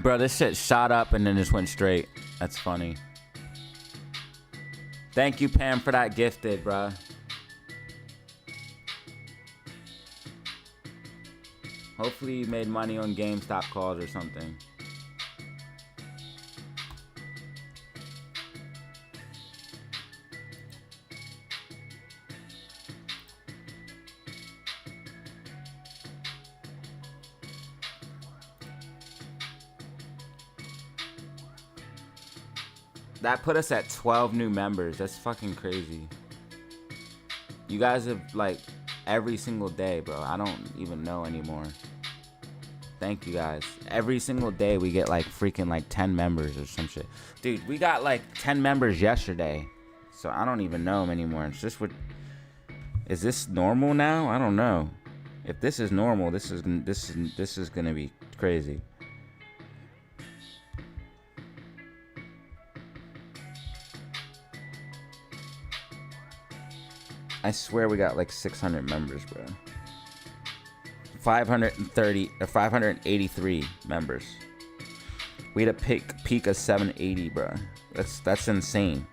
Bro, this shit shot up and then just went straight. That's funny. Thank you, Pam, for that gifted, bro. Hopefully you made money on GameStop calls or something. That put us at 12 new members. That's fucking crazy. You guys have, like, every single day, bro. I don't even know anymore. Thank you, guys. Every single day we get, like, freaking, like, 10 members or some shit. Dude, we got, like, 10 members yesterday. So I don't even know them anymore. It's just what... Is this normal now? I don't know. If this is normal, this is gonna be crazy. I swear we got like 600 members, bro. 530 or 583 members. We had a peak of 780, bro. That's insane.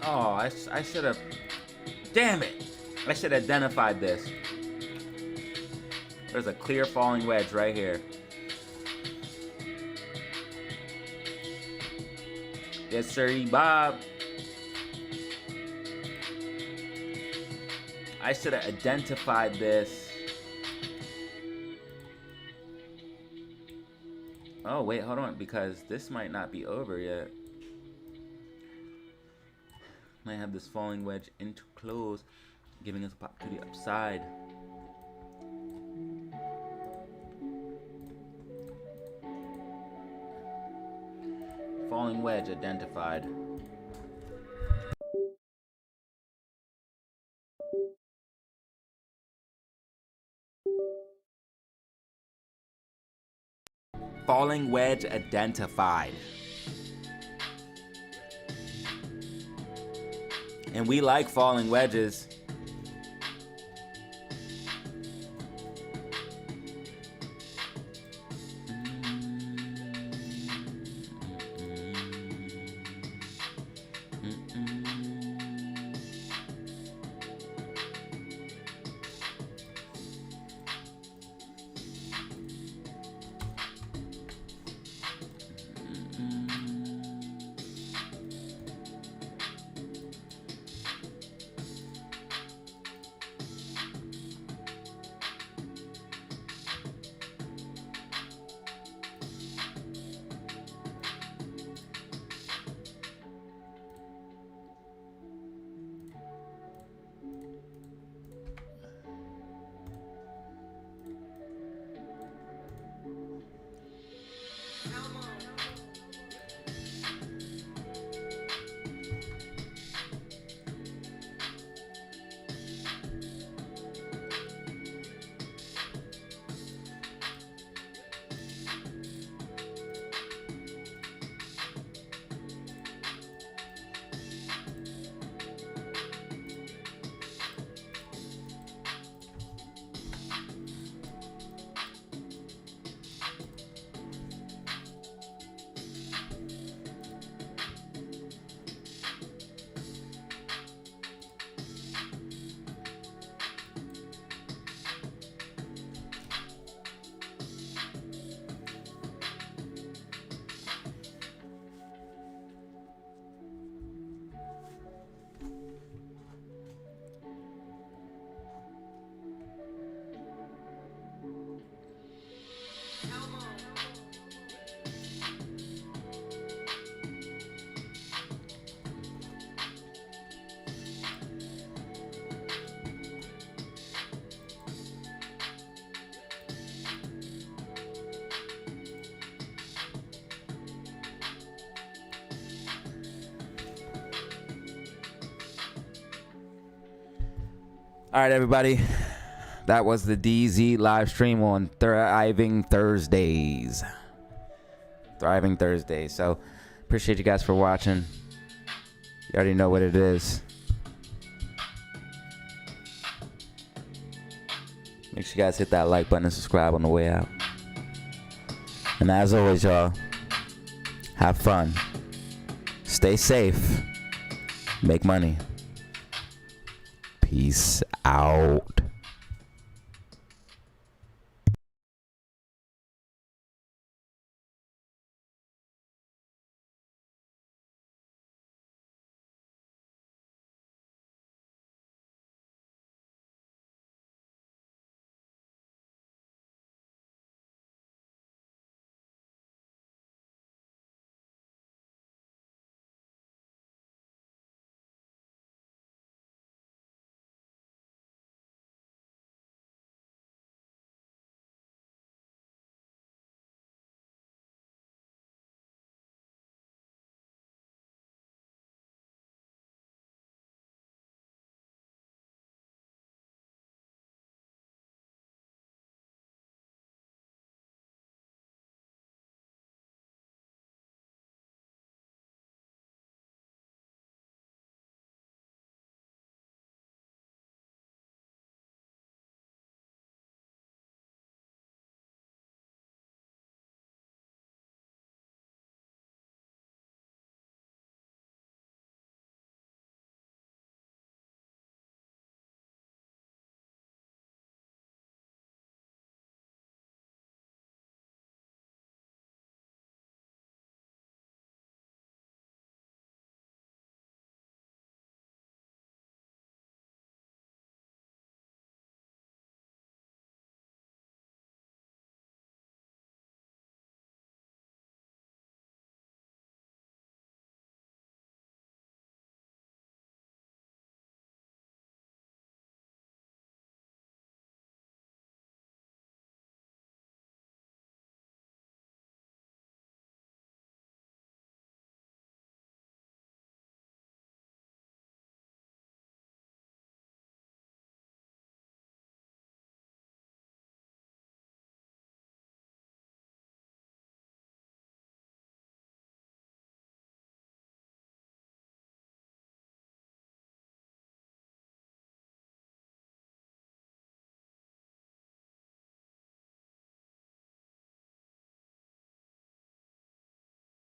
Oh, I should have. Damn it! I should have identified this. There's a clear falling wedge right here. Yes, sir, Bob. I should have identified this. Oh, wait, hold on, because this might not be over yet. Might have this falling wedge into close, giving us a pop to the upside. Falling wedge identified. Falling wedge identified. And we like falling wedges. All right, everybody. That was the DZ live stream on Thriving Thursdays. Thriving Thursdays. So, appreciate you guys for watching. You already know what it is. Make sure you guys hit that like button and subscribe on the way out. And as always, y'all, have fun. Stay safe. Make money. Peace out.